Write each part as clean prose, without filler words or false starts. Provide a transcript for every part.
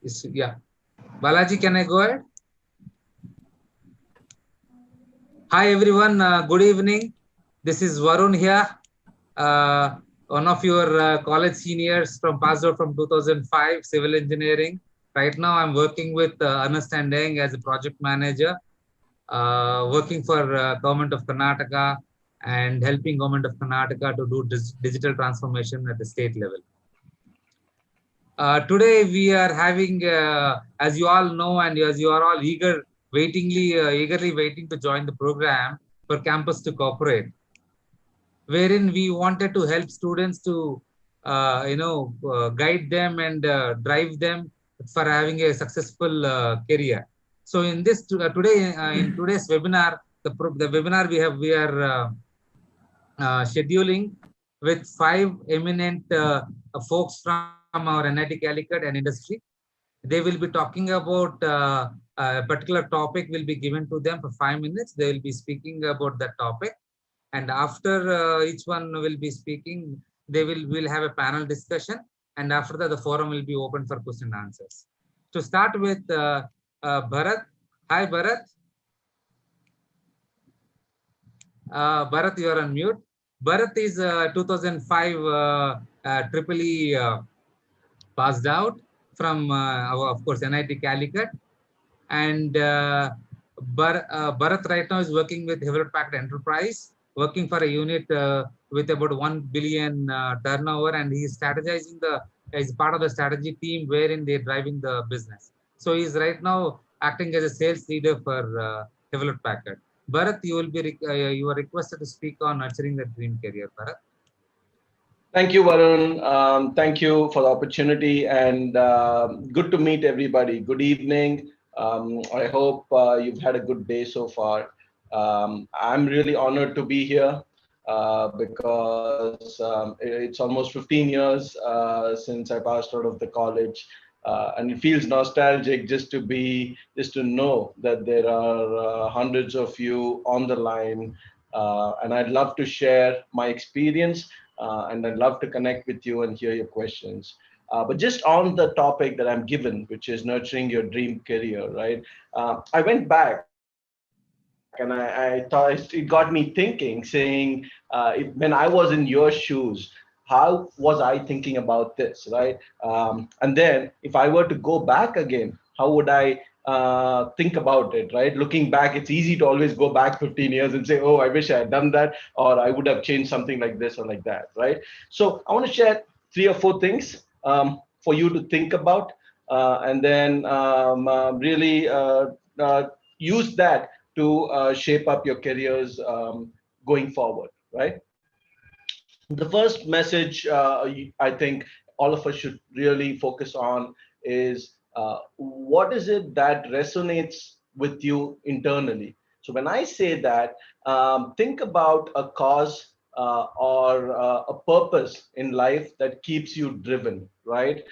Yeah. Balaji, can I go ahead? Hi, everyone. Good evening. This is Varun here, one of your college seniors from passed out from 2005, civil engineering. Right now, I'm working with Ernst and Young as a project manager, working for Government of Karnataka and helping Government of Karnataka to do digital transformation at the state level. Today we are having, as you all know, and as you are all eagerly waiting to join the program for Campus to Corporate, wherein we wanted to help students to, guide them and drive them for having a successful career. So in this in today's webinar, the webinar we are scheduling with five eminent folks from our NIT Calicut and industry. They will be talking about a particular topic will be given to them for 5 minutes. They will be speaking about that topic. And after each one will be speaking, will have a panel discussion. And after that, the forum will be open for question and answers. To start with, Bharat. Hi, Bharat. Bharat, you are on mute. Bharat is 2005 Triple E passed out from, of course, NIT Calicut. And Bharat right now is working with Hewlett Packard Enterprise, working for a unit with about 1 billion turnover, and he is strategizing is part of the strategy team wherein they're driving the business. So he's right now acting as a sales leader for Hewlett Packard. Bharat, you are requested to speak on nurturing the dream career. Bharat. Thank you, Varun. Thank you for the opportunity, and good to meet everybody. Good evening. I hope you've had a good day so far. I'm really honored to be here because it's almost 15 years since I passed out of the college. And it feels nostalgic just to know that there are hundreds of you on the line, and I'd love to share my experience, and I'd love to connect with you and hear your questions. But just on the topic that I'm given, which is nurturing your dream career, right? I went back and I thought it got me thinking, saying, when I was in your shoes, how was I thinking about this, right? And then if I were to go back again, how would I think about it, right? Looking back, it's easy to always go back 15 years and say, oh, I wish I had done that, or I would have changed something like this or like that, right? So I want to share 3 or 4 things for you to think about, and then really use that to shape up your careers going forward, right? The first message I think all of us should really focus on is what is it that resonates with you internally. So when I say that, think about a cause or a purpose in life that keeps you driven, right?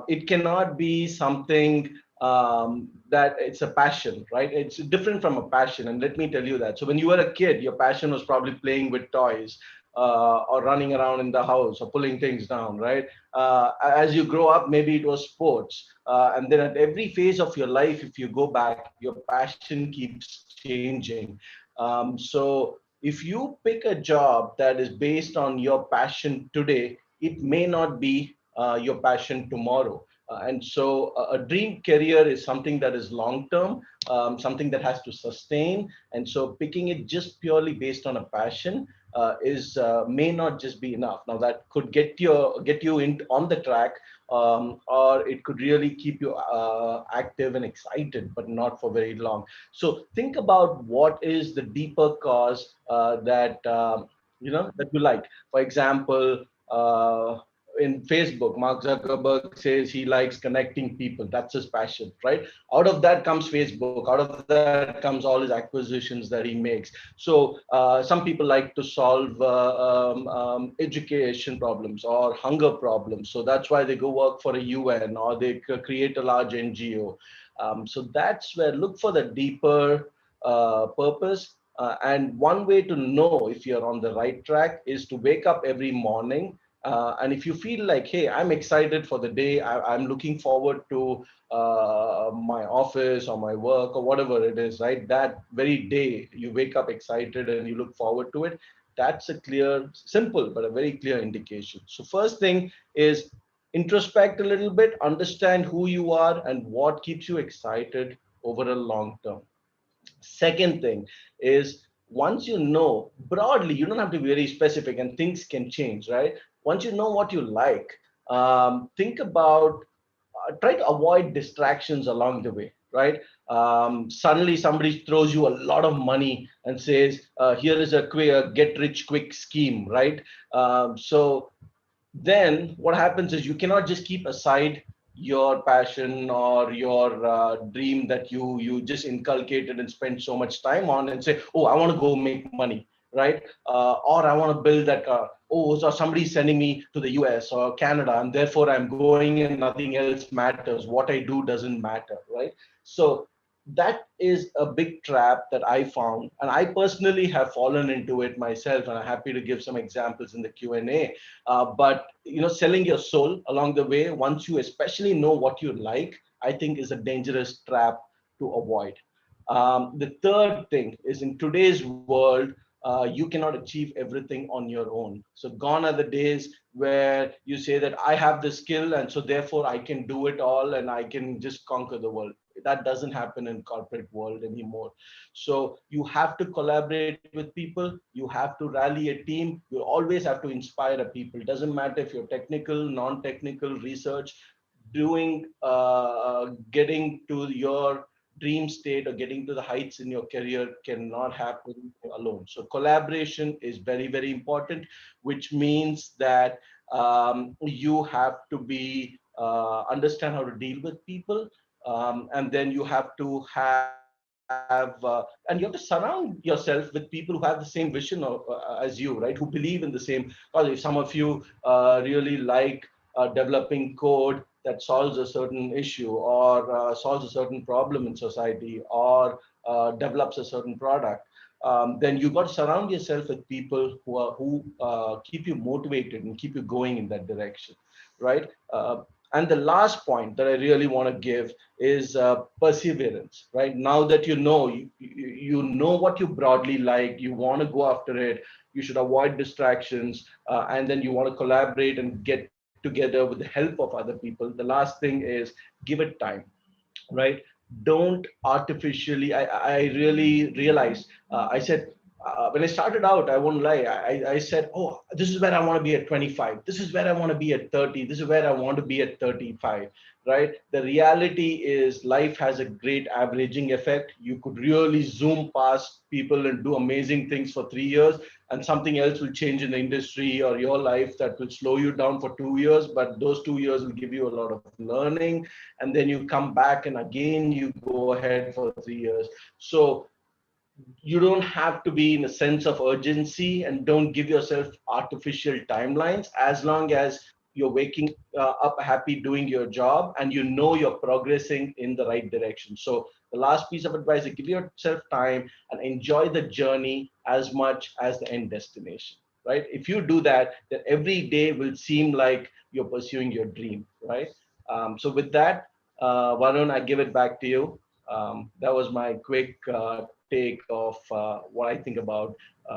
It cannot be something that it's a passion, right? It's different from a passion, and let me tell you that. So when you were a kid, your passion was probably playing with toys, or running around in the house or pulling things down, right? As you grow up, maybe it was sports. And then at every phase of your life, if you go back, your passion keeps changing. So if you pick a job that is based on your passion today, it may not be your passion tomorrow. And so a dream career is something that is long term, something that has to sustain. And so picking it just purely based on a passion is may not just be enough. Now that could get you in on the track, or it could really keep you active and excited, but not for very long. So think about what is the deeper cause that that you like. For example, in Facebook, Mark Zuckerberg says he likes connecting people. That's his passion, right? Out of that comes Facebook. Out of that comes all his acquisitions that he makes. So some people like to solve education problems or hunger problems. So that's why they go work for a UN, or they create a large NGO. So that's where look for the deeper purpose. And one way to know if you're on the right track is to wake up every morning And if you feel like, hey, I'm excited for the day, I'm looking forward to my office or my work or whatever it is, right? That very day you wake up excited and you look forward to it. That's a clear, simple, but a very clear indication. So, first thing is introspect a little bit, understand who you are and what keeps you excited over a long term. Second thing is, once you know broadly, you don't have to be very specific and things can change, right? Once you know what you like, think about, try to avoid distractions along the way, right? Suddenly somebody throws you a lot of money and says, here is a quick get rich quick scheme, right? So then what happens is you cannot just keep aside your passion or your dream that you just inculcated and spent so much time on and say, oh, I want to go make money, right? Or I want to build that car. Oh, so somebody's sending me to the US or Canada and therefore I'm going and nothing else matters. What I do doesn't matter, right? So that is a big trap that I found, and I personally have fallen into it myself, and I'm happy to give some examples in the Q&A. But selling your soul along the way, once you especially know what you like, I think is a dangerous trap to avoid. The third thing is, in today's world, you cannot achieve everything on your own. So gone are the days where you say that I have the skill and so therefore I can do it all and I can just conquer the world. That doesn't happen in corporate world anymore. So you have to collaborate with people, you have to rally a team, you always have to inspire a people. It doesn't matter if you're technical, non-technical, research, doing getting to your dream state or getting to the heights in your career cannot happen alone. So collaboration is very, very important, which means that you have to be understand how to deal with people, and then you have to and you have to surround yourself with people who have the same vision as you, right? Who believe in the same. Because if some of you really like developing code that solves a certain issue or solves a certain problem in society or develops a certain product, then you got to surround yourself with people who keep you motivated and keep you going in that direction, right? And the last point that I really want to give is perseverance, right? Now that you know what you broadly like, you want to go after it, you should avoid distractions, and then you want to collaborate and get together with the help of other people. The last thing is, give it time, right? Don't artificially. I really realized. I said, when I started out, I won't lie. I said, oh, this is where I want to be at 25. This is where I want to be at 30. This is where I want to be at 35. Right? The reality is, life has a great averaging effect. You could really zoom past people and do amazing things for 3 years, and something else will change in the industry or your life that will slow you down for 2 years. But those 2 years will give you a lot of learning, and then you come back and again you go ahead for 3 years. So you don't have to be in a sense of urgency, and don't give yourself artificial timelines, as long as you're waking up happy doing your job and you know you're progressing in the right direction. So the last piece of advice is, give yourself time and enjoy the journey as much as the end destination, right? If you do that, then every day will seem like you're pursuing your dream, right? So with that, Varun, I give it back to you. That was my quick take of what I think about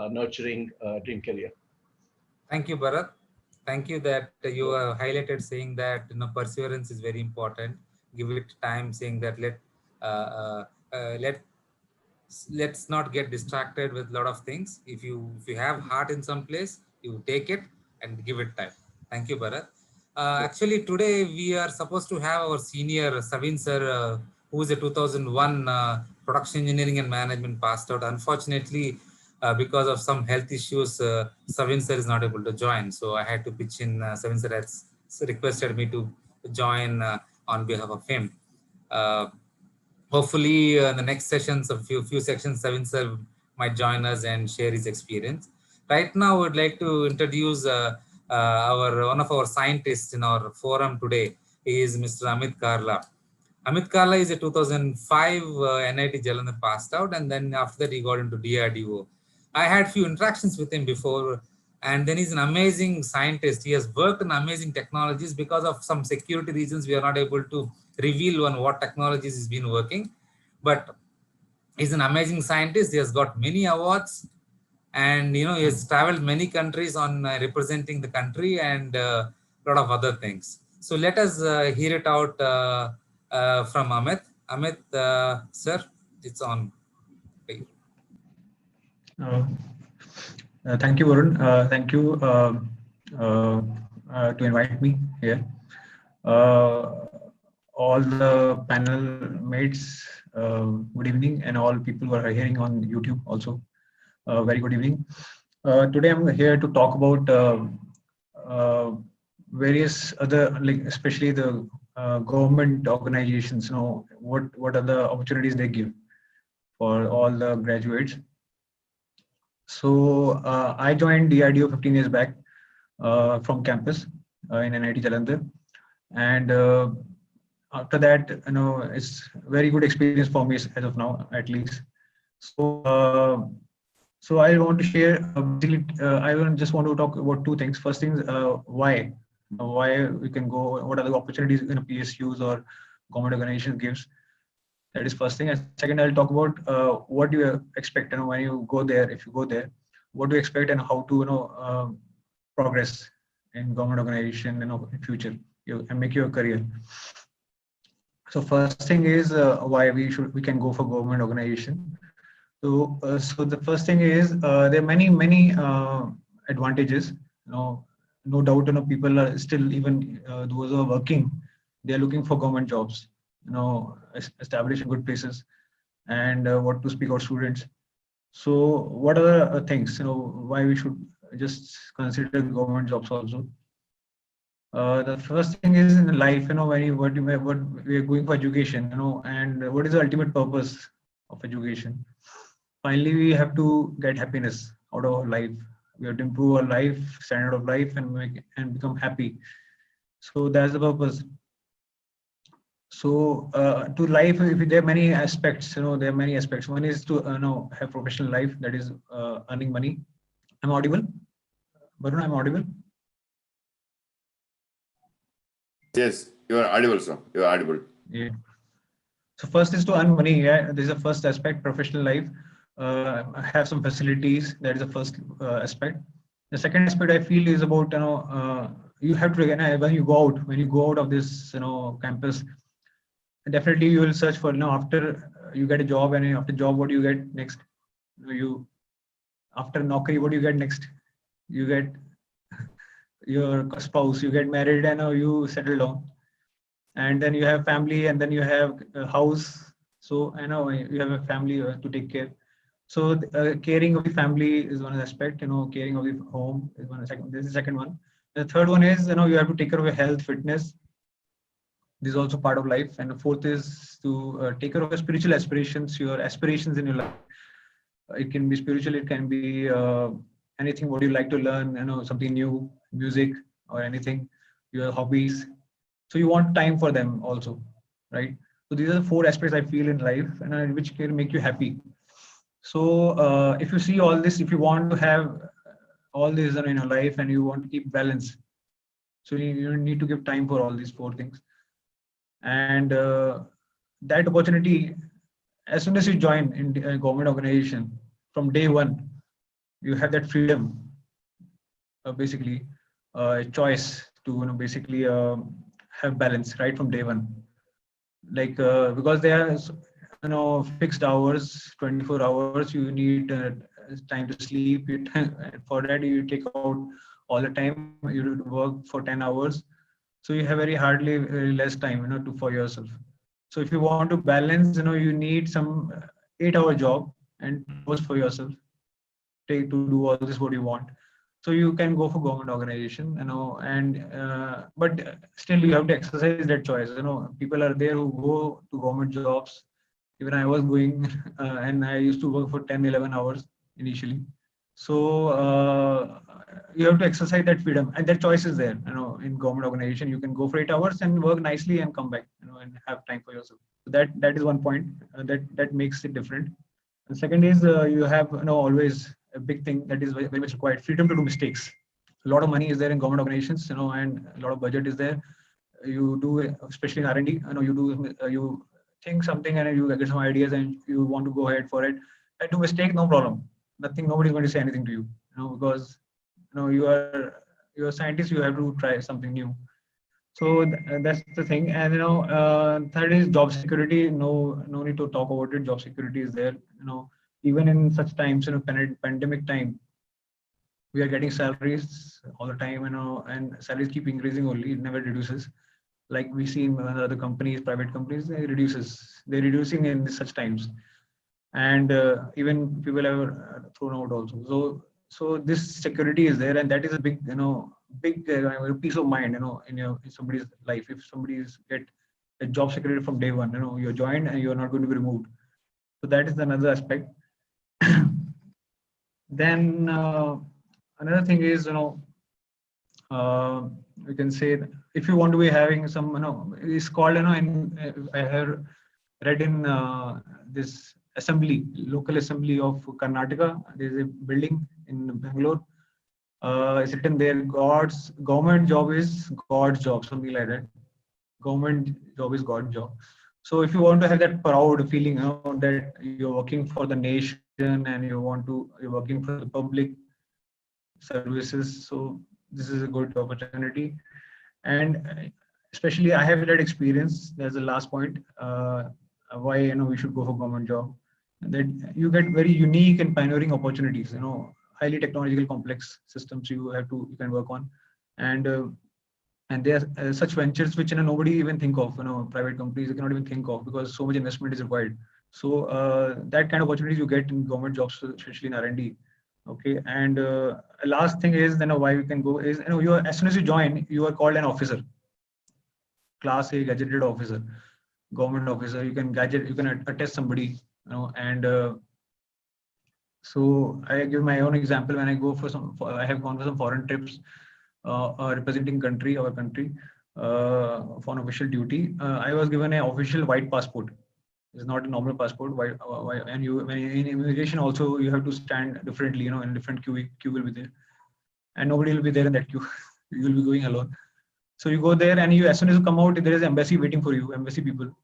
nurturing dream career. Thank you, Bharat. Thank you that you highlighted saying that perseverance is very important. Give it time, saying that uh, uh, let let's not get distracted with a lot of things. If you have heart in some place, you take it and give it time. Thank you, Bharat. Actually, today we are supposed to have our senior Savin sir, who is a 2001 production engineering and management passed out. Unfortunately, because of some health issues, Savin sir is not able to join, so I had to pitch in. Savin sir has requested me to join on behalf of him. uh, Hopefully in the next sessions, a few sections, Savin sir might join us and share his experience. Right now, I would like to introduce our one of our scientists in our forum today. He is Mr. Amit Karla. Amit Karla is a 2005 NIT Jalandhar passed out, and then after that he got into DRDO. I had few interactions with him before. And then he's an amazing scientist. He has worked on amazing technologies. Because of some security reasons, we are not able to reveal on what technologies he's been working. But he's an amazing scientist. He has got many awards, and he has traveled many countries on representing the country, and a lot of other things. So let us hear it out from Amit. Amit, sir, it's on. Uh, Thank you, Varun. Thank you uh, to invite me here. Uh, all the panel mates, good evening, and all people who are hearing on YouTube also, very good evening. Today I'm here to talk about uh, various other, like especially the government organizations. What are the opportunities they give for all the graduates. So I joined DRDO 15 years back from campus in NIT Jalandhar, and after that, it's very good experience for me as of now, at least. So, so I want to share basically. Just want to talk about two things. First thing is why we can go. What are the opportunities in a PSUs or government organization gives? That is first thing. And second, I'll talk about what do you expect. When you go there, if you go there, what do you expect and how to progress in government organization in future and make your career. So first thing is why we can go for government organization. So the first thing is there are many advantages. No doubt, people are still, even those who are working, they are looking for government jobs. Establish in good places, and what to speak about students. So what are the things why we should just consider government jobs also? The first thing is in life, when what we are going for education, and what is the ultimate purpose of education? Finally, we have to get happiness out of our life. We have to improve our life, standard of life, and become happy. So that's the purpose. So to life, if there are many aspects, there are many aspects. One is to have professional life, that is earning money. I'm audible, Varun? I'm audible. Yes, you are audible, sir. You are audible. Yeah. So first is to earn money. Yeah, this is the first aspect. Professional life, have some facilities. That is the first aspect. The second aspect I feel is about you have to, when you go out of this campus, definitely you will search for after you get a job, and after job, what do you get next? You after Naukri, what do you get next? You get your spouse, you get married, and you settle down, and then you have family, and then you have a house. So you have a family to take care. So caring of the family is one aspect. Caring of the home is one second. This is the second one. The third one is you have to take care of your health, fitness. This is also part of life. And the fourth is to take care of your spiritual aspirations, your aspirations in your life. It can be spiritual, it can be anything what you like to learn, something new, music or anything, your hobbies. So you want time for them also, right? So these are the four aspects I feel in life, and which can make you happy. So if you see all this, if you want to have all this in your life and you want to keep balance, so you need to give time for all these four things. And that opportunity, as soon as you join in a government organization, from day one, you have that freedom, basically a choice to basically have balance right from day one. Like because there are fixed hours, 24 hours. You need time to sleep. For that you take out all the time. You work for 10 hours, so you have very less time for yourself. So if you want to balance, you need some 8-hour job and 2 hours for yourself, take to do all this what you want. So you can go for government organization, and but still you have to exercise that choice. People are there who go to government jobs. Even I was going and I used to work for 10-11 hours initially. So you have to exercise that freedom, and that choice is there. In government organization, you can go for 8 hours and work nicely and come back, and have time for yourself. So that is one point that makes it different. And second is you have always a big thing that is very much required: freedom to do mistakes. A lot of money is there in government organizations, and a lot of budget is there. You do, especially in R&D, you do, you think something and you get some ideas and you want to go ahead for it. And do mistake, no problem. Nothing, nobody's going to say anything to you, because you're a scientist. You have to try something new. So that's the thing. And third is job security. No need to talk about it. Job security is there. Even in such times, pandemic time, we are getting salaries all the time, and salaries keep increasing only. It never reduces. Like we see in other companies, private companies, they're reducing in such times. And even people are thrown out also. So this security is there, and that is a big, big peace of mind, in somebody's life. If somebody's get a job security from day one, you're joined and you're not going to be removed. So that is another aspect. Then another thing is, we can say that if you want to be having some, it's called, I have read in this local assembly of Karnataka. There's a building in Bangalore. It's written there, government job is God's job, something like that. Government job is God's job. So if you want to have that proud feeling, that you're working for the nation and you're working for the public services, so this is a good opportunity. And especially I have that experience. There's the last point, why we should go for government job. That you get very unique and pioneering opportunities. Highly technological complex systems you can work on, and there are such ventures which nobody even think of. Private companies, you cannot even think of, because so much investment is required. So that kind of opportunities you get in government jobs, especially in R&D. Okay, and last thing is, why we can go is, you are, as soon as you join, you are called an officer, class A gazetted officer, government officer. You can attest somebody, and so I give my own example. When I go I have gone for some foreign trips, representing our country, for an official duty. I was given an official white passport. It's not a normal passport. And when in immigration also, you have to stand differently, in different queue will be there, and nobody will be there in that queue. You will be going alone. So you go there, and as soon as you come out, there is embassy waiting for you. Embassy people,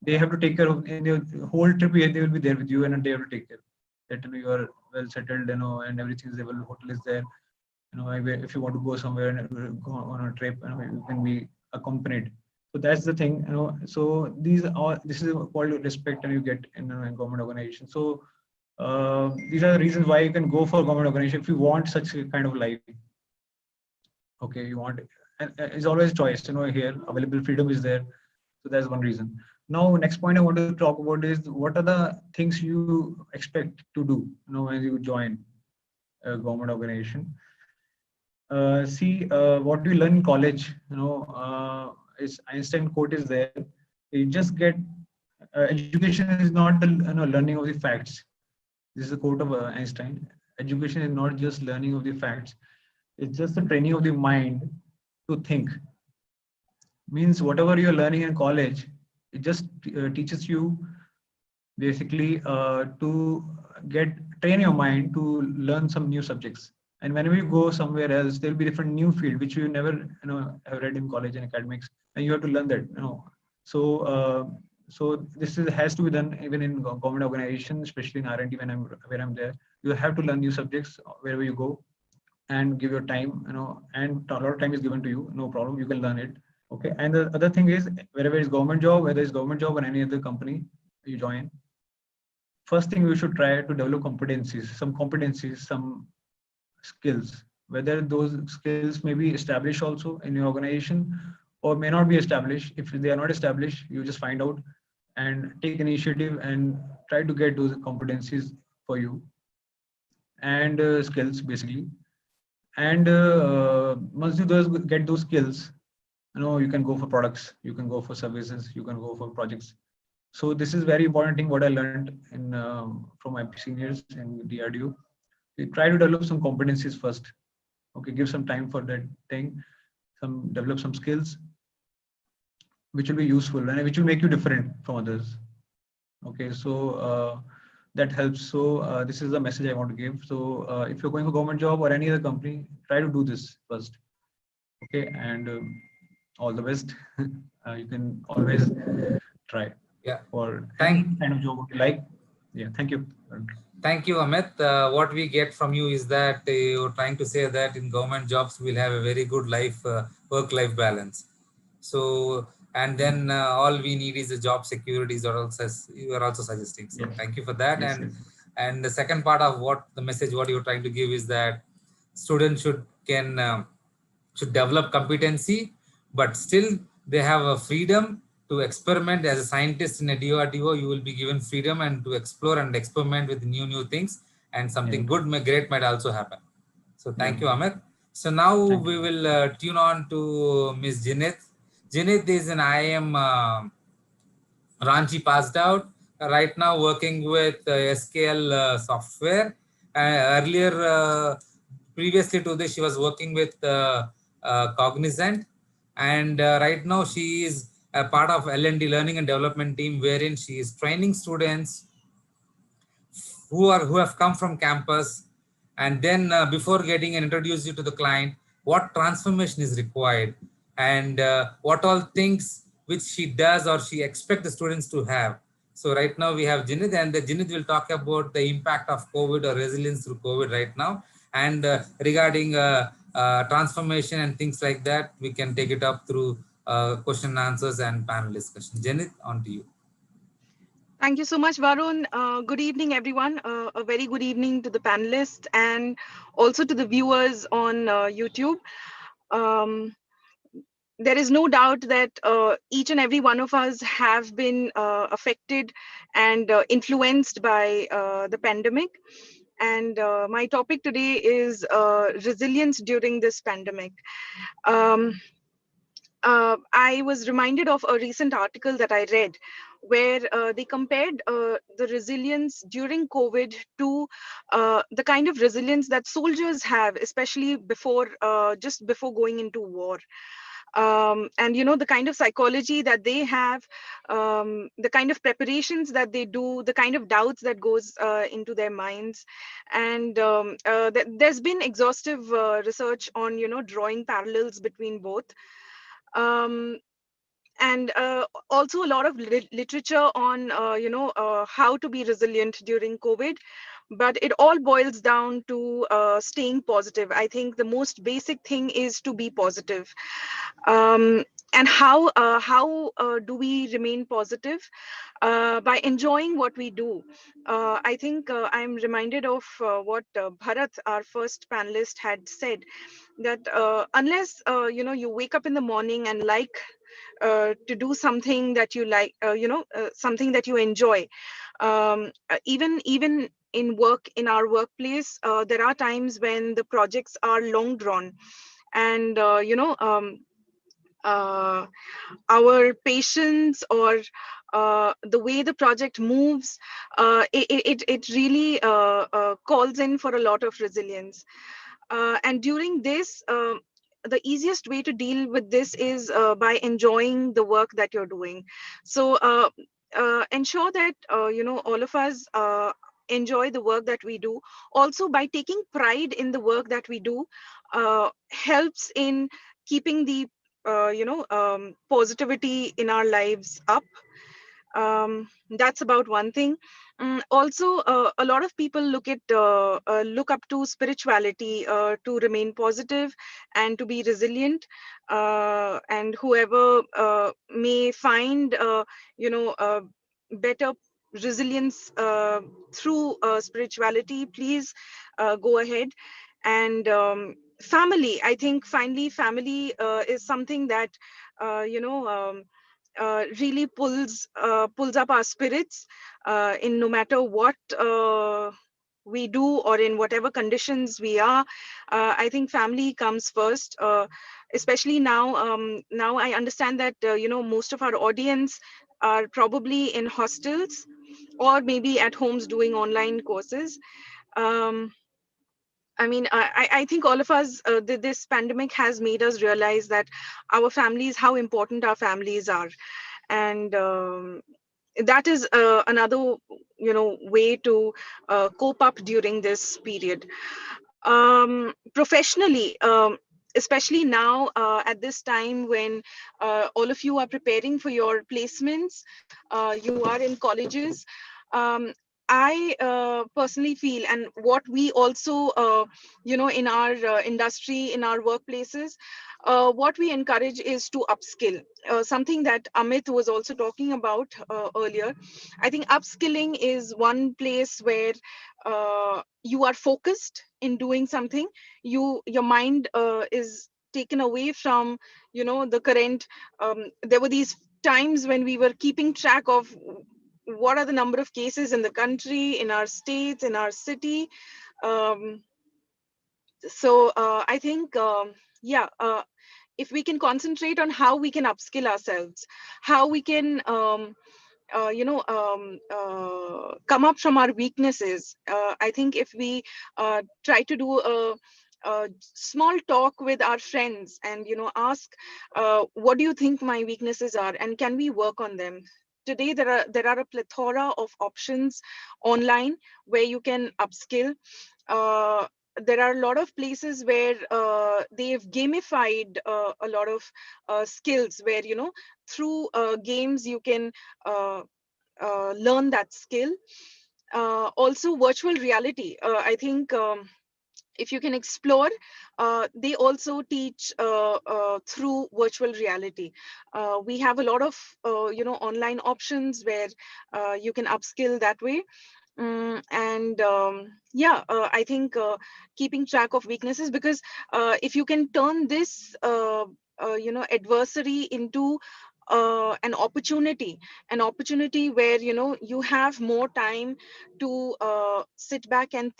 they have to take care of in the whole trip. They will be there with you, and they have to take care that you are well settled, and everything is available. Hotel is there. If you want to go somewhere and go on a trip, you can be accompanied. So that's the thing. So this is called respect, and you get in a government organization. So these are the reasons why you can go for government organization if you want such a kind of life. Okay, you want it. And it's always choice. Here available freedom is there. So that's one reason. Now, next point I want to talk about is, what are the things you expect to do, when you join a government organization. See, what we learn in college, is Einstein quote is there. You just get education is not the learning of the facts. This is a quote of Einstein. Education is not just learning of the facts. It's just the training of the mind to think. Means whatever you're learning in college, it just teaches you basically to train your mind to learn some new subjects. And whenever you go somewhere else, there'll be different new field which you never have read in college and academics, and you have to learn that. So this has to be done even in government organizations, especially in R&D. Where I'm there, you have to learn new subjects wherever you go, and give your time. And a lot of time is given to you. No problem, you can learn it. Okay, and the other thing is, wherever it's government job, whether it's government job or any other company you join, first thing we should try to develop competencies, some skills. Whether those skills may be established also in your organization or may not be established. If they are not established, you just find out and take initiative and try to get those competencies for you, and skills basically. And once you get those skills, you can go for products, you can go for services, you can go for projects. So this is very important thing what I learned from my seniors in DRDO. We try to develop some competencies first. Okay, give some time for that thing, develop some skills which will be useful and which will make you different from others. Okay, so that helps. So this is the message I want to give. So if you're going for government job or any other company, try to do this first. Okay, and all the best. You can always try Yeah. for Thank any kind of job you like. Yeah, thank you. Thank you, Amit. What we get from you is that you're trying to say that in government jobs we'll have a very good life, work-life balance. So, and then all we need is a job security. Is also you are also suggesting. So, Yes. thank you for that. Yes, And the second part of what the message what you're trying to give is that students should develop competency, but still they have a freedom to experiment. As a scientist in a DRDO, you will be given freedom and to explore and experiment with new things, and something Yeah. good, great might also happen. So thank Yeah. you, Amit. So now Thank we you. will tune on to Ms. Jinit. Jinit is an IIM Ranchi passed out. Right now working with SKL software. Earlier, previously to this, she was working with Cognizant. And right now she is a part of L&D learning and development team, wherein she is training students who have come from campus, and then before getting introduced you to the client, what transformation is required, and what all things which she does or she expects the students to have. So right now we have Jinit, and Jinit will talk about the impact of COVID or resilience through COVID right now, and regarding transformation and things like that, we can take it up through question and answers and panel discussion. Jinit, on to you. Thank you so much, Varun. Good evening, everyone. A very good evening to the panelists and also to the viewers on YouTube. Um, there is no doubt that each and every one of us have been affected and influenced by the pandemic. And my topic today is resilience during this pandemic. Um, I was reminded of a recent article that I read where they compared the resilience during COVID to the kind of resilience that soldiers have, especially before, just before going into war. And you know, the kind of psychology that they have, the kind of preparations that they do, the kind of doubts that goes into their minds. And there's been exhaustive research on, you know, drawing parallels between both. um, and also a lot of literature on how to be resilient during COVID, but it all boils down to staying positive. I think the most basic thing is to be positive. um, and how do we remain positive? By enjoying what we do. I think I'm reminded of what Bharat, our first panelist, had said, that unless you wake up in the morning and like to do something that you like, something that you enjoy. Even in work, in our workplace, there are times when the projects are long drawn, and our patience, or the way the project moves, it really calls in for a lot of resilience. And during this, the easiest way to deal with this is by enjoying the work that you're doing. So ensure that all of us enjoy the work that we do. Also, by taking pride in the work that we do, helps in keeping the positivity in our lives up. That's about one thing. Also, a lot of people look up to spirituality to remain positive and to be resilient. And whoever may find better resilience through spirituality, please go ahead. And family, I think finally family is something that really pulls up our spirits in no matter what we do, or in whatever conditions we are. I think family comes first, especially now. Now I understand that most of our audience are probably in hostels or maybe at homes doing online courses. um, I mean, I think all of us, this pandemic has made us realize that our families, how important our families are. And that is another way to cope up during this period. Professionally, especially now at this time when all of you are preparing for your placements, you are in colleges. um, I personally feel, and what we also in our industry, in our workplaces, what we encourage is to upskill, something that Amit was also talking about earlier. I think upskilling is one place where you are focused in doing something. Your mind is taken away from the current. There were these times when we were keeping track of what are the number of cases in the country, in our states, in our city. um, so I think yeah if we can concentrate on how we can upskill ourselves, how we can come up from our weaknesses. I think if we try to do a small talk with our friends and ask, what do you think my weaknesses are, and can we work on them? Today there are a plethora of options online where you can upskill. uh, there are a lot of places where they've gamified a lot of skills, where through games you can uh, learn that skill. Also virtual reality, I think if you can explore, they also teach through virtual reality. We have a lot of online options where you can upskill that way. And yeah, I think keeping track of weaknesses, because if you can turn this adversary into an opportunity where you have more time to sit back and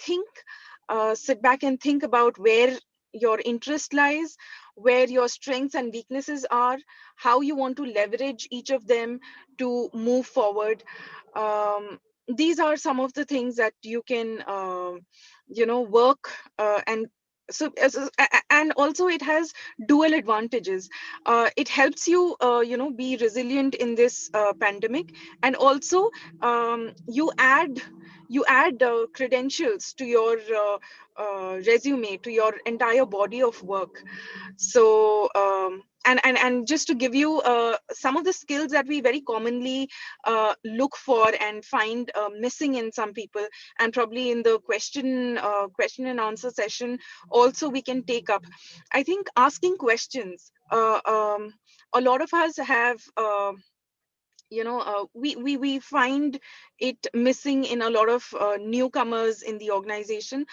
think about where your interest lies, where your strengths and weaknesses are, how you want to leverage each of them to move forward. These are some of the things that you can work and so and also it has dual advantages. It helps you be resilient in this pandemic, and also you add credentials to your resume, to your entire body of work. So and just to give you some of the skills that we very commonly look for and find missing in some people, and probably in the question and answer session also we can take up. I think asking questions, a lot of us have we find it missing in a lot of newcomers in the organization.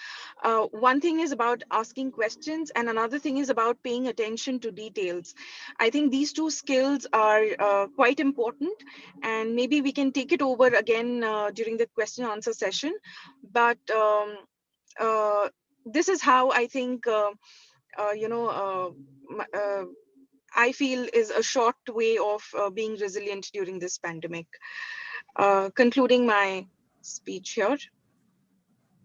One thing is about asking questions, and another thing is about paying attention to details. I think these two skills are quite important, and maybe we can take it over again during the question answer session. But this is how I think uh, you know uh, I feel is a short way of being resilient during this pandemic. Concluding my speech here.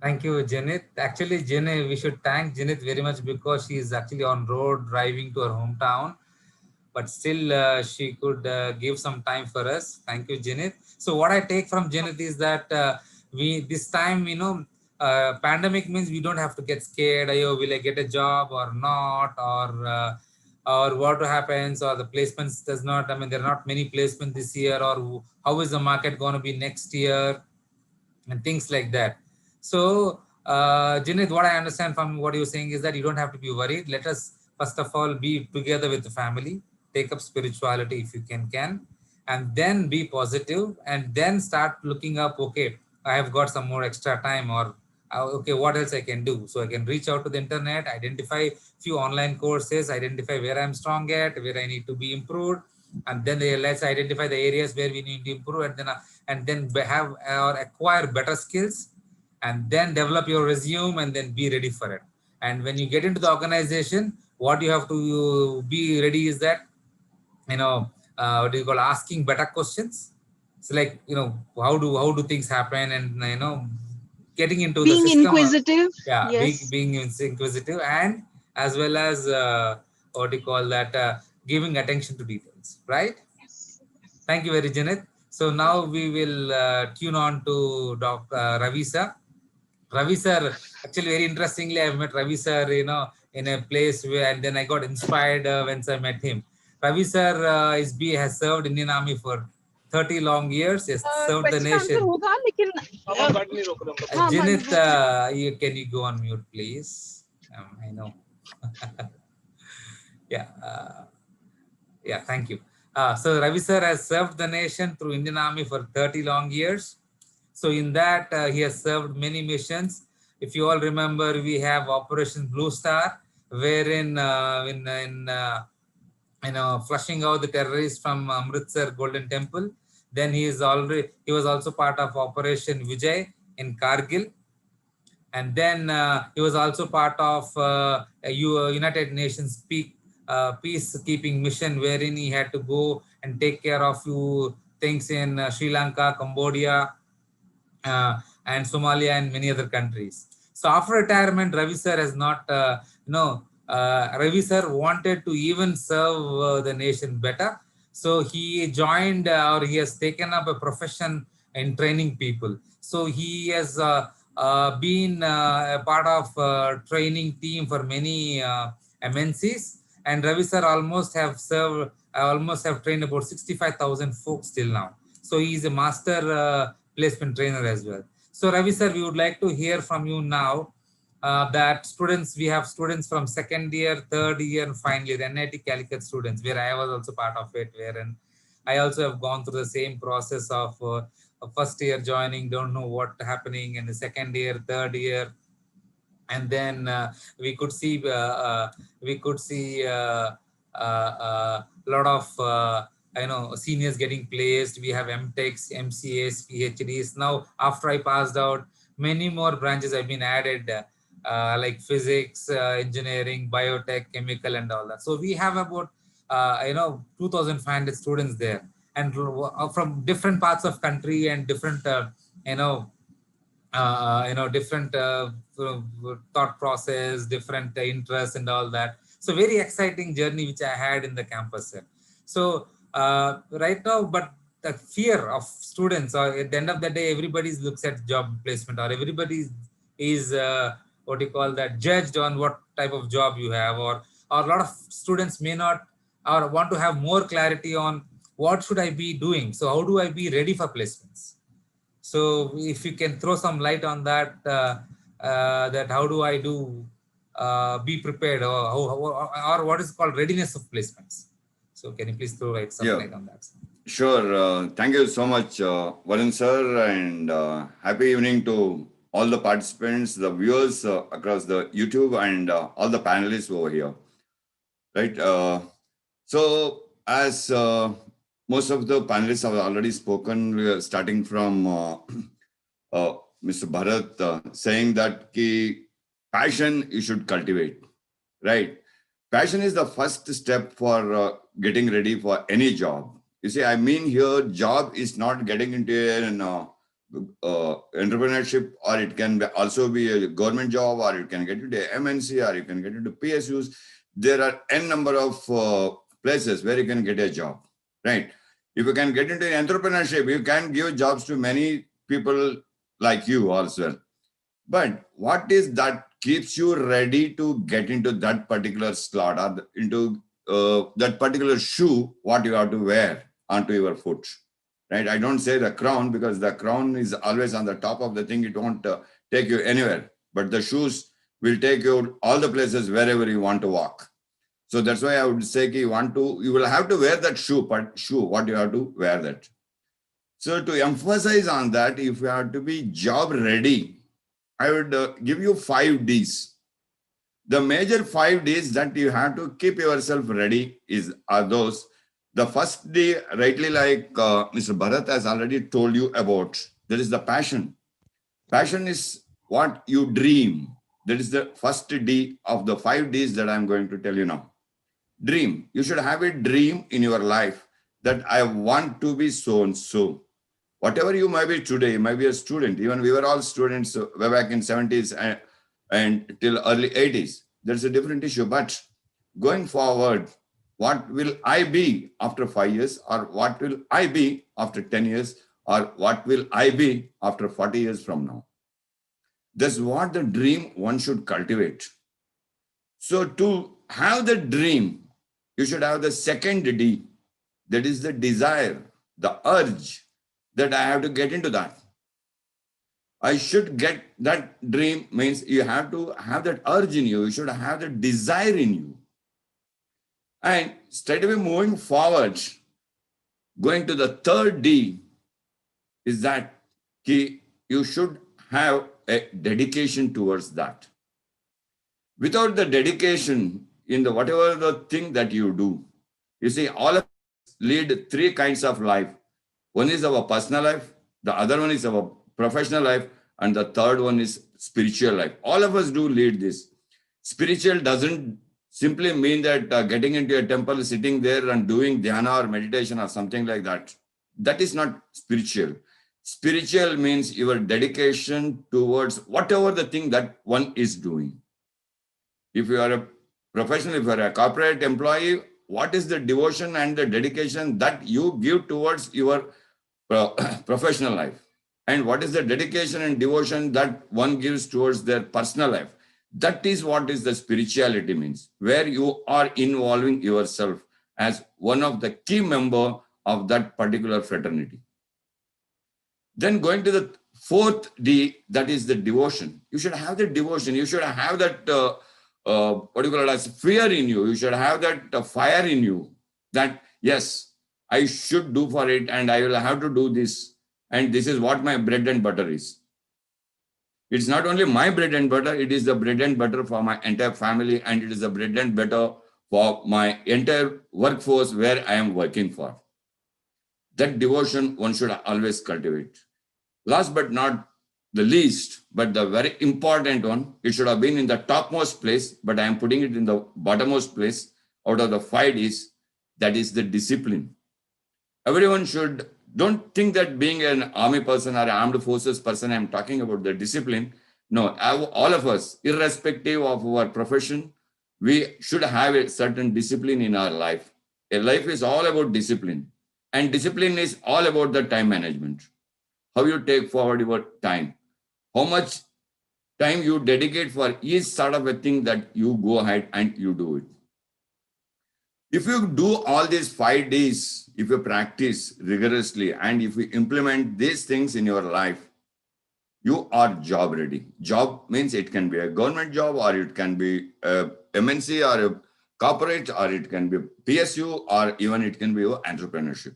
Thank you, Janet. Actually, Janet, we should thank Janet very much because she is actually on road driving to her hometown, but still she could give some time for us. Thank you, Janet. So what I take from Janet is that we this time, pandemic means we don't have to get scared. Oh, will I get a job or not, or what happens, or the placements does not. I mean, there are not many placements this year, or how is the market going to be next year, and things like that. So, Janet, what I understand from what you're saying is that you don't have to be worried. Let us first of all be together with the family, take up spirituality if you can, and then be positive, and then start looking up. Okay, I have got some more extra time, or okay, what else I can do? So I can reach out to the internet, identify few online courses, identify where I'm strong at, where I need to be improved, and then let's identify the areas where we need to improve, and then have or acquire better skills, and then develop your resume, and then be ready for it. And when you get into the organization, what you have to be ready is that, what do you call, asking better questions. It's like, how do things happen, and getting into the Being system. inquisitive. Yeah, Yes. being inquisitive, and as well as what do you call that, giving attention to details, right? Yes. Thank you very, Janet. So now we will tune on to Dr. Ravi sir. Ravi sir, actually very interestingly, I met Ravi sir, in a place where, and then I got inspired when I met him. Ravi sir has served Indian Army for 30 long years. He has served the Question answer nation. होगा लेकिन हाँ, Jinit, हाँ, can you go on mute, please? I know. Yeah. Yeah, thank you. So Ravi sir has served the nation through Indian Army for 30 long years. So in that, he has served many missions. If you all remember, we have Operation Blue Star, wherein flushing out the terrorists from Amritsar Golden Temple. Then he was also part of Operation Vijay in Kargil, and then he was also part of a United Nations peacekeeping mission, wherein he had to go and take care of few things in Sri Lanka, Cambodia, and Somalia, and many other countries. So after retirement, Ravi sir has not, Ravi sir wanted to even serve the nation better. So he joined or he has taken up a profession in training people. So he has been a part of training team for many MNCs. And Ravi sir almost have trained about 65,000 folks till now. So he is a master placement trainer as well. So Ravi sir, we would like to hear from you now that we have students from second year, third year, and final year, NIT Calicut students, where I was also part of it, wherein I also have gone through the same process of first year joining, don't know what happening, and the second year, third year, and then we could see a lot of seniors getting placed. We have MTechs, MCAs, PhDs. Now after I passed out, many more branches have been added, like physics, engineering, biotech, chemical, and all that. So we have about 2,500 students there, and from different parts of country and different different thought process, different interests, and all that. So very exciting journey which I had in the campus. So right now, but the fear of students, or at the end of the day, everybody looks at job placement, or everybody is what you call that, judged on what type of job you have, or a lot of students may not, or want to have more clarity on what should I be doing. So how do I be ready for placements? So if you can throw some light on that, that how do I be prepared, or what is called readiness of placements. So can you please throw some light on that? Sure. Thank you so much, Varun sir, and happy evening to all the participants, the viewers across the YouTube, and all the panelists over here. Right. So as most of the panelists have already spoken, we are starting from Mr. Bharat saying that passion you should cultivate, right? Passion is the first step for getting ready for any job. You see, I mean here, job is not getting into an entrepreneurship, or it can also be a government job, or you can get into MNC, or you can get into PSUs. There are n number of places where you can get a job, right? If you can get into entrepreneurship, you can give jobs to many people like you also. But what is that keeps you ready to get into that particular slot, or into that particular shoe, what you have to wear onto your foot, right? I don't say the crown, because the crown is always on the top of the thing. It won't take you anywhere. But the shoes will take you all the places wherever you want to walk. So that's why I would say you will have to wear that shoe, what you have to wear that. So to emphasize on that, if you have to be job ready, I would give you 5 Ds. The major 5 Ds that you have to keep yourself ready are those. The first D, rightly like Mr. Bharat has already told you about, that is the passion. Passion is what you dream. That is the first D of the 5 Ds that I'm going to tell you now. Dream. You should have a dream in your life that I want to be so and so. Whatever you might be today, you might be a student. Even we were all students way back in 70s and till early 80s. There's a different issue. But going forward, what will I be after 5 years, or what will I be after 10 years, or what will I be after 40 years from now. That's what the dream one should cultivate. So to have the dream, you should have the second D, that is the desire, the urge that I have to get into that. I should get that dream means you have to have that urge in you. You should have the desire in you. And straight away moving forward, going to the third D is that you should have a dedication towards that. Without the dedication in the whatever the thing that you do, you see, all of us lead three kinds of life. One is our personal life, the other one is our professional life, and the third one is spiritual life. All of us do lead this. Spiritual doesn't simply mean that getting into a temple, sitting there and doing dhyana or meditation or something like that. That is not spiritual. Spiritual means your dedication towards whatever the thing that one is doing. If you are a professional, if you are a corporate employee, what is the devotion and the dedication that you give towards your professional life? And what is the dedication and devotion that one gives towards their personal life? That is what is the spirituality means, where you are involving yourself as one of the key member of that particular fraternity. Then going to the fourth D, that is the devotion. You should have the devotion. You should have that what do you call it as fear in you. You should have that fire in you that, yes, I should do for it and I will have to do this. And this is what my bread and butter is. It's not only my bread and butter, it is the bread and butter for my entire family, and it is the bread and butter for my entire workforce where I am working for. That devotion one should always cultivate. Last but not the least, but the very important one, it should have been in the topmost place, but I am putting it in the bottommost place out of the 5 Ds, that is the discipline. Everyone should, don't think that being an army person or an armed forces person, I'm talking about the discipline. No, all of us, irrespective of our profession, we should have a certain discipline in our life. A life is all about discipline. And discipline is all about the time management. How you take forward your time. How much time you dedicate for each sort of a thing that you go ahead and you do it. If you do all these 5 Ds, if you practice rigorously and if you implement these things in your life, you are job ready. Job means it can be a government job, or it can be a MNC or a corporate, or it can be PSU, or even it can be entrepreneurship.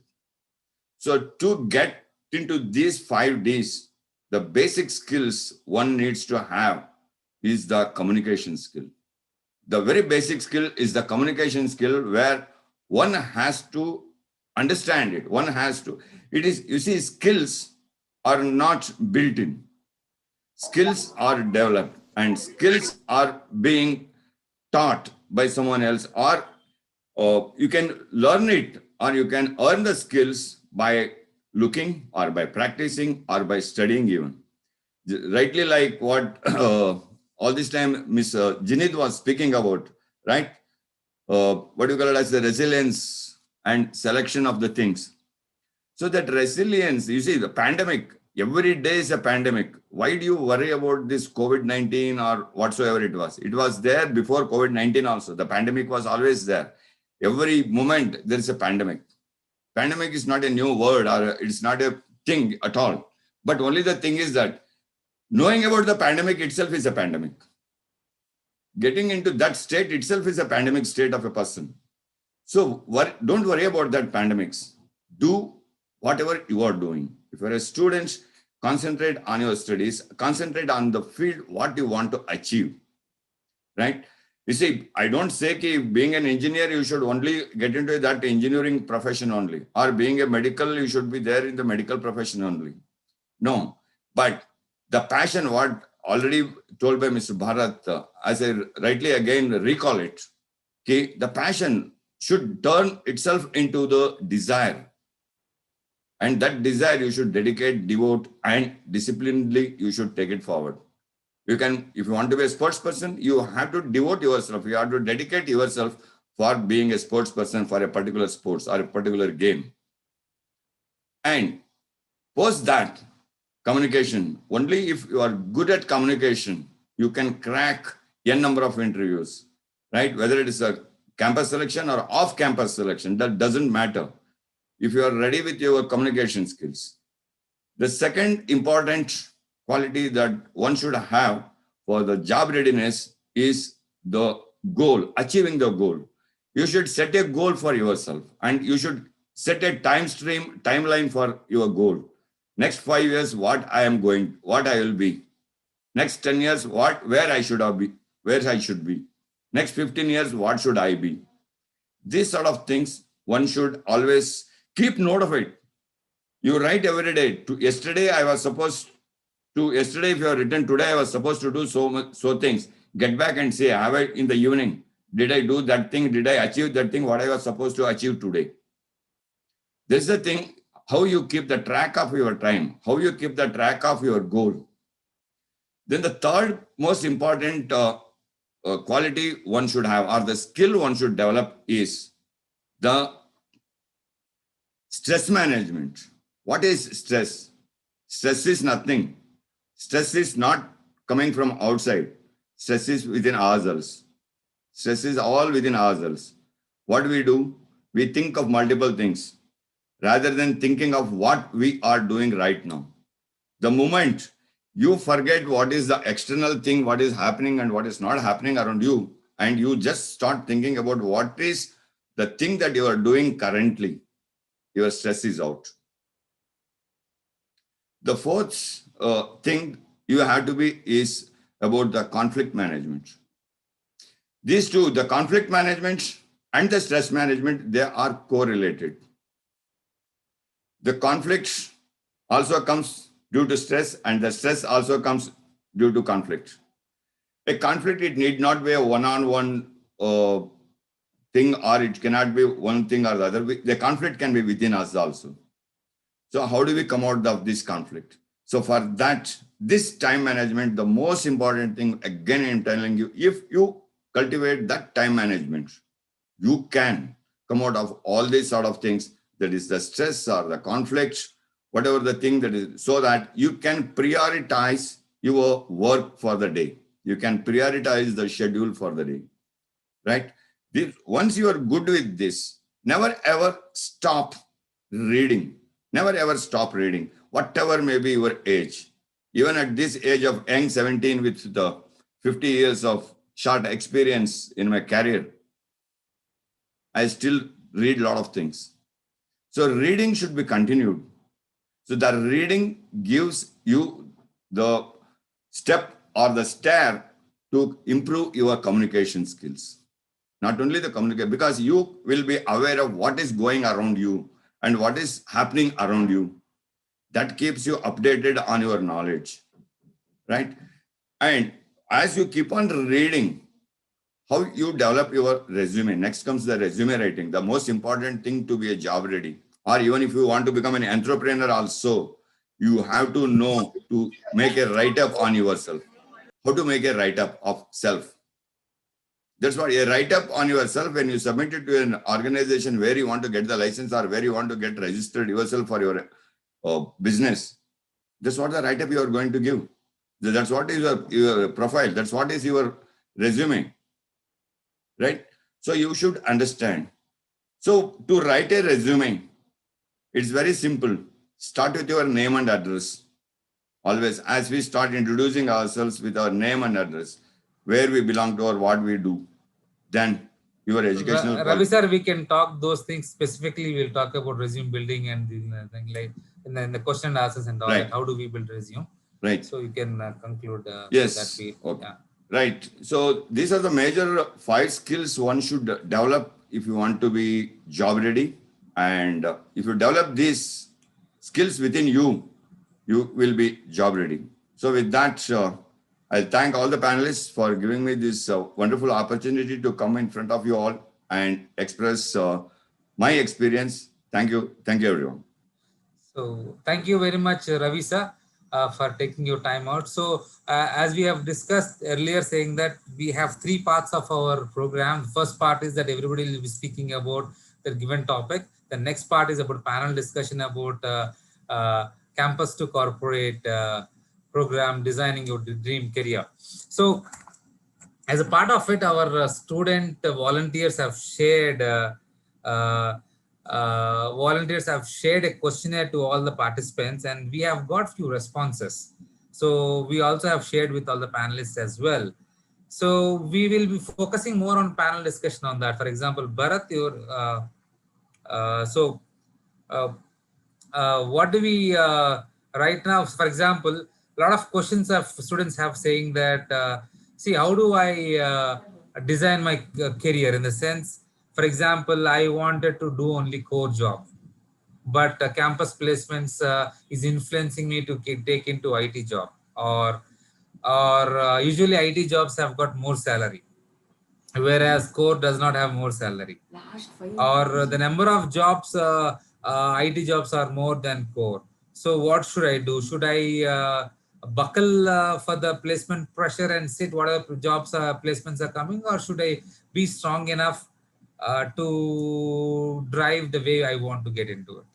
So to get into these 5 Ds, the basic skills one needs to have is the communication skill. The very basic skill is the communication skill, where one has to understand it. One has to. It is, you see, skills are not built in. Skills are developed, and skills are being taught by someone else, or you can learn it, or you can earn the skills by looking, or by practicing, or by studying even. Rightly, like what all this time Ms. Jinid was speaking about, right? What do you call it as the resilience and selection of the things. So that resilience, you see, the pandemic, every day is a pandemic. Why do you worry about this COVID-19 or whatsoever it was? It was there before COVID-19 also. The pandemic was always there. Every moment there is a pandemic. Pandemic is not a new word, or it's not a thing at all. But only the thing is that knowing about the pandemic itself is a pandemic. Getting into that state itself is a pandemic state of a person. So don't worry about that pandemics. Do whatever you are doing. If you're a student, concentrate on your studies, concentrate on the field, what you want to achieve, right? You see, I don't say that being an engineer, you should only get into that engineering profession only, or being a medical, you should be there in the medical profession only. No, but the passion, what already told by Mr. Bharat, as I rightly again recall it, the passion should turn itself into the desire. And that desire you should dedicate, devote, and disciplinedly you should take it forward. You can, if you want to be a sports person, you have to devote yourself. You have to dedicate yourself for being a sports person for a particular sports or a particular game. And post that, communication. Only if you are good at communication, you can crack n number of interviews, right? Whether it is a campus selection or off-campus selection, that doesn't matter. If you are ready with your communication skills. The second important quality that one should have for the job readiness is the goal, achieving the goal. You should set a goal for yourself and you should set a timeline for your goal. Next 5 years, what I will be. Next 10 years, where I should be. Next 15 years, what should I be? These sort of things, one should always keep note of it. You write every day. Yesterday, if you have written today, I was supposed to do so things. Get back and say, in the evening, did I do that thing? Did I achieve that thing? What I was supposed to achieve today? This is the thing, how you keep the track of your time, how you keep the track of your goal. Then the third most important quality one should have, or the skill one should develop, is the stress management. What is stress? Stress is nothing. Stress is not coming from outside. Stress is within ourselves. Stress is all within ourselves. What do? We think of multiple things rather than thinking of what we are doing right now. The moment you forget what is the external thing, what is happening and what is not happening around you, and you just start thinking about what is the thing that you are doing currently, your stress is out. The fourth thing you have to be is about the conflict management. These two, the conflict management and the stress management, they are correlated. The conflict also comes due to stress, and the stress also comes due to conflict. A conflict, it need not be a one-on-one thing, or it cannot be one thing or the other. The conflict can be within us also. So how do we come out of this conflict? So for that, this time management, the most important thing, again, I'm telling you, if you cultivate that time management, you can come out of all these sort of things, that is the stress or the conflict, whatever the thing that is, so that you can prioritize your work for the day. You can prioritize the schedule for the day, right? Once you are good with this, never ever stop reading. Never ever stop reading, whatever may be your age. Even at this age of young 17 with the 50 years of short experience in my career, I still read a lot of things. So reading should be continued. So the reading gives you the step or the stair to improve your communication skills. Not only the communication, because you will be aware of what is going around you and what is happening around you. That keeps you updated on your knowledge, right? And as you keep on reading, how you develop your resume. Next comes the resume writing, the most important thing to be a job ready. Or even if you want to become an entrepreneur also, you have to know to make a write-up on yourself. How to make a write-up of self. That's what a write-up on yourself, when you submit it to an organization where you want to get the license or where you want to get registered yourself for your business. That's what the write-up you are going to give. That's what is your profile. That's what is your resume, right? So you should understand. So to write a resume, it's very simple. Start with your name and address. Always, as we start introducing ourselves with our name and address, where we belong to or what we do, then your educational... Ravi sir, we can talk those things specifically. We'll talk about resume building and thing like and then the question and answers and all Right. that. How do we build resume? Right. So you can conclude. Yes. So that okay. Yeah. Right. So these are the major 5 skills one should develop if you want to be job ready. And if you develop these skills within you, you will be job ready. So with that, I thank all the panelists for giving me this wonderful opportunity to come in front of you all and express my experience. Thank you. Thank you, everyone. So thank you very much, Ravi sir. for taking your time out. So, as we have discussed earlier, saying that we have three parts of our program. The first part is that everybody will be speaking about the given topic. The next part is about panel discussion about campus to corporate program, designing your dream career. So, as a part of it, our student volunteers have shared uh, a questionnaire to all the participants, and we have got few responses. So we also have shared with all the panelists as well. So we will be focusing more on panel discussion on that. For example, Bharat, your so uh, what do we right now, for example, a lot of questions of students have saying that see, how do I design my career, in the sense, for example, I wanted to do only core job, but campus placements is influencing me to take into IT job, or usually IT jobs have got more salary, whereas core does not have more salary, or the number of jobs, IT jobs are more than core. So what should I do? Should I buckle for the placement pressure and sit whatever jobs placements are coming, or should I be strong enough to drive the way I want to get into it?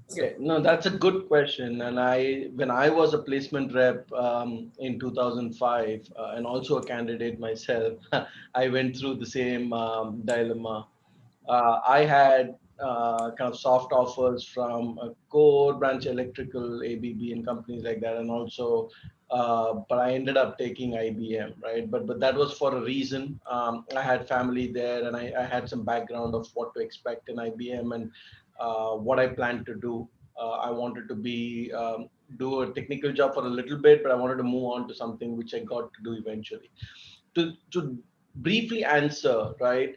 So, Okay, no, that's a good question. And when I was a placement rep in 2005, and also a candidate myself, I went through the same dilemma. I had kind of soft offers from a core branch electrical, ABB, and companies like that, and also, but I ended up taking IBM, right? But that was for a reason. I had family there, and I had some background of what to expect in IBM and what I planned to do. I wanted to do a technical job for a little bit, but I wanted to move on to something which I got to do eventually. To briefly answer, right?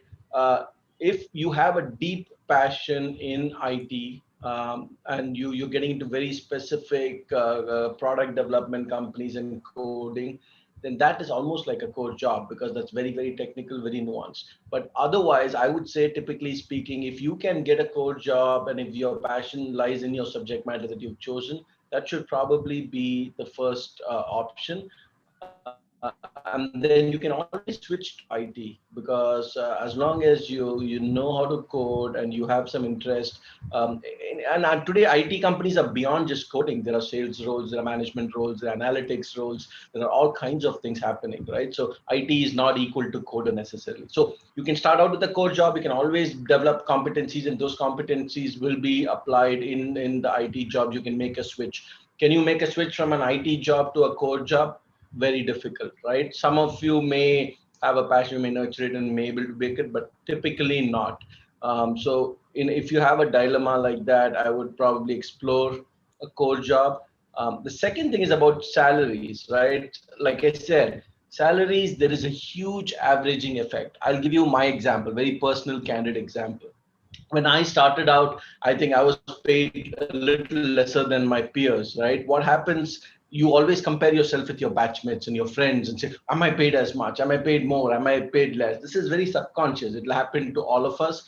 If you have a deep passion in IT, and you're getting into very specific product development companies and coding, then that is almost like a core job, because that's very technical, very nuanced. But otherwise, I would say, typically speaking, if you can get a core job and if your passion lies in your subject matter that you've chosen, that should probably be the first option. And then you can always switch to IT, because as long as you know how to code and you have some interest, and today IT companies are beyond just coding. There are sales roles, there are management roles, there are analytics roles, there are all kinds of things happening, right? So IT is not equal to coder necessarily. So you can start out with a core job. You can always develop competencies, and those competencies will be applied in the IT job. You can make a switch. Can you make a switch from an IT job to a core job? Very difficult, right? Some of you may have a passion, you may nurture it and may able to make it, but typically not. If you have a dilemma like that, I would probably explore a core job. The second thing is about salaries, right? Like I said, salaries, there is a huge averaging effect. I'll give you my example, very personal, candid example. When I started out, I think I was paid a little lesser than my peers, right? What happens, you always compare yourself with your batchmates and your friends and say, am I paid as much? Am I paid more? Am I paid less? This is very subconscious. It'll happen to all of us.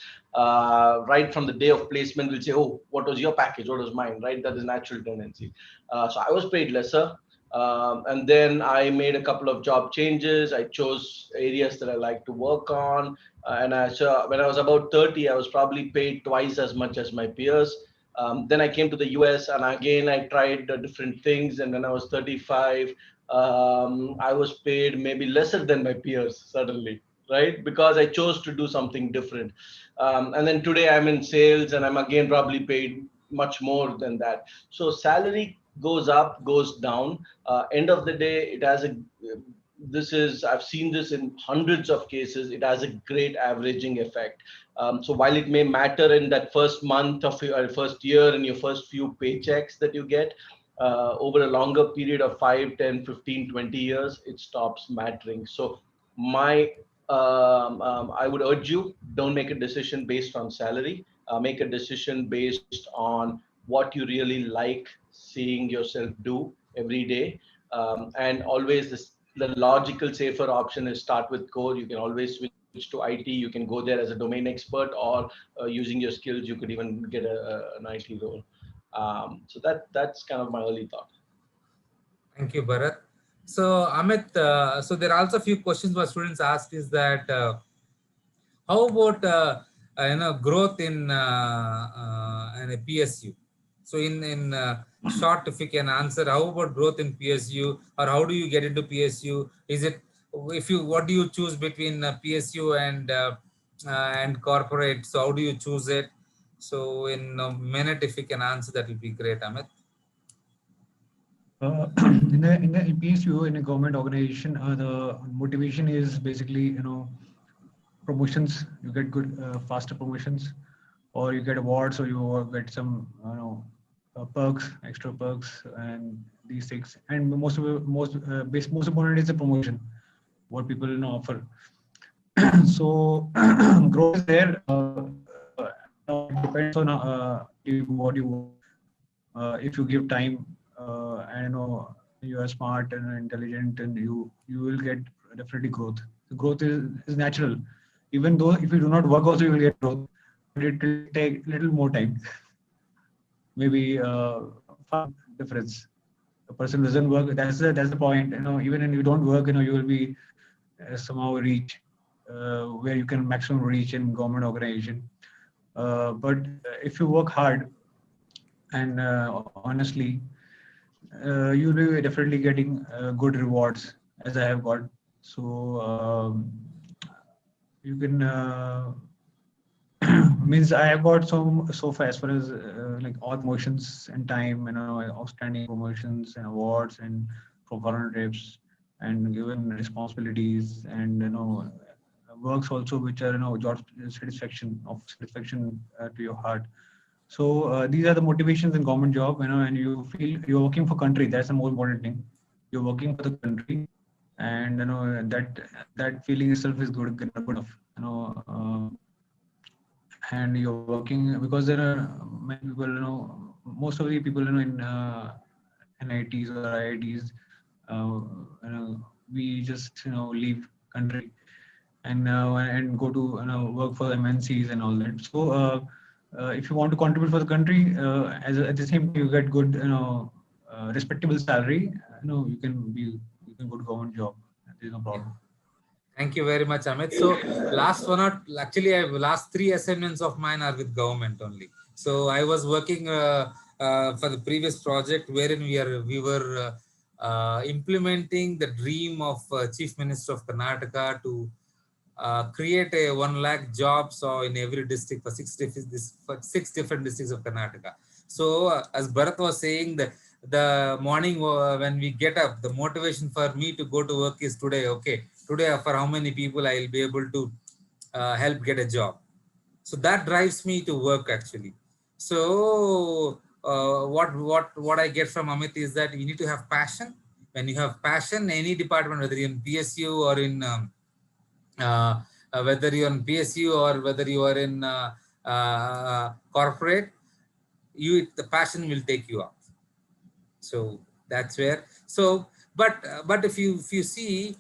Right from the day of placement, we'll say, oh, what was your package? What was mine, right? That is natural tendency. So I was paid lesser. And then I made a couple of job changes. I chose areas that I like to work on. And I saw when I was about 30, I was probably paid twice as much as my peers. Then I came to the US, and again I tried different things. And when I was 35, I was paid maybe lesser than my peers suddenly, right? Because I chose to do something different. And then today I'm in sales, and I'm again probably paid much more than that. So salary goes up, goes down. End of the day, it has a this is I've seen this in hundreds of cases. It has a great averaging effect. So while it may matter in that first month of your first year and your first few paychecks that you get, over a longer period of 5, 10, 15, 20 years, it stops mattering. So my I would urge you, don't make a decision based on salary. Make a decision based on what you really like seeing yourself do every day. And always the logical, safer option is start with core. You can always switch to IT. You can go there as a domain expert, or using your skills, you could even get an IT role. So that's kind of my early thought. Thank you, Bharat. So, Amit, so there are also a few questions my students ask is that how about growth in a PSU? So, in short, if you can answer, how about growth in PSU, or how do you get into PSU? Is it if you what do you choose between PSU and corporate? So, how do you choose it? So, in a minute, if you can answer, that will be great, Amit. In a PSU, in a government organization, the motivation is basically, promotions. You get good, faster promotions, or you get awards, or you get some, perks, extra perks, and these things. And most important is the promotion, what people offer. So growth is there. It depends on what you want. If you give time, and you are smart and intelligent, and you will get definitely growth. The growth is natural. Even though if you do not work, also you will get growth, but it will take little more time. Maybe difference. A person doesn't work. That's the point. Even when you don't work, you will be somehow reach where you can maximum reach in government organization. But if you work hard and honestly, you'll be definitely getting good rewards, as I have got. So you can means I have got so far as far as like all promotions and time, outstanding promotions and awards and for foreign trips and given responsibilities and works also which are job satisfaction to your heart. So these are the motivations in government job, and you feel you're working for country. That's the more important thing. You're working for the country, and that feeling itself is good enough. And you're working because there are many people. Most of the people in NITs or IITs. We just leave country and go to work for MNCs and all that. So if you want to contribute for the country, at the same time you get good respectable salary. You can go to government job. There's no problem. Thank you very much, Amit. So last one, actually, last three assignments of mine are with government only. So I was working for the previous project wherein we were implementing the dream of Chief Minister of Karnataka to create a 1 lakh jobs in every district for for six different districts of Karnataka. So as Bharat was saying, the morning when we get up, the motivation for me to go to work is today. Okay, today for how many people I will be able to help get a job. So that drives me to work actually. So what I get from Amit is that you need to have passion. When you have passion, any department, whether you're in PSU or in whether you're in PSU or whether you are in corporate, the passion will take you up. So that's where. So, but if you see,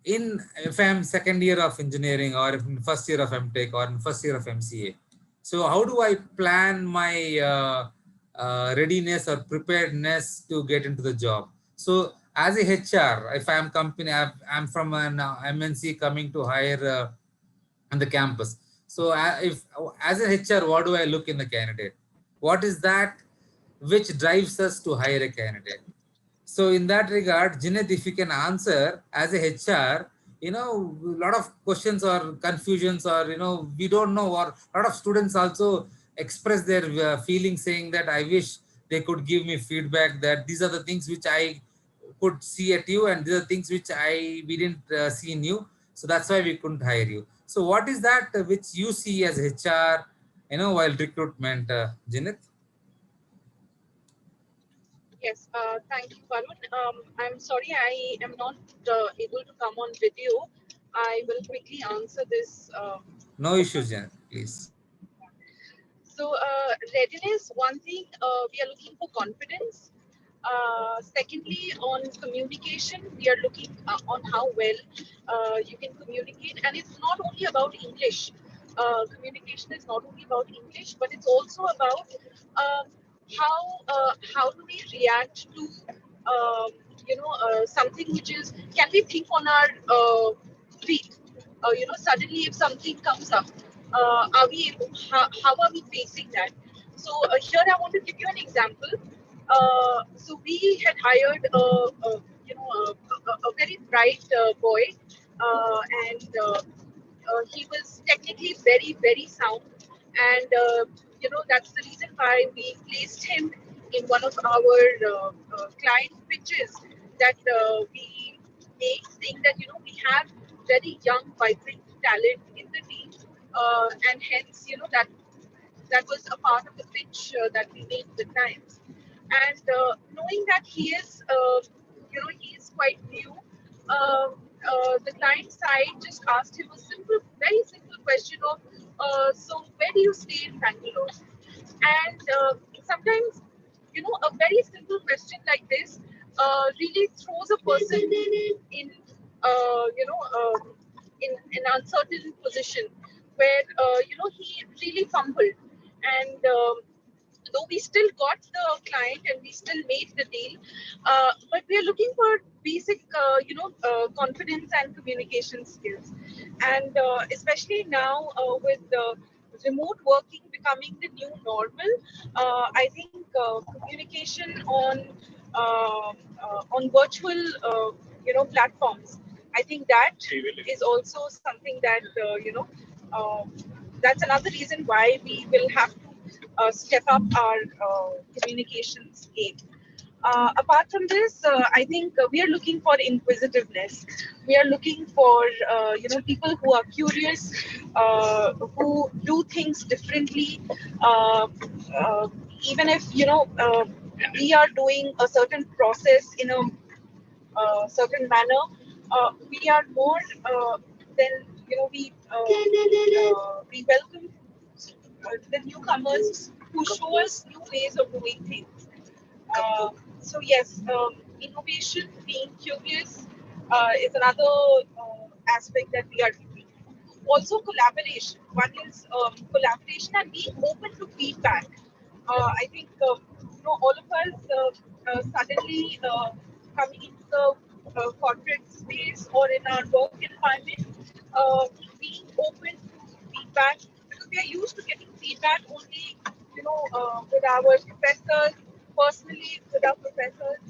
if I'm second year of engineering or if in first year of MTech or in first year of MCA, so how do I plan my readiness or preparedness to get into the job? So as a HR, if I'm company, I'm from an MNC coming to hire on the campus. So if as an HR, what do I look in the candidate? What is that which drives us to hire a candidate? So in that regard, Jinet, if you can answer as a HR, a lot of questions or confusions or, we don't know, or a lot of students also express their feelings saying that I wish they could give me feedback that these are the things which I could see at you and these are things which we didn't see in you. So that's why we couldn't hire you. So what is that which you see as HR, while recruitment, Jinet? Yes, thank you, Varun. I'm sorry I am not able to come on video. I will quickly answer this. No issues, Janet, please. So, readiness, one thing, we are looking for confidence. Secondly, on communication, we are looking on how well you can communicate. And it's not only about English. Communication is not only about English, but it's also about how do we react to something which is, can we think on our feet? Suddenly if something comes up, are we able, how are we facing that? So here I want to give you an example. So we had hired a very bright boy, and he was technically very, very sound. And, that's the reason why we placed him in one of our client pitches that we make, saying that, we have very young, vibrant talent in the team. And hence, that was a part of the pitch that we made with Times. And knowing that he is quite new, the client side just asked him a simple, very simple question of, so where do you stay in Bangalore? And sometimes, a very simple question like this really throws a person in, in an uncertain position where, he really fumbled. And though we still got the client and we still made the deal, but we are looking for basic, confidence and communication skills. And especially now with remote working becoming the new normal, I think communication on virtual, platforms. I think that is also something that that's another reason why we will have to step up our communications game. Apart from this, I think we are looking for inquisitiveness. We are looking for people who are curious, who do things differently. Uh, uh, Even if we are doing a certain process in a certain manner, we are more than we welcome the newcomers who show us new ways of doing things. So yes, innovation, being curious, is another aspect that we are doing. Also, collaboration. One is collaboration and being open to feedback. I think all of us suddenly coming into the corporate space or in our work environment, being open to feedback, because we are used to getting feedback only, with our professors, personally with our professors.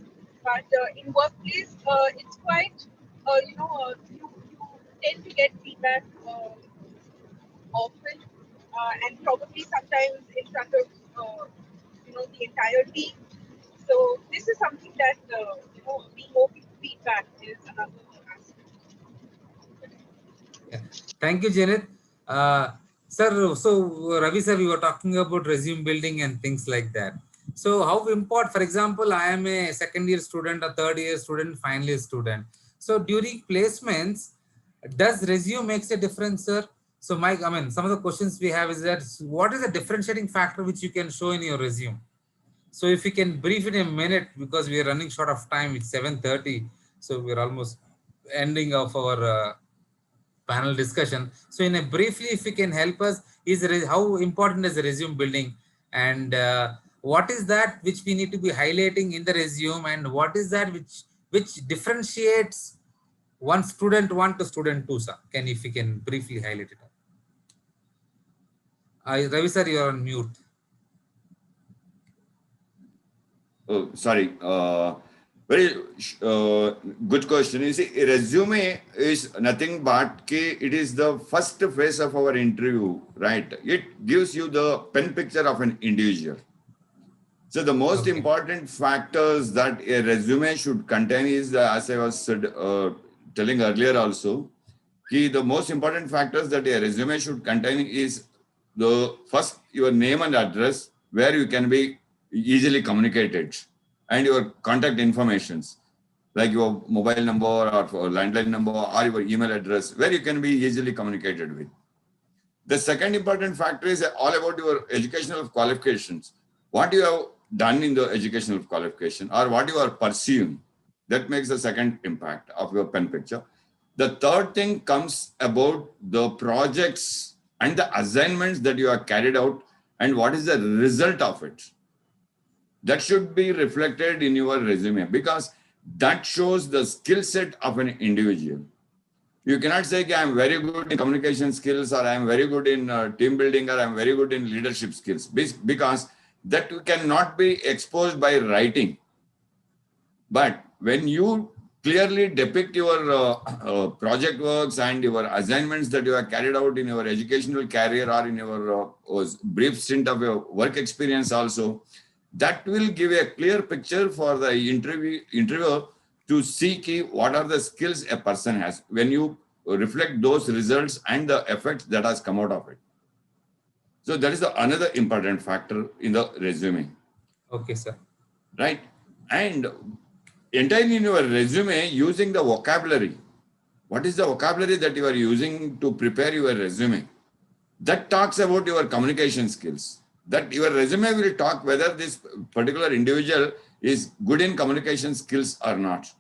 But in workplace, it's quite, you tend to get feedback often, and probably sometimes in front of the entire team. So this is something that being open to feedback is another aspect. Yeah. Thank you, Janet. Sir, so Ravi sir, we were talking about resume building and things like that. So how important, for example, I am a second year student, a third year student, final year student. So during placements, does resume makes a difference, sir? So Mike, I mean, some of the questions we have is that what is the differentiating factor which you can show in your resume? So if you can brief in a minute, because we are running short of time, it's 7:30. So we're almost ending of our panel discussion. So in a briefly, if you can help us, is how important is the resume building, and what is that which we need to be highlighting in the resume, and what is that which differentiates one student one to student two, sir? Can, if you can briefly highlight it? Ravi sir, you are on mute. Oh, sorry. Very good question. You see, a resume is nothing but it is the first phase of our interview, right? It gives you the pen picture of an individual. So the most important factors that a resume should contain is, as I was telling earlier also, the most important factors that a resume should contain is the first, your name and address, where you can be easily communicated, and your contact informations, like your mobile number or landline number or your email address, where you can be easily communicated with. The second important factor is all about your educational qualifications. What you have done in the educational qualification or what you are pursuing, that makes the second impact of your pen picture. The third thing comes about the projects and the assignments that you have carried out and what is the result of it. That should be reflected in your resume because that shows the skill set of an individual. You cannot say, okay, I'm very good in communication skills, or I'm very good in team building, or I'm very good in leadership skills, because that cannot be exposed by writing. But when you clearly depict your project works and your assignments that you have carried out in your educational career or in your brief stint of your work experience also, that will give a clear picture for the interviewer to see what are the skills a person has when you reflect those results and the effects that has come out of it. So that is another important factor in the resume. Okay, sir. Right. And entirely in your resume, using the vocabulary. What is the vocabulary that you are using to prepare your resume? That talks about your communication skills. That your resume will talk whether this particular individual is good in communication skills or not.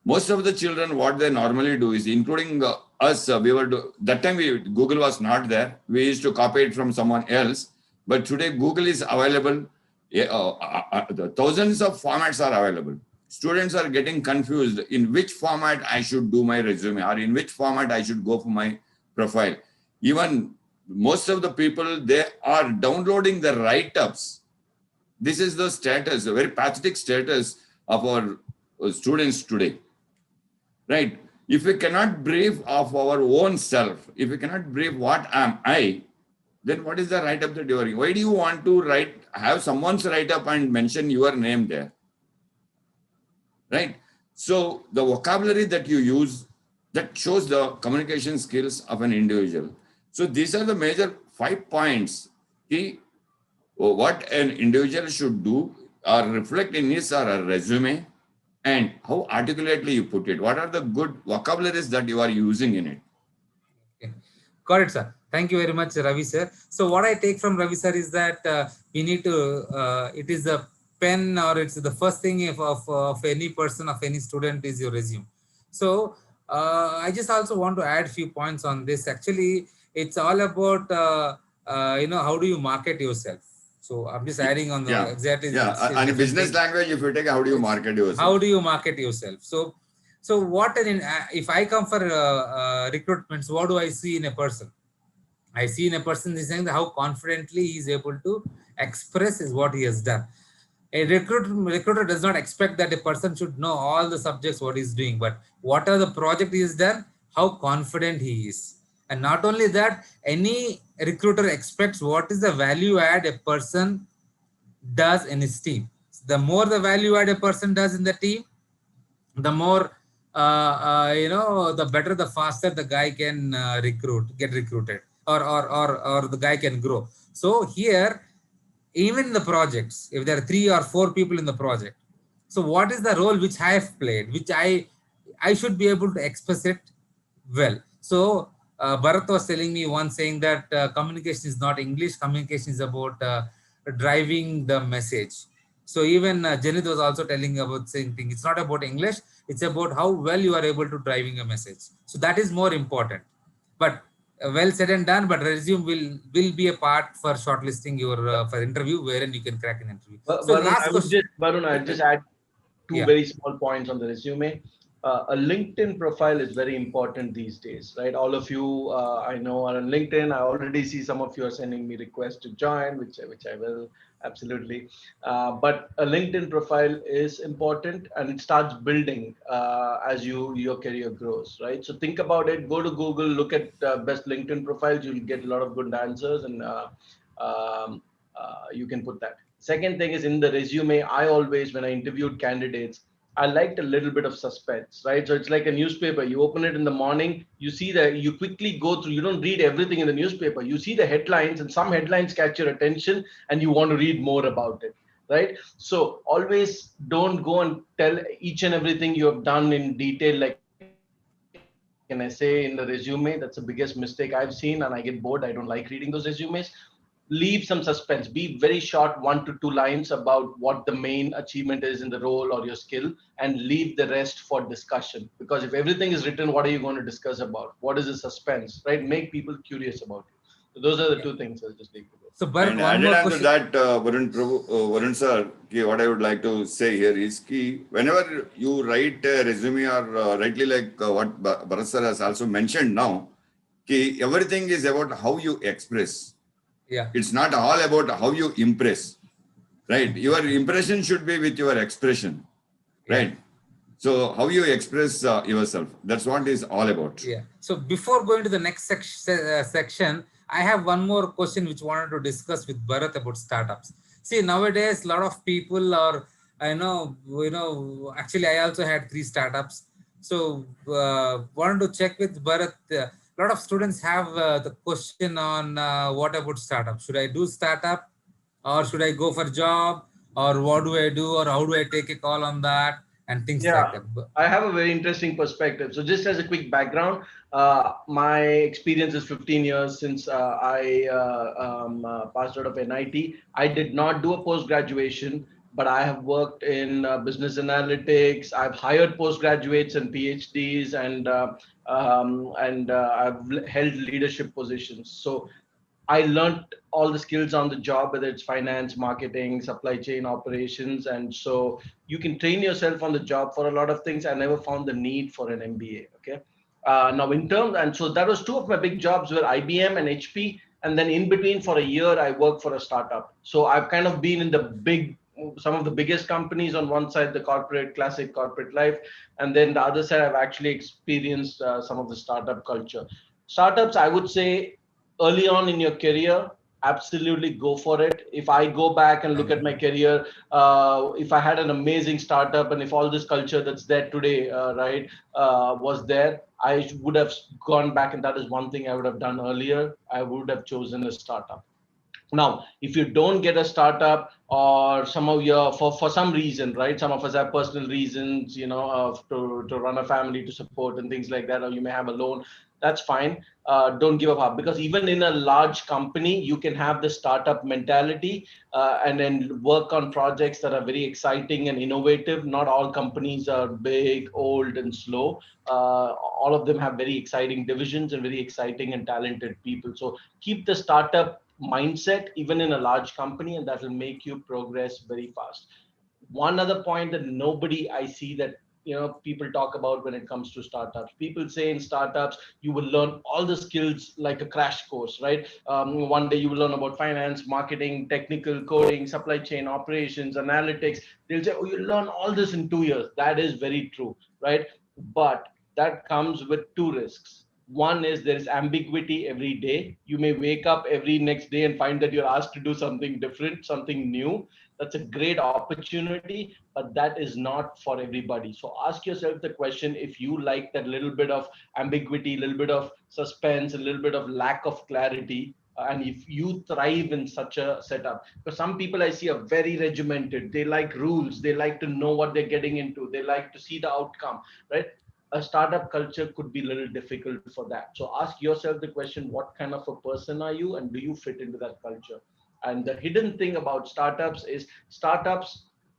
Most of the children, what they normally do is, including us, we were that time Google was not there. We used to copy it from someone else. But today Google is available. The thousands of formats are available. Students are getting confused in which format I should do my resume or in which format I should go for my profile. Even most of the people, they are downloading the write-ups. This is the status, a very pathetic status of our students today. Right? If we cannot brief of our own self, if we cannot brief what am I, then what is the write-up that you are doing? Why do you want to have someone's write-up and mention your name there? Right? So the vocabulary that you use, that shows the communication skills of an individual. So these are the major 5 points. What an individual should do or reflect in his or her resume, and how articulately you put it. What are the good vocabularies that you are using in it? Okay. Got it, sir. Thank you very much, Ravi, sir. So what I take from Ravi, sir, is that we need to, it is a pen, or it's the first thing of any person, of any student, is your resume. So I just also want to add a few points on this. Actually, it's all about, how do you market yourself? So I'm just adding on the exactly. Yeah, and in business language, if you take, how do you market yourself? How do you market yourself? So what if I come for recruitments, what do I see in a person? I see in a person is saying that how confidently he is able to express is what he has done. A recruiter does not expect that a person should know all the subjects what he's doing, but what are the project he has done, how confident he is. And not only that, any recruiter expects what is the value add a person does in his team. The more the value add a person does in the team, the more the better, the faster the guy can get recruited, or the guy can grow. So here, even the projects, if there are 3 or 4 people in the project, so what is the role which I have played, which I should be able to express it well. So Bharat was telling me once, saying that communication is not English, communication is about driving the message. So even Janit was also telling about same thing. It's not about English, it's about how well you are able to driving a message. So that is more important. But well said and done, but resume will be a part for shortlisting your for interview, wherein you can crack an interview. So last question. I'd just add two Yeah. very small points on the resume. A LinkedIn profile is very important these days, right? All of you, I know, are on LinkedIn. I already see some of you are sending me requests to join, which I will absolutely. But a LinkedIn profile is important, and it starts building as your career grows, right? So think about it. Go to Google, look at best LinkedIn profiles. You'll get a lot of good answers, and you can put that. Second thing is, in the resume, I always, when I interviewed candidates, I liked a little bit of suspense, right? So it's like a newspaper. You open it in the morning, you see you quickly go through, you don't read everything in the newspaper. You see the headlines, and some headlines catch your attention and you want to read more about it, right? So always don't go and tell each and everything you have done in detail, like an essay in the resume. That's the biggest mistake I've seen, and I get bored. I don't like reading those resumes. Leave some suspense. Be very short, 1 to 2 lines about what the main achievement is in the role or your skill, and leave the rest for discussion. Because if everything is written, what are you going to discuss about? What is the suspense, right? Make people curious about you. So those are the 2 things I'll just leave you with. So, Bharat, And one added more on to question. that, Varun sir, what I would like to say here is whenever you write a resume or rightly like what Bharat sir has also mentioned now, everything is about how you express. Yeah. It's not all about how you impress, right? Your impression should be with your expression, Yeah. right? So how you express yourself, that's what is all about. Yeah. So before going to the next section, I have one more question which I wanted to discuss with Bharat about startups. See, nowadays, a lot of people are, actually, I also had 3 startups. So, wanted to check with Bharat. A lot of students have the question on what about startup? Should I do startup, or should I go for job, or what do I do, or how do I take a call on that, and things like Yeah, that. I have a very interesting perspective. So, just as a quick background, my experience is 15 years since I passed out of NIT. I did not do a post graduation, but I have worked in business analytics. I've hired postgraduates and PhDs, and I've held leadership positions. So, I learned all the skills on the job, whether it's finance, marketing, supply chain operations. And so you can train yourself on the job for a lot of things. I never found the need for an MBA. Okay. Now in terms, and so that was 2 of my big jobs were IBM and HP. And then in between for a year, I worked for a startup. So I've kind of been in some of the biggest companies on one side, the classic corporate life. And then the other side, I've actually experienced some of the startup culture. Startups, I would say, early on in your career, absolutely go for it. If I go back and look at my career, if I had an amazing startup and if all this culture that's there today, right, was there, I would have gone back, and that is one thing I would have done earlier. I would have chosen a startup. Now, if you don't get a startup, or some of your for some reason, right, some of us have personal reasons, to run a family, to support and things like that, or you may have a loan, that's fine. Don't give up, because even in a large company you can have the startup mentality, and then work on projects that are very exciting and innovative. Not all companies are big, old and slow. All of them have very exciting divisions and very exciting and talented people. So keep the startup mindset even in a large company, and that will make you progress very fast. One other point that nobody I see that people talk about when it comes to startups, people say in startups you will learn all the skills like a crash course, right? One day you will learn about finance, marketing, technical, coding, supply chain operations, analytics. They'll say, oh, you learn all this in 2 years. That is very true, right? But that comes with 2 risks. One is there is ambiguity every day. You may wake up every next day and find that you're asked to do something different, something new. That's a great opportunity, but that is not for everybody. So ask yourself the question, if you like that little bit of ambiguity, a little bit of suspense, a little bit of lack of clarity, and if you thrive in such a setup. Because some people I see are very regimented, they like rules, they like to know what they're getting into, they like to see the outcome, right? A startup culture could be a little difficult for that. So ask yourself the question, what kind of a person are you, and do you fit into that culture? And the hidden thing about startups is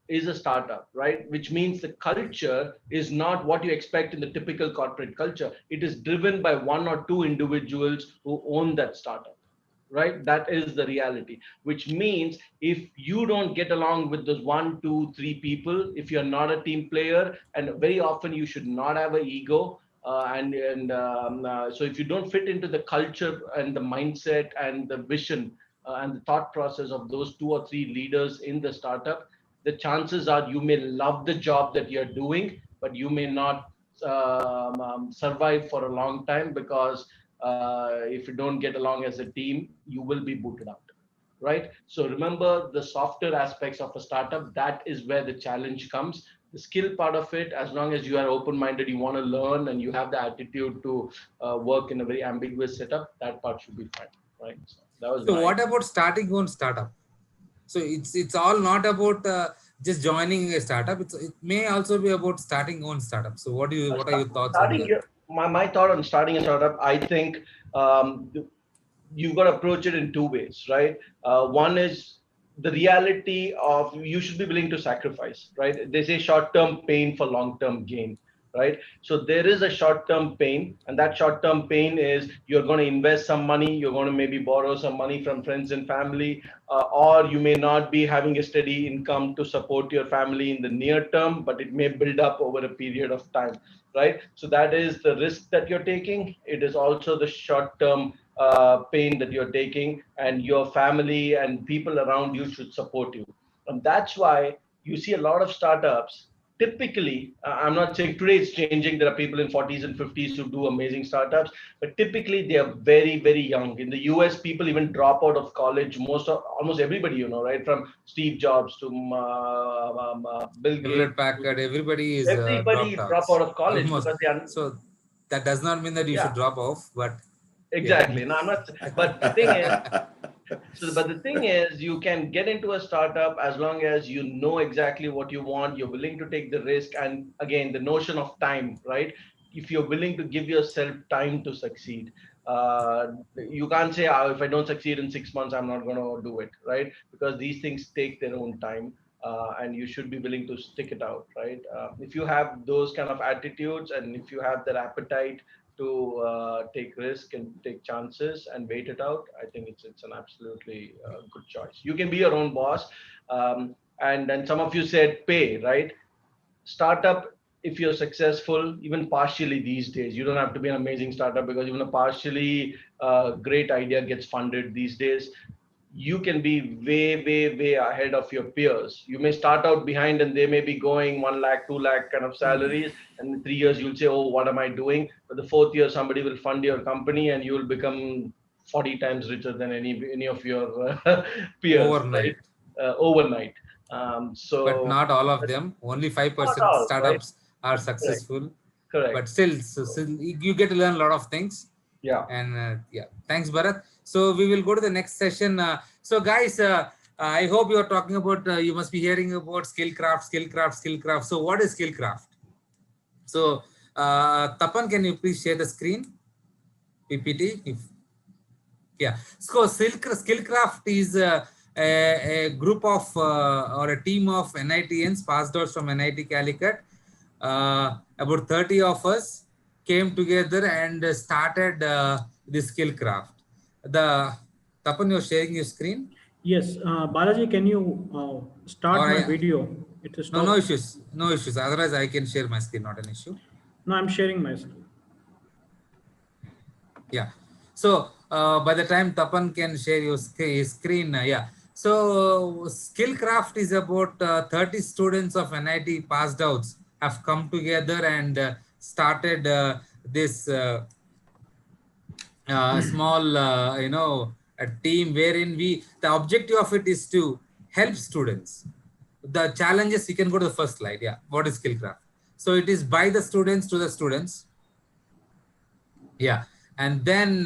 a startup, right? Which means the culture is not what you expect in the typical corporate culture. It is driven by 1 or 2 individuals who own that startup, right? That is the reality, which means if you don't get along with those 1, 2, 3 people, if you're not a team player, and very often you should not have an ego, so if you don't fit into the culture and the mindset and the vision, and the thought process of those 2 or 3 leaders in the startup, the chances are you may love the job that you're doing, but you may not survive for a long time, because if you don't get along as a team, you will be booted out, right? So remember the softer aspects of a startup. That is where the challenge comes. The skill part of it, as long as you are open-minded, you want to learn, and you have the attitude to work in a very ambiguous setup, that part should be fine, right? So that was So my. what about starting own startup? So it's all not about just joining a startup. It may also be about starting own startup. So what are your thoughts on Starting that? my thought on starting a startup, I think you've got to approach it in 2 ways, right? One is the reality of you should be willing to sacrifice, right? They say short-term pain for long-term gain, right? So there is a short-term pain, and that short-term pain is you're going to invest some money, you're going to maybe borrow some money from friends and family, or you may not be having a steady income to support your family in the near term, but it may build up over a period of time, right? So that is the risk that you're taking. It is also the short-term pain that you're taking, and your family and people around you should support you. And that's why you see a lot of startups. Typically, I'm not saying today it's changing. There are people in 40s and 50s who do amazing startups, but typically they are very, very young. In the US, people even drop out of college. Almost everybody, right? From Steve Jobs to Bill Gates. Hewlett Packard, everybody is Everybody dropped out. drop out of college Almost. because they are. So that does not mean that you should Yeah, drop off, but exactly. No, I'm not. But the thing is, but the thing is, you can get into a startup as long as you know exactly what you want, you're willing to take the risk, and again, the notion of time, right? If you're willing to give yourself time to succeed, you can't say, oh, if I don't succeed in 6 months, I'm not going to do it, right? Because these things take their own time. And you should be willing to stick it out, right? If you have those kind of attitudes, and if you have that appetite to take risk and take chances and wait it out, I think it's an absolutely good choice. You can be your own boss, and then some of you said pay, right? Startup, if you're successful, even partially these days, you don't have to be an amazing startup, because even a partially great idea gets funded these days. You can be way, way, way ahead of your peers. You may start out behind and they may be going 1 lakh, 2 lakh kind of salaries. And in 3 years, you'll say, oh, what am I doing? But the fourth year, somebody will fund your company and you will become 40 times richer than any of your peers, right? overnight. Overnight. But So not all of them. Only not 5% all, right? startups are Correct. successful. Correct. But still you get to learn a lot of things. Yeah. And yeah, thanks, Bharat. So we will go to the next session. So guys, I hope you are talking about, you must be hearing about skillcraft. So what is skillcraft? So Tapan, can you please share the screen? PPT? Yeah. So skillcraft is a group of or a team of NITians passed out from NIT Calicut. About 30 of us came together and started the skillcraft. Tapan, you're sharing your screen? Yes, Balaji, can you start my video? It is No, no stopped. issues. No issues. Otherwise, I can share my screen, not an issue. No, I'm sharing my screen. Yeah. So by the time Tapan can share your screen, yeah. So skillcraft is about 30 students of NIT passed outs have come together and started this small, a team wherein the objective of it is to help students. The challenges, you can go to the first slide. Yeah. What is skillcraft? So it is by the students to the students. Yeah. And then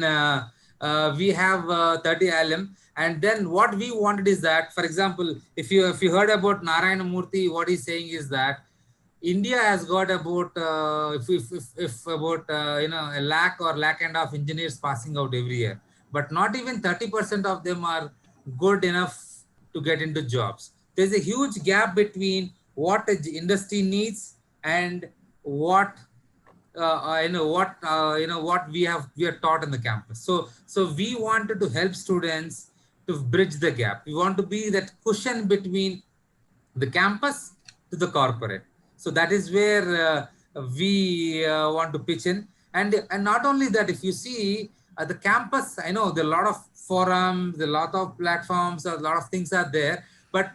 we have 30 alum. And then what we wanted is that, for example, if you heard about Narayana Murthy, what he's saying is that India has got about if about a lakh or lakh and a half engineers passing out every year, but not even 30% of them are good enough to get into jobs. There's a huge gap between what the industry needs and what what we are taught in the campus. So we wanted to help students to bridge the gap. We want to be that cushion between the campus to the corporate. So that is where we want to pitch in. And not only that, if you see the campus, I know there are a lot of forums, a lot of platforms, a lot of things are there, but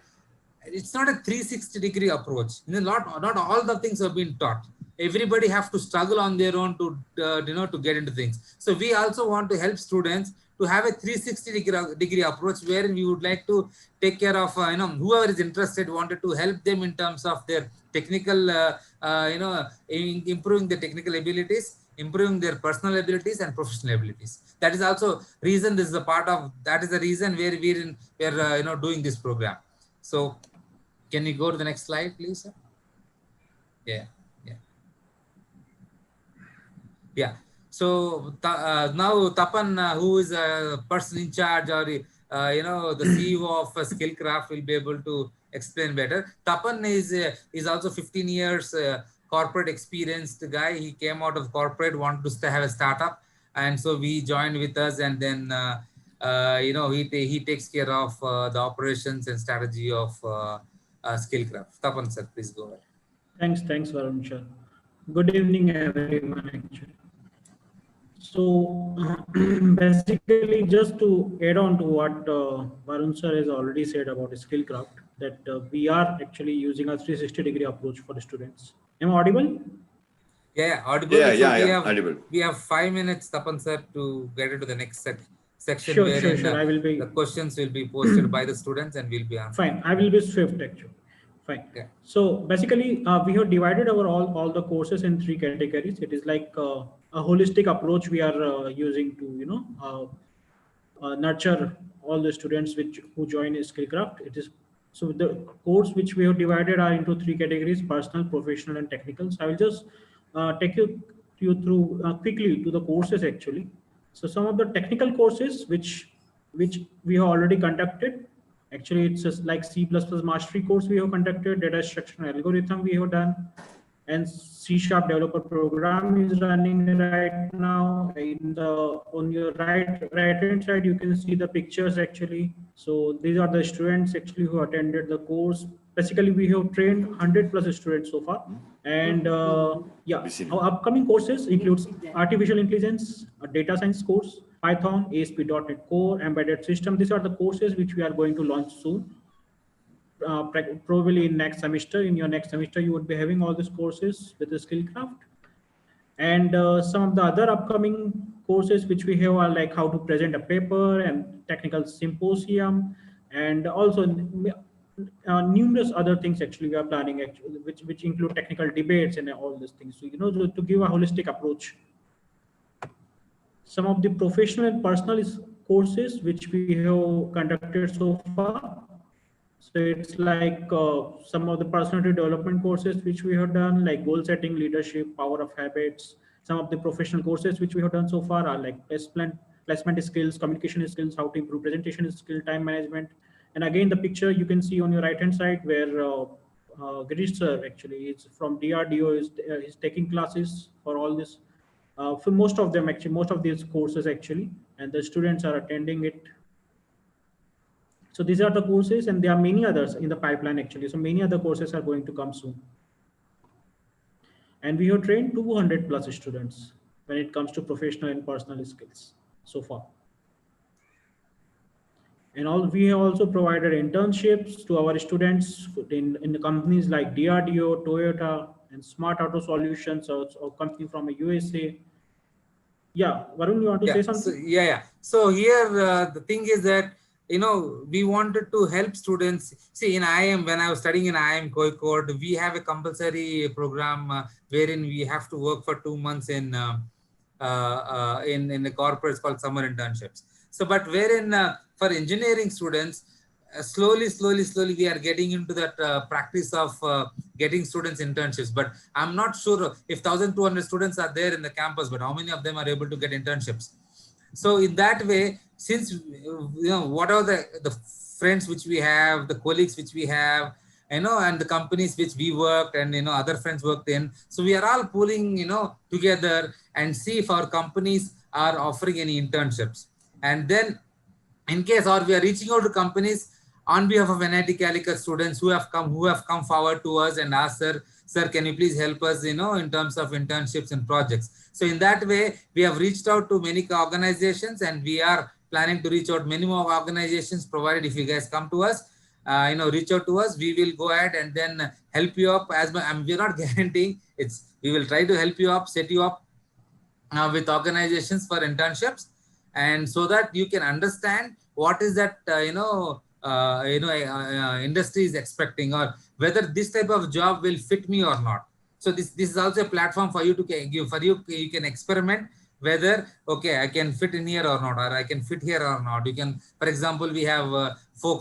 it's not a 360-degree approach. Not all the things have been taught. Everybody have to struggle on their own to to get into things. So we also want to help students to have a 360-degree approach, where we would like to take care of whoever is interested, wanted to help them in terms of their technical improving their technical abilities, improving their personal abilities and professional abilities. That is also reason, this is a part of, that is the reason where we're doing this program. So can you go to the next slide, please, sir? Yeah. Yeah. So now Tapan, who is a person in charge, or the CEO of Skillcraft, will be able to explain better. Tapan is also 15 years corporate experienced guy. He came out of corporate, wanted to have a startup, and so we joined with us. And then he takes care of the operations and strategy of Skillcraft. Tapan sir, please go ahead. Thanks, Varun sir. Good evening, everyone. Actually, so basically, just to add on to what Varun sir has already said about Skillcraft, that we are actually using a 360-degree approach for the students. Am I audible? Yeah, audible. Yeah, So yeah, yeah, audible. We have 5 minutes, Tapan sir, to get into the next section Sure. wherein I will be. the questions will be posted by the students and we'll be answering. Fine. I will be swift actually. Fine. Yeah. So basically, we have divided our all the courses in three categories. It is like a holistic approach we are using to nurture all the students who join Skillcraft. It is so the course which we have divided are into three categories: personal, professional, and technical. So I will just take you through quickly to the courses actually. So some of the technical courses which we have already conducted. Actually, it's just like C++ mastery course we have conducted, data structure and algorithm we have done, and C# developer program is running right now. On your right hand side, you can see the pictures actually. So these are the students actually who attended the course. Basically, we have trained 100+ students so far. And our upcoming courses includes artificial intelligence, a data science course, Python, ASP.NET Core, embedded system. These are the courses which we are going to launch soon. Probably in next semester. In your next semester, you would be having all these courses with the Skillcraft. And some of the other upcoming courses which we have are like how to present a paper and technical symposium, and also numerous other things actually we are planning actually, which include technical debates and all these things. So to give a holistic approach. Some of the professional and personal courses which we have conducted so far. So it's like some of the personality development courses which we have done, like goal setting, leadership, power of habits. Some of the professional courses which we have done so far are like placement skills, communication skills, how to improve presentation skill, time management. And again, the picture you can see on your right hand side where Girish sir actually is from DRDO is taking classes for all this. For most of them actually, most of these courses actually, and the students are attending it. So these are the courses, and there are many others in the pipeline actually. So many other courses are going to come soon. And we have trained 200+ students when it comes to professional and personal skills so far. And we have also provided internships to our students in the companies like DRDO, Toyota, and Smart Auto Solutions, or company from USA. Yeah, Varun, you want to say something? So here the thing is that we wanted to help students. See, in IIM, when I was studying in IIM Kozhikode, we have a compulsory program wherein we have to work for 2 months in the corporates called summer internships. So, but wherein for engineering students, slowly we are getting into that practice of getting students internships. But I'm not sure if 1,200 students are there in the campus, but how many of them are able to get internships? So in that way, since what are the friends which we have, the colleagues which we have, and the companies which we worked and other friends worked in, so we are all pulling together and see if our companies are offering any internships. And then in case, or we are reaching out to companies on behalf of NIT Calicut students who have come forward to us and asked, sir, can you please help us, in terms of internships and projects. So in that way, we have reached out to many organizations, and we are planning to reach out many more organizations, provided if you guys come to us, reach out to us, we will go ahead and then help you up. We're not guaranteeing, we will try to help you up, set you up with organizations for internships, and so that you can understand what is that industry is expecting, or whether this type of job will fit me or not. So this is also a platform for you to give, you can experiment whether I can fit in here or not, or I can fit here or not. You can, for example, we have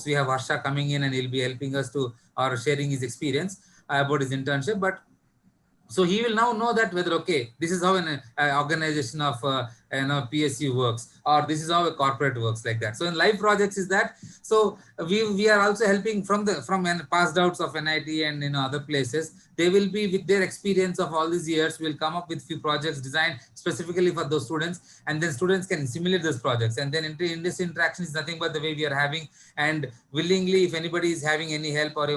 we have Harsha coming in, and he'll be helping us to, or sharing his experience about his internship. But So he will now know that whether, okay, this is how an organization of PSU works, or this is how a corporate works, like that. So in live projects is that. So we are also helping from passed outs of NIT and other places. They will be, with their experience of all these years, will come up with few projects designed specifically for those students, and then students can simulate those projects. And then in this interaction is nothing but the way we are having. And willingly, if anybody is having any help, or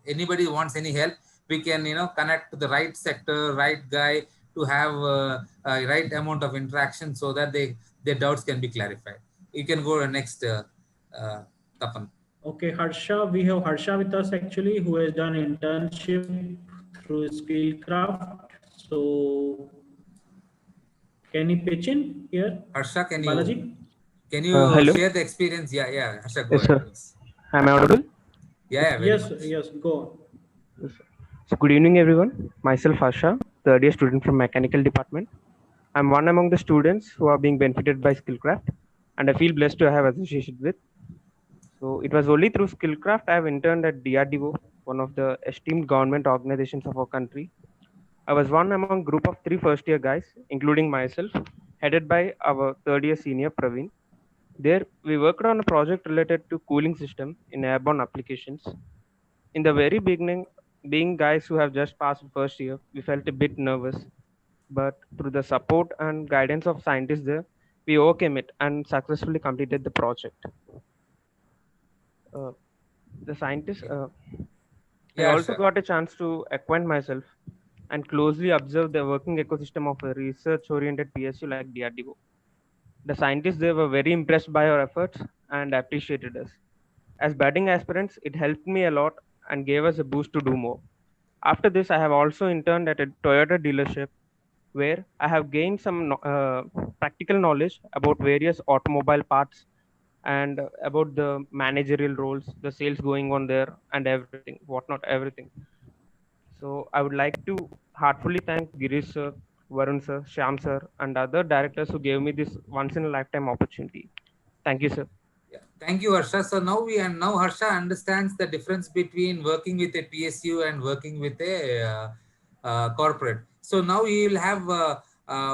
anybody wants any help, we can connect to the right sector, right guy, to have a right amount of interaction, so that their doubts can be clarified. You can go to next, Tapan. Okay, Harsha, we have Harsha with us actually, who has done internship through Skillcraft. So can you pitch in here, Harsha, Balaji? can you Hello. share the experience? Yeah, Harsha, go Yes, ahead, sir. please. Am I audible? Yeah, very Yes, much. yes, go on. Yes, sir. So, good evening, everyone. Myself, Asha, third year student from Mechanical Department. I'm one among the students who are being benefited by Skillcraft, and I feel blessed to have association with. So, it was only through Skillcraft I have interned at DRDO, one of the esteemed government organizations of our country. I was one among group of 3 first-year guys, including myself, headed by our third year senior Praveen. There, we worked on a project related to cooling system in airborne applications. In the very beginning, being guys who have just passed first year, we felt a bit nervous. But through the support and guidance of scientists there, we overcame it and successfully completed the project. Uh, the scientists, I Yeah, also Harsha. got a chance to acquaint myself and closely observe the working ecosystem of a research oriented PSU like DRDO. The scientists there were very impressed by our efforts and appreciated us. As budding aspirants, it helped me a lot and gave us a boost to do more. After this, I have also interned at a Toyota dealership where I have gained some practical knowledge about various automobile parts and about the managerial roles, the sales going on there, and everything, whatnot, everything. So I would like to heartfully thank Girish sir, Varun sir, Shyam sir, and other directors who gave me this once in a lifetime opportunity. Thank you, sir. Yeah, thank you, Harsha. So now Harsha understands the difference between working with a PSU and working with a corporate. So now he will have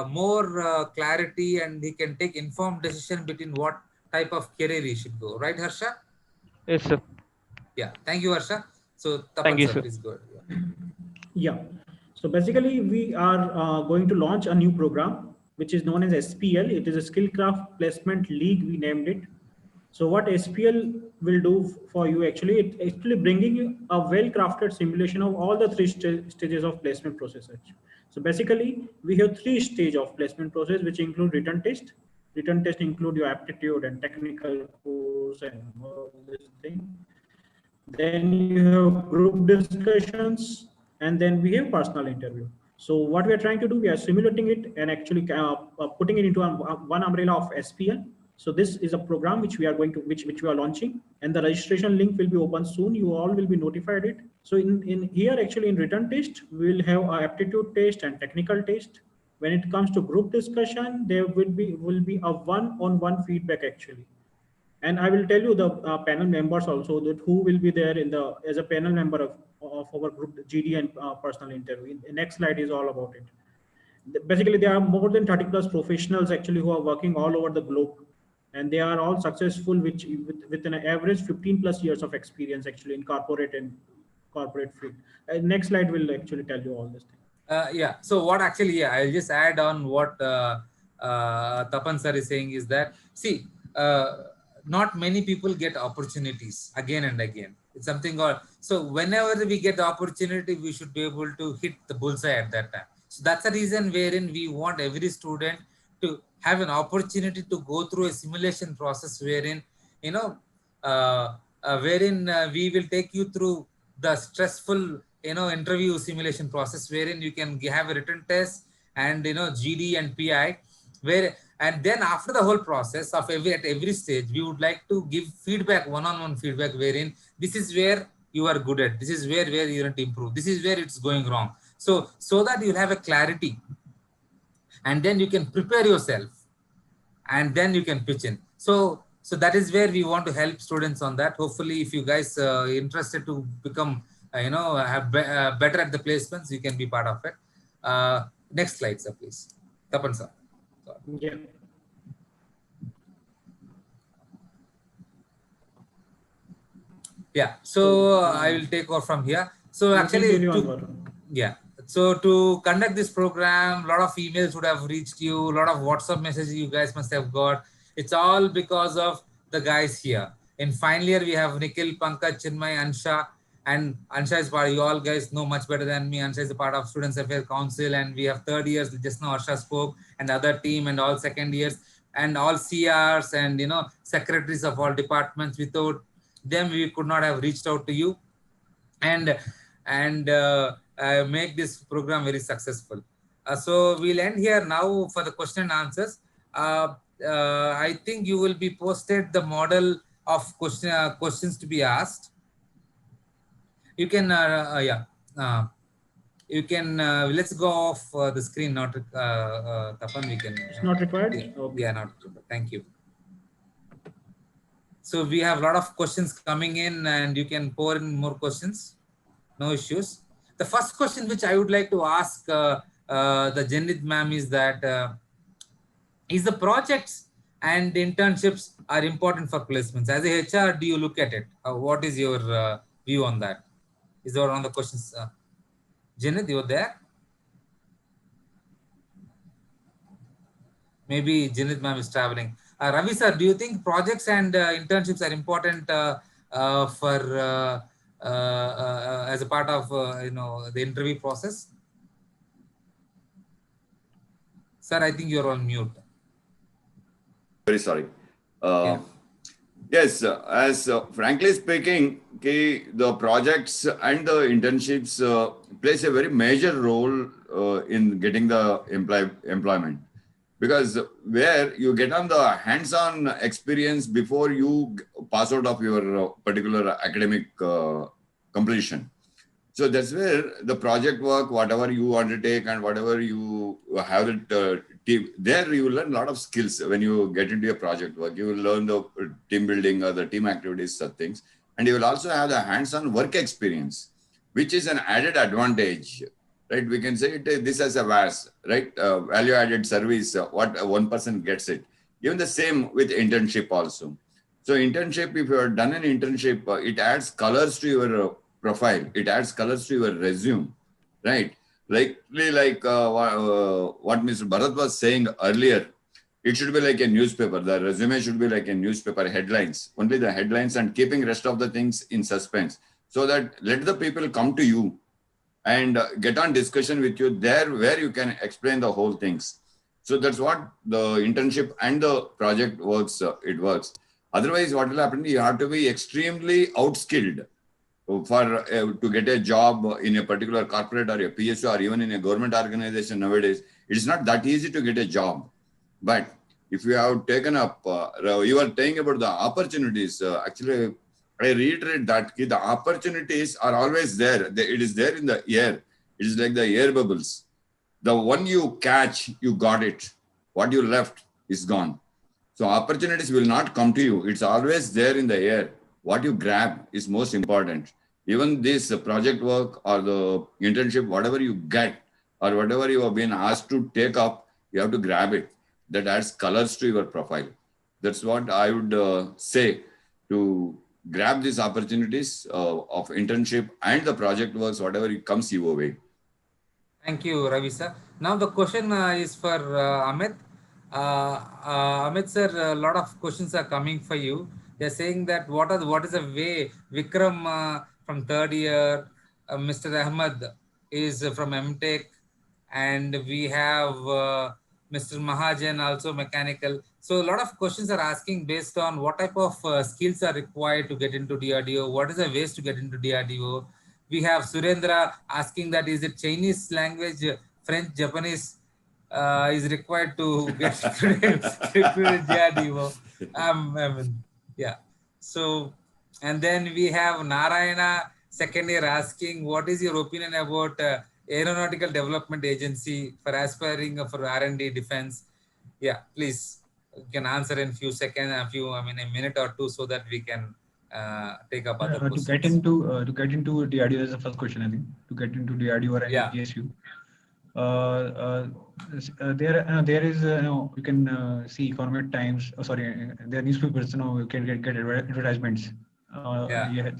more clarity, and he can take informed decision between what type of career he should go. Right, Harsha? Yes, sir. Yeah. Thank you, Harsha. So Thank Tapan you, sir, sir. please go ahead. Yeah. Yeah. So basically, we are going to launch a new program, which is known as SPL. It is a Skillcraft Placement League, we named it. So what SPL will do for you actually, it actually bringing you a well-crafted simulation of all the three stages of placement process. So basically, we have 3 stages of placement process, which include written test. Written test include your aptitude and technical course and all this thing. Then you have group discussions, and then we have personal interview. So what we are trying to do, we are simulating it and actually putting it into one umbrella of SPL. So this is a program which we are going to, which we are launching, and the registration link will be open soon. You all will be notified it. So in here, actually in written test, we will have a aptitude test and technical test. When it comes to group discussion, there will be a one-on-one feedback actually. And I will tell you the panel members also, that who will be there in the as a panel member of our group GD and personal interview. The next slide is all about it. Basically, there are more than 30 plus professionals actually who are working all over the globe, and they are all successful, which with an average 15 plus years of experience actually in corporate field. Next slide will actually tell you all this thing. Yeah. So what actually, yeah, I'll just add on what Tapan sir is saying is that, see, not many people get opportunities again and again. It's something, or so whenever we get the opportunity, we should be able to hit the bullseye at that time. So that's the reason wherein we want every student to have an opportunity to go through a simulation process wherein, you know, wherein we will take you through the stressful interview simulation process, wherein you can have a written test and GD and PI, where, and then after the whole process of at every stage, we would like to give feedback, one-on-one feedback, wherein this is where you are good at, this is where you need to improve, this is where it's going wrong, so that you'll have a clarity, and then you can prepare yourself, and then you can pitch in. So that is where we want to help students on that. Hopefully, if you guys interested to become have better at the placements, you can be part of it. Next slide, sir, please. Tapan, sir. Yeah. Yeah, so I will take over from here. So You can actually, carry on, Varun. yeah. So to conduct this program, a lot of emails would have reached you, a lot of WhatsApp messages you guys must have got. It's all because of the guys here. In final year, we have Nikhil, Pankaj, Chinmay, Ansha, and Ansha is part. You all guys know much better than me. Ansha is a part of Students Affairs Council, and we have third years. Just now, Arsha spoke, and other team, and all second years, and all CRs, and secretaries of all departments. Without them, we could not have reached out to you, and make this program very successful. So we'll end here now for the question and answers. I think you will be posted the model of questions to be asked. You can yeah you can let's go off the screen, not Tapan. We can It's not required? yeah, Okay. yeah, not thank you. So we have a lot of questions coming in, and you can pour in more questions. No issues. The first question which I would like to ask the Janit ma'am is that is the projects and internships are important for placements. As a HR, do you look at it? What is your view on that? Is there on the questions? Janit, you're there? Maybe Janit ma'am is traveling. Ravi sir, do you think projects and internships are important for as a part of the interview process? Sir, I think you're on mute. Very sorry. Yeah. Yes, as frankly speaking, the projects and the internships plays a very major role in getting the employment, because where you get on the hands-on experience before you pass out of your particular academic completion. So that's where the project work, whatever you undertake and whatever you have it, there you will learn a lot of skills when you get into your project work. You will learn the team building or the team activities, such things. And you will also have the hands-on work experience, which is an added advantage, right? We can say it, this as a VAS, right? Value-added service, what one person gets it. Even the same with internship also. So internship, if you have done an internship, it adds colors to your profile. It adds colors to your resume, right? Like what Mr. Bharat was saying earlier, it should be like a newspaper. The resume should be like a newspaper headlines, only the headlines, and keeping rest of the things in suspense, so that let the people come to you and get on discussion with you there where you can explain the whole things. So that's what the internship and the project works. It works. Otherwise, what will happen? You have to be extremely outskilled for to get a job in a particular corporate or a PSU or even in a government organization nowadays. It is not that easy to get a job. But if you have taken up, you are saying about the opportunities. Actually, I reiterate that the opportunities are always there. It is there in the air. It is like the air bubbles. The one you catch, you got it. What you left is gone. So opportunities will not come to you. It's always there in the air. What you grab is most important. Even this project work or the internship, whatever you get or whatever you have been asked to take up, you have to grab it. That adds colors to your profile. That's what I would say, to grab these opportunities of internship and the project works, whatever it comes your way. Thank you, Ravi sir. Now the question is for Amit. Amit sir, a lot of questions are coming for you. They're saying that what is the way Vikram from third year, Mr. Ahmad is from MTech, and we have Mr. Mahajan also mechanical. So a lot of questions are asking based on what type of skills are required to get into DRDO. What is the ways to get into DRDO? We have Surendra asking that is it Chinese language, French, Japanese is required to get students recruited DRDO. I mean, yeah. So, and then we have Narayana second year asking, what is your opinion about Aeronautical Development Agency for aspiring for R&D defense? Yeah, please, you can answer in few seconds, a minute or two, so that we can take up other To get questions. into DRDO is the first question, I think. To get into DRDO or any Yeah. PSU, there is you can see Economic Times. Oh, sorry, there are newspapers. You can get advertisements. Yeah. Yeah,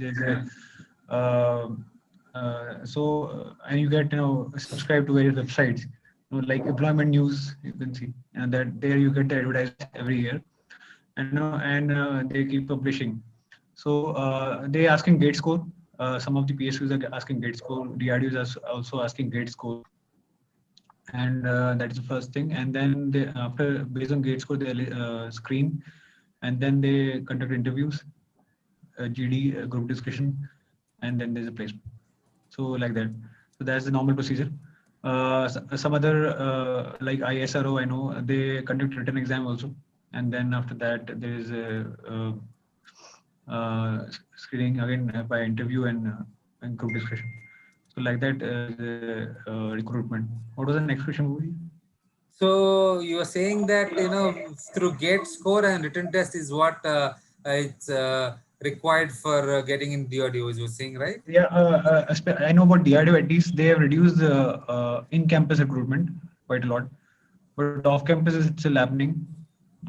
and you get subscribe to various websites. Like employment news, you can see, and that there you get the advertised every year, and they keep publishing. So they asking gate score. Some of the PSUs are asking gate score. DRDOs are also asking gate score, and that is the first thing. And then they, after based on gate score, they screen, and then they conduct interviews, GD, group discussion, and then there's a placement. So like that. So that's the normal procedure. Some other like ISRO, I know they conduct written exam also, and then after that there is a screening again by interview and group discussion. So like that recruitment. What was the next question, Bhuvi? So you are saying that through gate score and written test is what it's required for getting in DRDO. You were saying, right? Yeah, I know about DRDO. At least they have reduced in-campus recruitment quite a lot, but off-campus is still happening,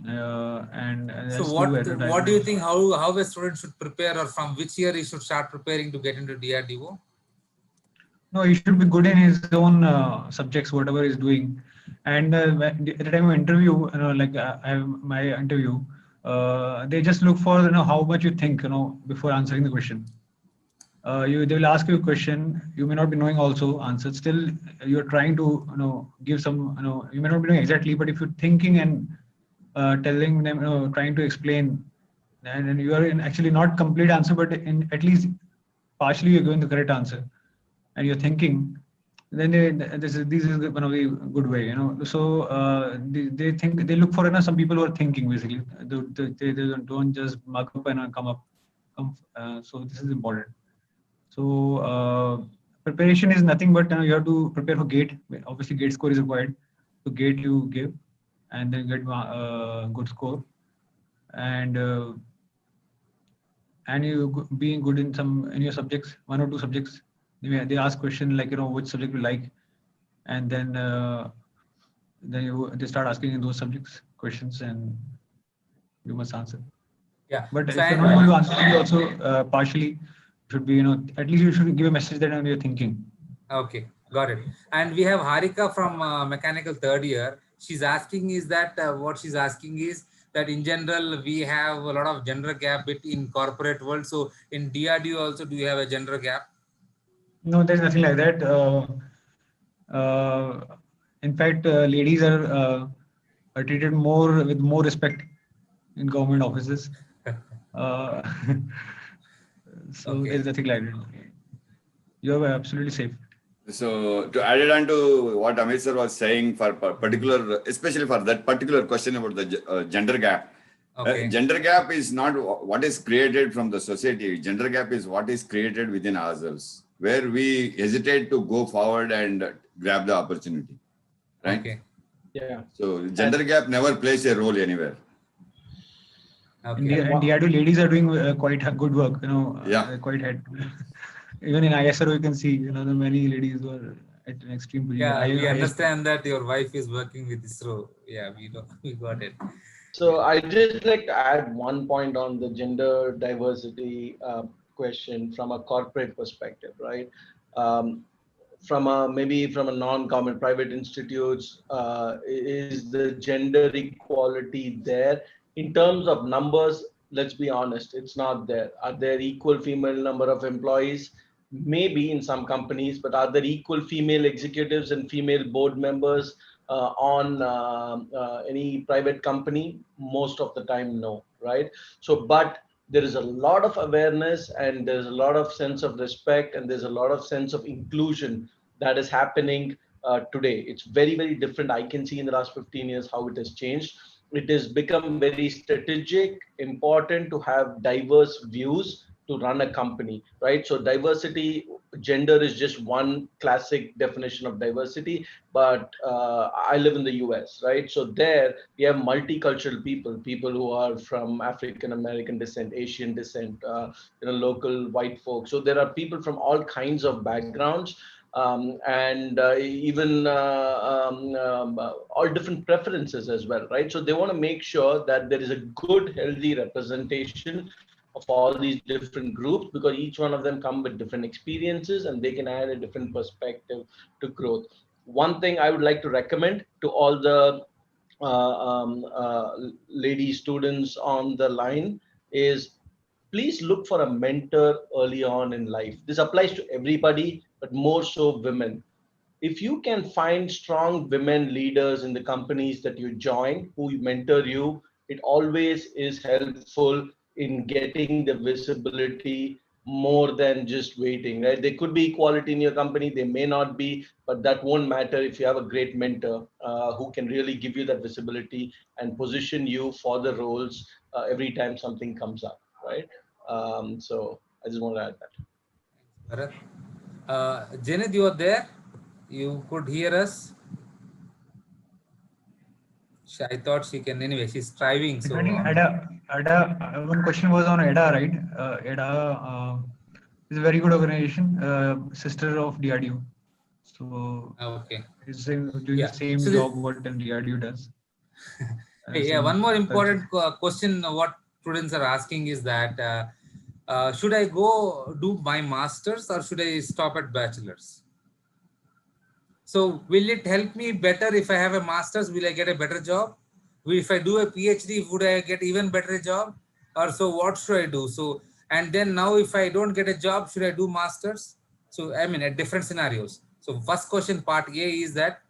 and So that's through what do you advertisement. think? How a student should prepare, or from which year he should start preparing to get into DRDO? No, he should be good in his own subjects, whatever he's doing. And at the time of interview, like I have my interview, they just look for how much you think, before answering the question. They will ask you a question. You may not be knowing also answer. Still, you're trying to give some. You may not be knowing exactly, but if you're thinking and telling them, trying to explain, and you are in actually not complete answer, but in at least partially you're giving the correct answer, and you're thinking, then this is one of the good way, So they think they look for some people who are thinking basically. They don't just mug up and come up. So this is important. So preparation is nothing but you have to prepare for gate. Obviously, gate score is required. So gate you give, and then get good score, and you being good in your subjects, one or two subjects. They ask question like which subject you like, and then they start asking in those subjects questions, and you must answer. Yeah. But So if you're not able to answer, you also partially should be at least you should give a message that you're thinking. Okay, got it. And we have Harika from mechanical third year. She's asking is that what she's asking is that in general we have a lot of gender gap in corporate world. So in DRDO also, do you have a gender gap? No, there's nothing like that. Uh, in fact, ladies are treated with more respect in government offices. So Okay. there's nothing like that. You're absolutely safe. So to add it on to what Amit sir was saying for particular, especially for that particular question about the gender gap. Okay. Gender gap is not what is created from the society. Gender gap is what is created within ourselves, where we hesitate to go forward and grab the opportunity. Right? Okay. Yeah. So gender gap never plays a role anywhere. Okay. And DRDO ladies are doing quite good work. Yeah. Quite even in ISRO you can see the many ladies who are at an extreme position. Yeah, we understand that your wife is working with ISRO. Yeah, we got it. So I just like to add one point on the gender diversity question from a corporate perspective, right? From a non-government private institutes, is the gender equality there? In terms of numbers, let's be honest, it's not there. Are there equal female number of employees? Maybe in some companies, but are there equal female executives and female board members on any private company? Most of the time, no, right? So, but there is a lot of awareness and there's a lot of sense of respect and there's a lot of sense of inclusion that is happening today. It's very, very different. I can see in the last 15 years how it has changed. It has become very strategic, important to have diverse views to run a company, right? So diversity, gender is just one classic definition of diversity. But I live in the US, right? So there we have multicultural people, people who are from African American descent, Asian descent, local white folks. So there are people from all kinds of backgrounds, and even all different preferences as well, right? So they want to make sure that there is a good, healthy representation of all these different groups, because each one of them come with different experiences and they can add a different perspective to growth. One thing I would like to recommend to all the lady students on the line is, please look for a mentor early on in life. This applies to everybody, but more so women. If you can find strong women leaders in the companies that you join who mentor you, it always is helpful in getting the visibility more than just waiting, right? There could be equality in your company, there may not be, but that won't matter if you have a great mentor who can really give you that visibility and position you for the roles every time something comes up, right? So I just want to add that. Bharat. Janet, you are there? You could hear us? I thought she can. Anyway, she's striving. So Regarding ADA, one question was on ADA, right? ADA is a very good organization, sister of DRDO. So okay. it's doing Yeah. the same So job what DRDO does. yeah, one more important question what students are asking is that should I go do my masters or should I stop at bachelor's? So will it help me better if I have a master's? Will I get a better job? If I do a PhD, would I get even better job? Or so what should I do? So, and then now if I don't get a job, should I do masters? So, I mean, at different scenarios. So first question part A is that,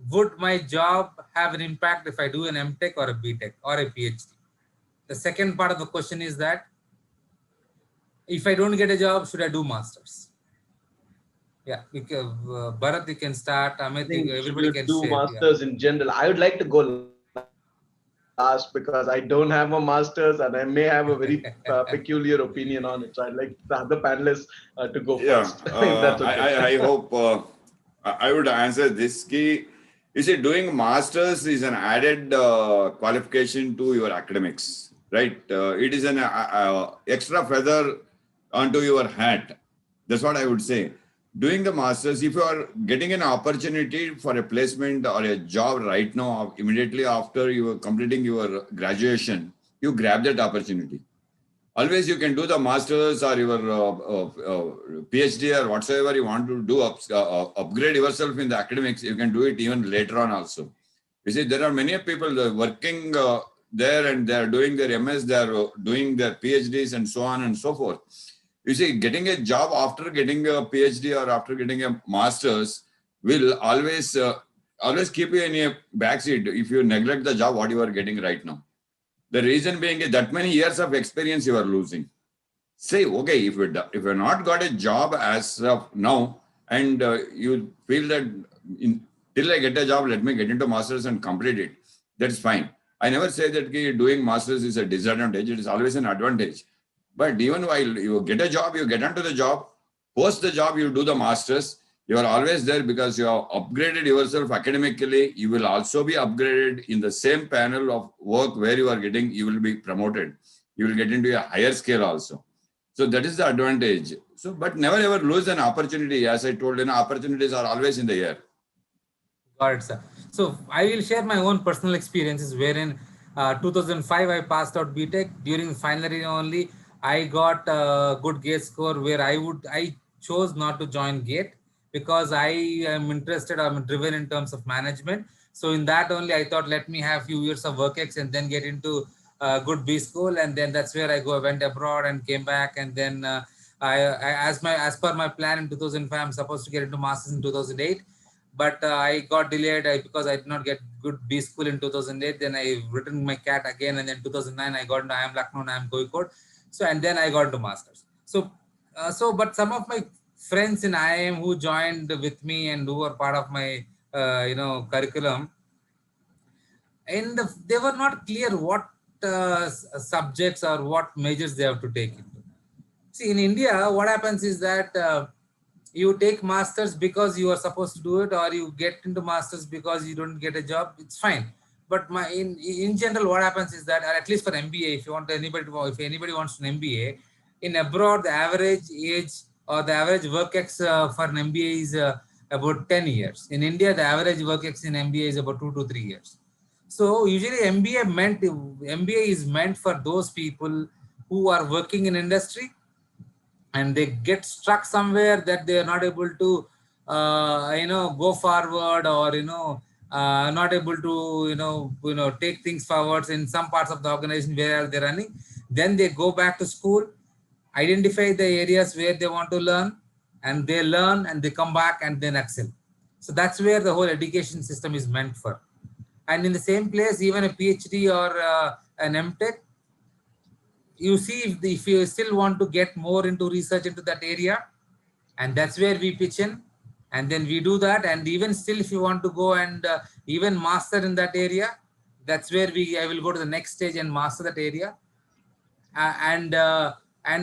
would my job have an impact if I do an MTech or a BTech or a PhD? The second part of the question is that, if I don't get a job, should I do masters? Yeah, because, Bharat, you can start. Amit, everybody You can do share. Yeah. masters in general. I would like to go last because I don't have a masters and I may have a very peculiar opinion on it. So I'd like the other panelists to go first, if that's okay. Yeah, I hope I would answer this key. You see, doing masters is an added qualification to your academics, right? It is an extra feather onto your hat. That's what I would say. Doing the masters, if you are getting an opportunity for a placement or a job right now, immediately after you are completing your graduation, you grab that opportunity. Always you can do the masters or your PhD or whatsoever you want to do, upgrade yourself in the academics. You can do it even later on also. You see, there are many people working there and they are doing their MS, they are doing their PhDs and so on and so forth. You see, getting a job after getting a PhD or after getting a master's will always keep you in a backseat if you neglect the job what you are getting right now. The reason being is that many years of experience you are losing. Say, okay, if you're not got a job as of now, and you feel that till I get a job, let me get into masters and complete it. That's fine. I never say that doing masters is a disadvantage. It is always an advantage. But even while you get a job, you get onto the job. Post the job, you do the masters. You are always there because you have upgraded yourself academically. You will also be upgraded in the same panel of work where you are getting, you will be promoted. You will get into a higher scale also. So that is the advantage. So, but never ever lose an opportunity. As I told you, opportunities are always in the air. Got it, sir. So I will share my own personal experiences wherein 2005 I passed out BTech. During final year only, I got a good GATE score where I chose not to join GATE because I am interested, I'm driven in terms of management. So in that only I thought, let me have few years of work ex and then get into good B school, and then that's where I went abroad and came back, and then as per my plan in 2005 I'm supposed to get into masters in 2008, but I got delayed because I did not get good B school in 2008. Then I written my CAT again, and then 2009 I got into IIM Lucknow, IIM Kozhikode. So and then I got into masters. So but some of my friends in IIM who joined with me and who were part of my curriculum, and they were not clear what subjects or what majors they have to take into. See, in India, what happens is that you take masters because you are supposed to do it, or you get into masters because you don't get a job. It's fine. But in general, what happens is that, or at least for MBA, if you want anybody to, if anybody wants an MBA, in abroad, the average age or the average work ex for an MBA is about 10 years. In India, the average work ex in MBA is about 2 to 3 years. So usually MBA is meant for those people who are working in industry and they get stuck somewhere that they are not able to go forward, or not able to take things forwards in some parts of the organization where they're running. Then they go back to school, identify the areas where they want to learn, and they learn and they come back and then excel. So that's where the whole education system is meant for. And in the same place, even a PhD or an MTech, you see, if you still want to get more into research into that area, and that's where we pitch in, and then we do that. And even still, if you want to go and even master in that area, that's where I will go to the next stage and master that area. And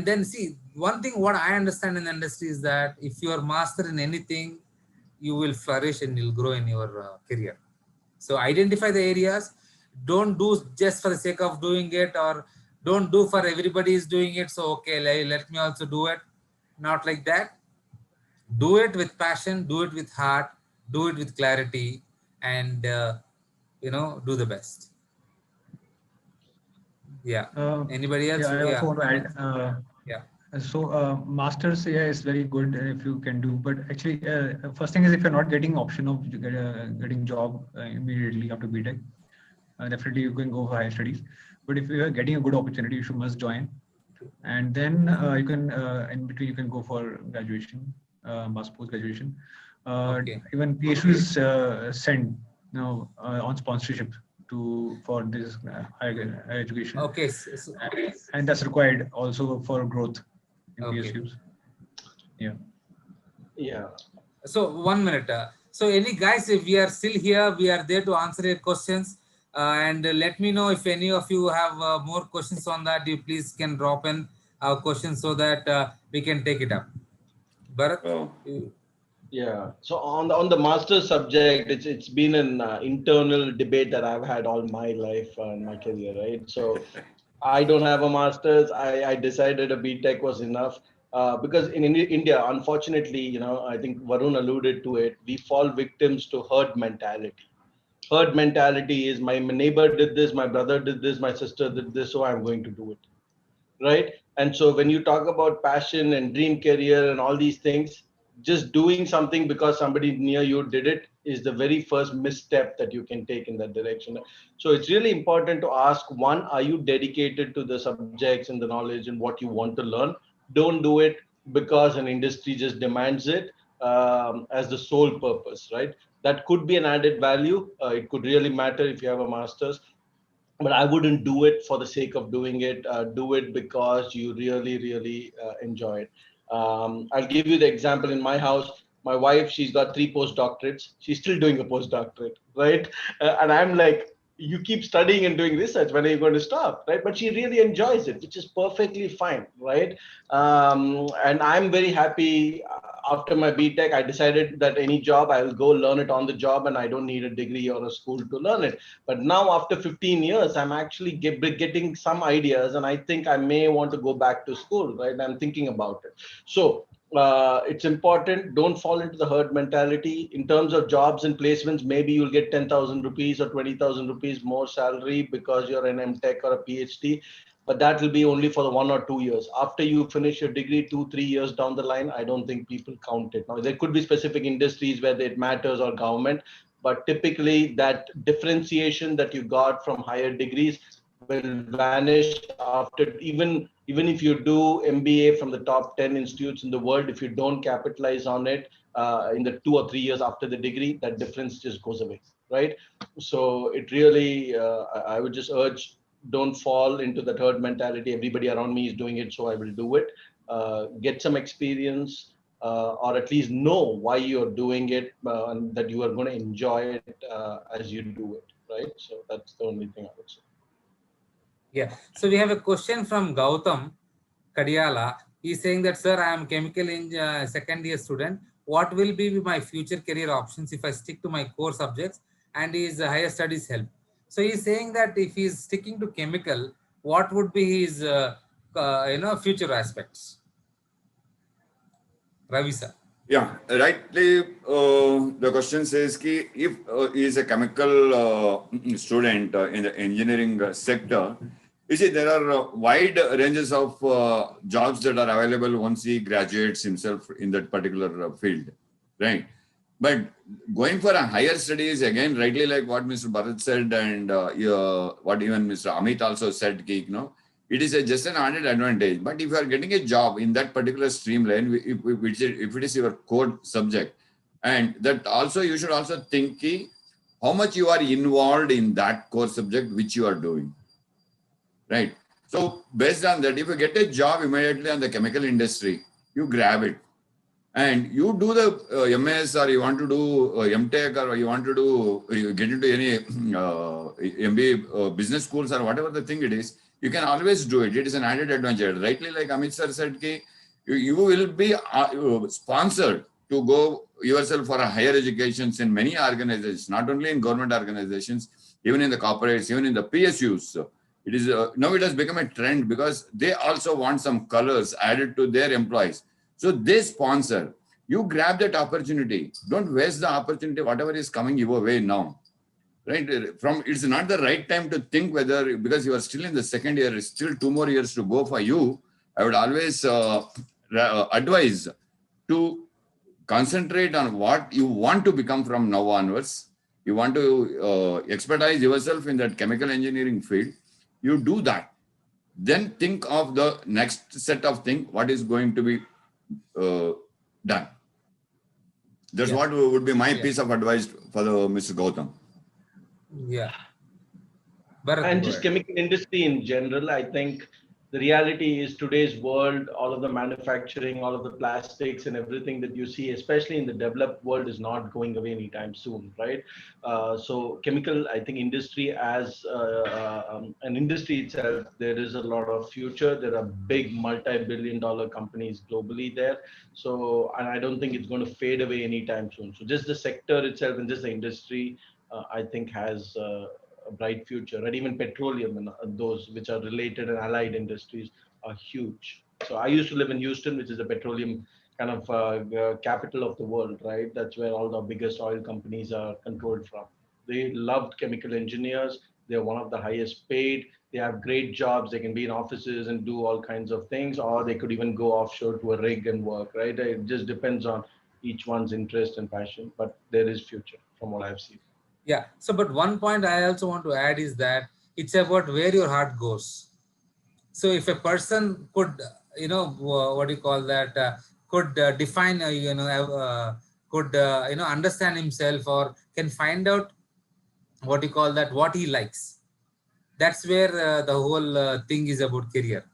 then see, one thing what I understand in the industry is that if you are master in anything, you will flourish and you'll grow in your career. So identify the areas. Don't do just for the sake of doing it, or don't do for everybody is doing it, so okay, let me also do it. Not like that. Do it with passion, do it with heart, do it with clarity, and do the best. Yeah. Anybody else? Yeah, I also Yeah. want to add. Yeah. So masters, yeah, is very good if you can do. But actually, first thing is, if you're not getting option of getting job immediately after BTech, definitely you can go for higher studies. But if you are getting a good opportunity, you should must join, and then you can in between you can go for graduation, post graduation. Okay. Even PhDs send on sponsorship for this higher education. Okay. And that's required also for growth in Okay. PSUs. Yeah. Yeah. So 1 minute. So any guys, if we are still here, we are there to answer your questions. And let me know if any of you have more questions on that. You please can drop in questions so that we can take it up. Bharat? Oh. Yeah. So on the master subject, it's been an internal debate that I've had all my life and my career, right? So I don't have a master's. I decided a BTech was enough. Because in India, unfortunately, I think Varun alluded to it, we fall victims to herd mentality. Herd mentality is my neighbor did this, my brother did this, my sister did this, so I'm going to do it, right? And so when you talk about passion and dream career and all these things, just doing something because somebody near you did it is the very first misstep that you can take in that direction. So it's really important to ask, one, are you dedicated to the subjects and the knowledge and what you want to learn? Don't do it because an industry just demands it as the sole purpose, right? That could be an added value. It could really matter if you have a master's, but I wouldn't do it for the sake of doing it. Do it because you really, really enjoy it. I'll give you the example in my house. My wife, she's got 3 postdoctorates. She's still doing a postdoctorate, right? And I'm like, you keep studying and doing research. When are you going to stop, right? But she really enjoys it, which is perfectly fine, right? And I'm very happy. After my BTech, I decided that any job, I will go learn it on the job, and I don't need a degree or a school to learn it. But now, after 15 years, I'm actually getting some ideas, and I think I may want to go back to school, right? I'm thinking about it. So it's important. Don't fall into the herd mentality. In terms of jobs and placements, maybe you'll get 10,000 rupees or 20,000 rupees more salary because you're an MTech or a PhD. But that will be only for the 1 or 2 years. After you finish your degree, 2, 3 years down the line, I don't think people count it. Now, there could be specific industries where it matters, or government, but typically that differentiation that you got from higher degrees will vanish after, even if you do MBA from the top 10 institutes in the world. If you don't capitalize on it in the 2 or 3 years after the degree, that difference just goes away, right? So it really, I would just urge, don't fall into the herd mentality. Everybody around me is doing it, so I will do it. Get some experience, or at least know why you're doing it, and that you are going to enjoy it as you do it, right? So that's the only thing I would say. Yeah. So we have a question from Gautam Kadiala. He's saying that, sir, I am chemical second year student. What will be my future career options if I stick to my core subjects and his higher studies help? So he's saying that if he's sticking to chemical, what would be his future aspects? Ravi sir. Yeah, rightly, the question says ki if he is a chemical student in the engineering sector, you see there are wide ranges of jobs that are available once he graduates himself in that particular field, right? But going for a higher studies, again, rightly like what Mr. Bharat said and what even Mr. Amit also said, ki, it is just an added advantage. But if you are getting a job in that particular streamline, if it is your core subject, and that also you should also think how much you are involved in that core subject which you are doing, right? So based on that, if you get a job immediately on the chemical industry, you grab it. And you do the MS or you want to do MTech or you want to do, you get into any MBA business schools or whatever the thing it is, you can always do it. It is an added advantage. Rightly, like Amit sir said, you will be sponsored to go yourself for a higher educations in many organizations, not only in government organizations, even in the corporates, even in the PSUs. It is now it has become a trend because they also want some colors added to their employees. So they sponsor. You grab that opportunity. Don't waste the opportunity, whatever is coming your way now. Right? It's not the right time to think whether, because you are still in the second year, still 2 more years to go for you. I would always advise to concentrate on what you want to become from now onwards. You want to expertise yourself in that chemical engineering field. You do that. Then think of the next set of things, what is going to be done. That's what would be my piece of advice for Mr. Gautam. Yeah. Bharat, And just chemical industry in general, I think the reality is today's world, all of the manufacturing, all of the plastics and everything that you see, especially in the developed world, is not going away anytime soon, right? So chemical, I think industry as an industry itself, there is a lot of future. There are big multi-billion-dollar companies globally there. So, and I don't think it's going to fade away anytime soon. So just the sector itself and just the industry, I think has a bright future. And even petroleum and those which are related and allied industries are huge. So I used to live in Houston, which is the petroleum kind of capital of the world, right? That's where all the biggest oil companies are controlled from. They loved chemical engineers. They're one of the highest paid. They have great jobs. They can be in offices and do all kinds of things, or they could even go offshore to a rig and work, right? It just depends on each one's interest and passion, but there is future from what I've seen. Yeah. So, but one point I also want to add is that it's about where your heart goes. So, if a person could, what do you call that, could define, could, understand himself or can find out what you call that, what he likes. That's where the whole thing is about career.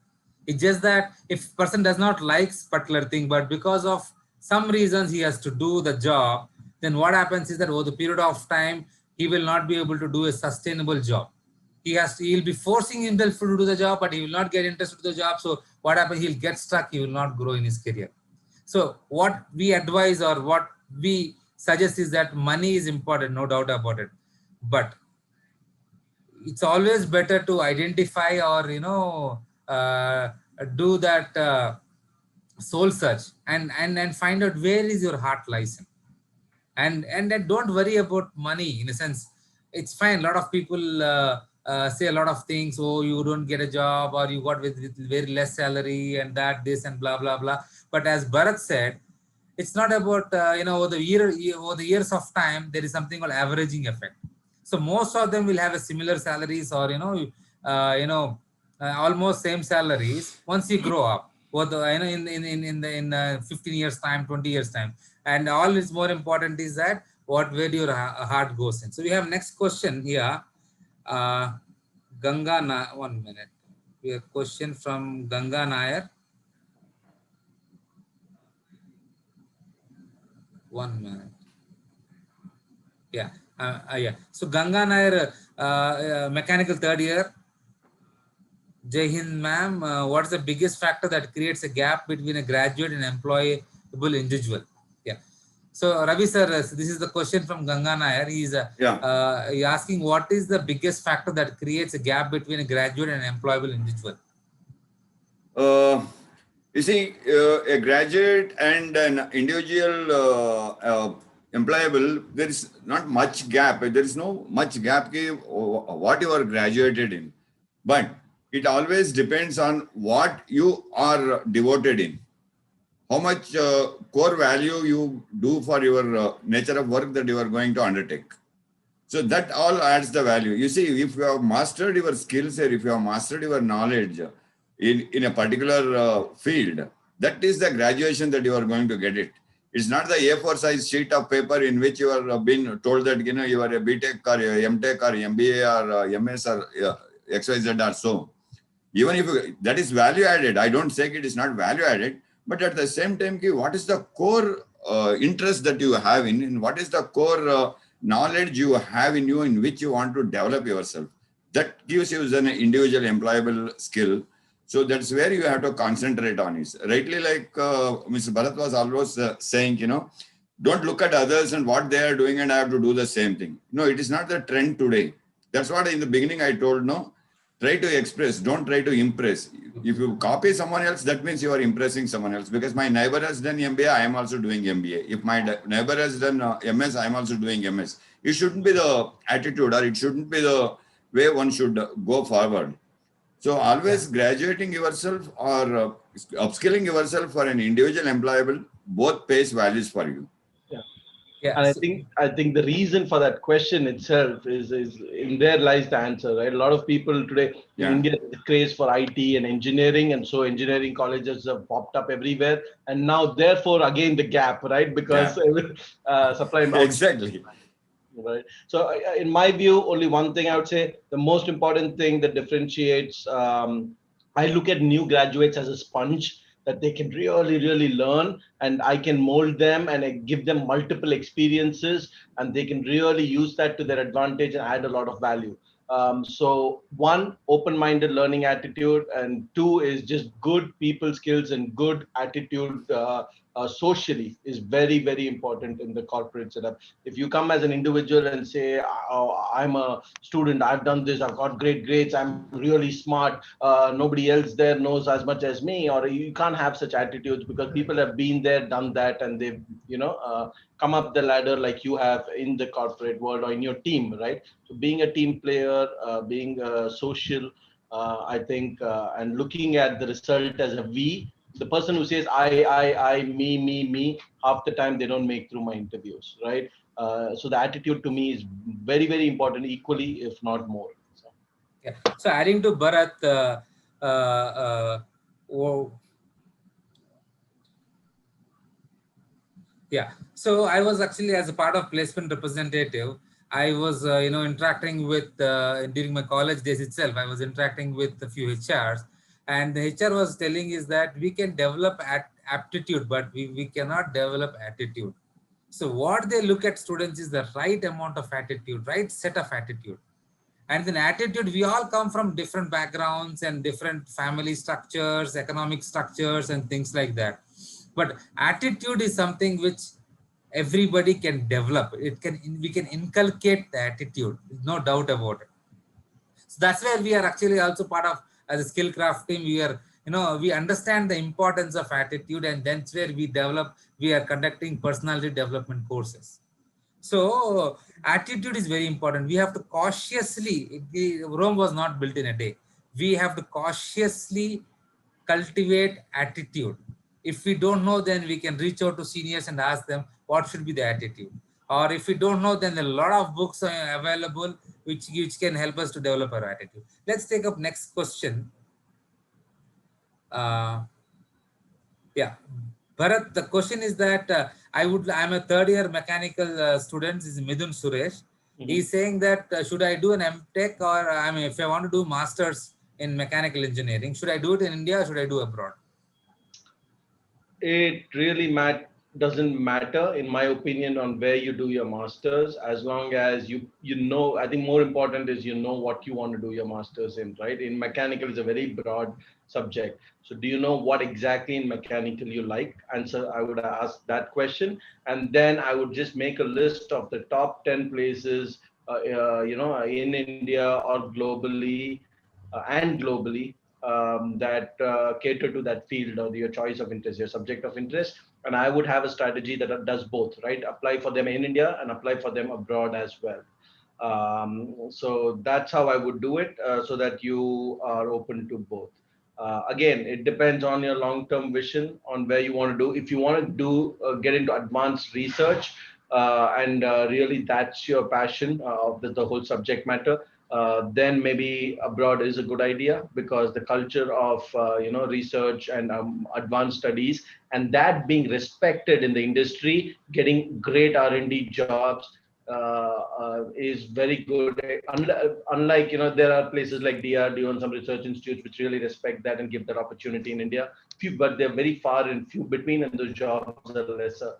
It's just that if person does not like particular thing, but because of some reasons he has to do the job, then what happens is that over the period of time, he will not be able to do a sustainable job. He'll be forcing himself to do the job, but he will not get interested in the job. So what happens? He'll get stuck. He will not grow in his career. So what we advise or what we suggest is that money is important, no doubt about it. But it's always better to identify or do that soul search and find out where is your heart lies in. And then don't worry about money. In a sense, it's fine. A lot of people say a lot of things. Oh, you don't get a job, or you got with very less salary, and that this and blah blah blah. But as Bharat said, it's not about over the years of time, there is something called averaging effect. So most of them will have a similar salaries, or almost same salaries once you grow up. What the, in 15 years time, 20 years time, and all is more important is that where your heart goes in. So we have next question here. Ganga, 1 minute. We have question from Ganga Nair. 1 minute. Yeah. Yeah. So Ganga Nair, mechanical third year. Jai Hind, ma'am. What's the biggest factor that creates a gap between a graduate and employable individual? Yeah. So Ravi sir, this is the question from Ganga Nair. He's asking what is the biggest factor that creates a gap between a graduate and employable individual? You see, a graduate and an individual employable, there is not much gap. There is no much gap what you are graduated in. But it always depends on what you are devoted in. How much core value you do for your nature of work that you are going to undertake. So that all adds the value. You see, if you have mastered your skills or if you have mastered your knowledge in a particular field, that is the graduation that you are going to get it. It's not the A4 size sheet of paper in which you are being told that, you know, you are a BTech or a MTech or MBA or MS or XYZ or so. Even if that is value added, I don't say it is not value added, but at the same time, what is the core interest that you have in what is the core knowledge you have in you in which you want to develop yourself? That gives you an individual employable skill. So that's where you have to concentrate on is rightly, like Mr. Bharat was always saying, you know, don't look at others and what they are doing and I have to do the same thing. No, it is not the trend today. That's what in the beginning I told, no, try to express, don't try to impress. If you copy someone else, that means you are impressing someone else. Because my neighbor has done MBA, I am also doing MBA. If my neighbor has done MS, I am also doing MS. It shouldn't be the attitude or it shouldn't be the way one should go forward. So always graduating yourself or upskilling yourself for an individual employable, both pays values for you. Yeah. And I think the reason for that question itself is in there lies the answer, right? A lot of people today in India craze for IT and engineering, and so engineering colleges have popped up everywhere. And now, therefore, again the gap, right? Because supply and exactly. Right. So, in my view, only one thing I would say: the most important thing that differentiates. I look at new graduates as a sponge that they can really learn, and I can mold them and I give them multiple experiences, and they can really use that to their advantage and add a lot of value. So one, open-minded learning attitude, and two is just good people skills and good attitude socially is very important in the corporate setup. If you come as an individual and say, oh, I'm a student, I've done this, I've got great grades, I'm really smart, nobody else there knows as much as me, or you can't have such attitudes, because people have been there, done that, and they've come up the ladder like you have in the corporate world or in your team, right? So being a team player, being social, I think, and looking at the result as a we. The person who says I, me, half the time they don't make through my interviews, right? So the attitude to me is very important, equally, if not more. So. Yeah. So adding to Bharat, yeah. So I was actually, as a part of placement representative, I was interacting with during my college days itself. I was interacting with a few HRs, and the HR was telling is that we can develop aptitude, but we cannot develop attitude. So what they look at students is the right amount of attitude, right set of attitude. And then attitude, we all come from different backgrounds and different family structures, economic structures, and things like that. But attitude is something which everybody can develop. We can inculcate the attitude, no doubt about it. So that's where we are actually also part of, as a skill craft team. We are, we understand the importance of attitude, and that's where we are conducting personality development courses. So attitude is very important. We have to cautiously, Rome was not built in a day. We have to cautiously cultivate attitude. If we don't know, then we can reach out to seniors and ask them what should be the attitude. Or if we don't know, then there are a lot of books are available which can help us to develop our attitude. Let's take up next question. Yeah. Bharat, the question is that I'm a third year mechanical student. This is Midun Suresh. He's saying that should I do an MTech, or if I want to do masters in mechanical engineering, should I do it in India or should I do abroad? It really doesn't matter, in my opinion, on where you do your masters, as long as you know. I think more important is you know what you want to do your masters in, right? In mechanical is a very broad subject. So do you know what exactly in mechanical you like? Answer, I would ask that question, and then I would just make a list of the top 10 places, in India or globally, and globally, that cater to that field or your choice of interest, your subject of interest. And I would have a strategy that does both, right? Apply for them in India and apply for them abroad as well. So that's how I would do it, so that you are open to both. Again, it depends on your long-term vision on where you want to do. If you want to do get into advanced research, and really that's your passion of the whole subject matter, then maybe abroad is a good idea, because the culture of research and advanced studies, and that being respected in the industry, getting great R&D jobs, is very good. Unlike, there are places like DRDO and some research institutes which really respect that and give that opportunity in India. Few, but they're very far and few between, and those jobs are lesser.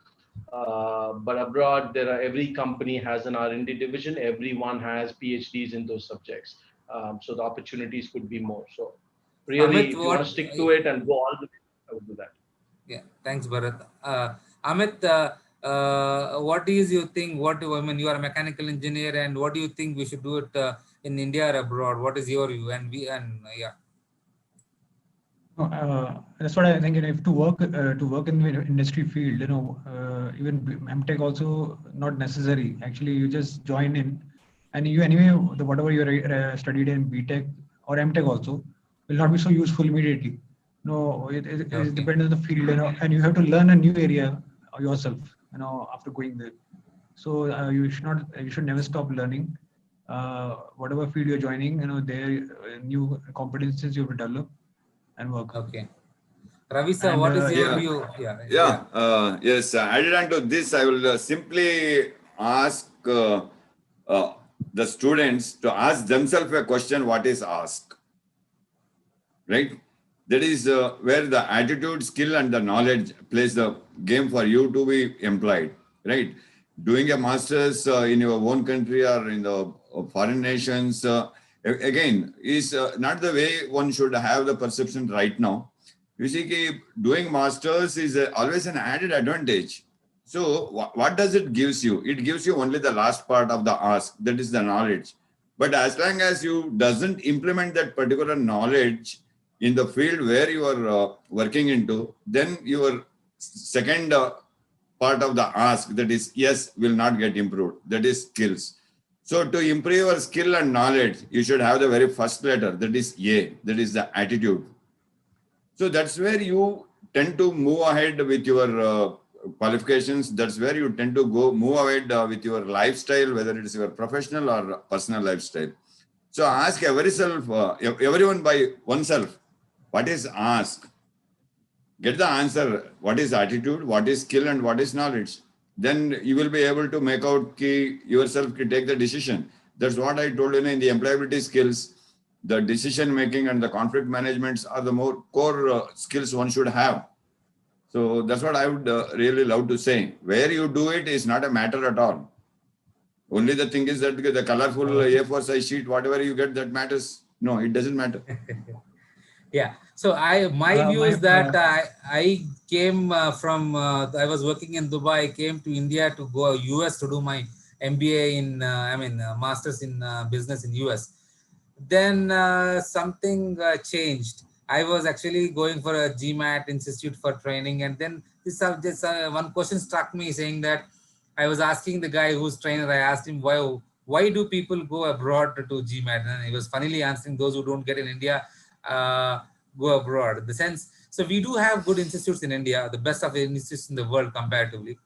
But abroad, every company has an R&D division. Everyone has PhDs in those subjects. So the opportunities could be more. So really, Amit, if you want to stick to it and go all the way, I would do that. Yeah, thanks, Bharat. Amit, what is you think? I mean, you are a mechanical engineer, and what do you think we should do it in India or abroad? What is your view? Yeah. No, that's what I think. If to work in the industry field, even MTech also not necessary. Actually, you just join in, and you anyway whatever you studied in BTech or MTech also will not be so useful immediately. No, it Okay. depends on the field, and you have to learn a new area yourself, after going there. So you should never stop learning. Whatever field you're joining, there new competencies you have to develop and work. Okay. Ravi sir, And what is your yeah. view? Yes, added on to this, I will simply ask the students to ask themselves a question: what is ask? Right? That is where the attitude, skill, and the knowledge plays the game for you to be employed. Right? Doing a master's in your own country or in the foreign nations, again, is not the way one should have the perception right now. You see, doing masters is always an added advantage. So what does it gives you? It gives you only the last part of the ask, that is the knowledge. But as long as you doesn't implement that particular knowledge in the field where you are working into, then your second part of the ask, that is yes, will not get improved. That is skills. So to improve your skill and knowledge, you should have the very first letter, that is A, that is the attitude. So that's where you tend to move ahead with your qualifications. That's where you tend to move ahead with your lifestyle, whether it is your professional or personal lifestyle. So ask everyone by oneself, what is ask? Get the answer. What is attitude? What is skill? And what is knowledge? Then you will be able to make out yourself to take the decision. That's what I told you in the employability skills. The decision making and the conflict managements are the more core skills one should have. So that's what I would really love to say. Where you do it is not a matter at all. Only the thing is that the colorful A4 size sheet, whatever you get, that matters. No, it doesn't matter. Yeah. So my view is that I came from, I was working in Dubai. I came to India to go US to do my MBA in, master's in business in US. Then something changed. I was actually going for a GMAT Institute for Training, and then this one question struck me, saying that I was asking the guy who's trainer. I asked him why do people go abroad to GMAT, and he was funnily answering, those who don't get in India go abroad. In the sense, so we do have good institutes in India, the best of the institutes in the world comparatively.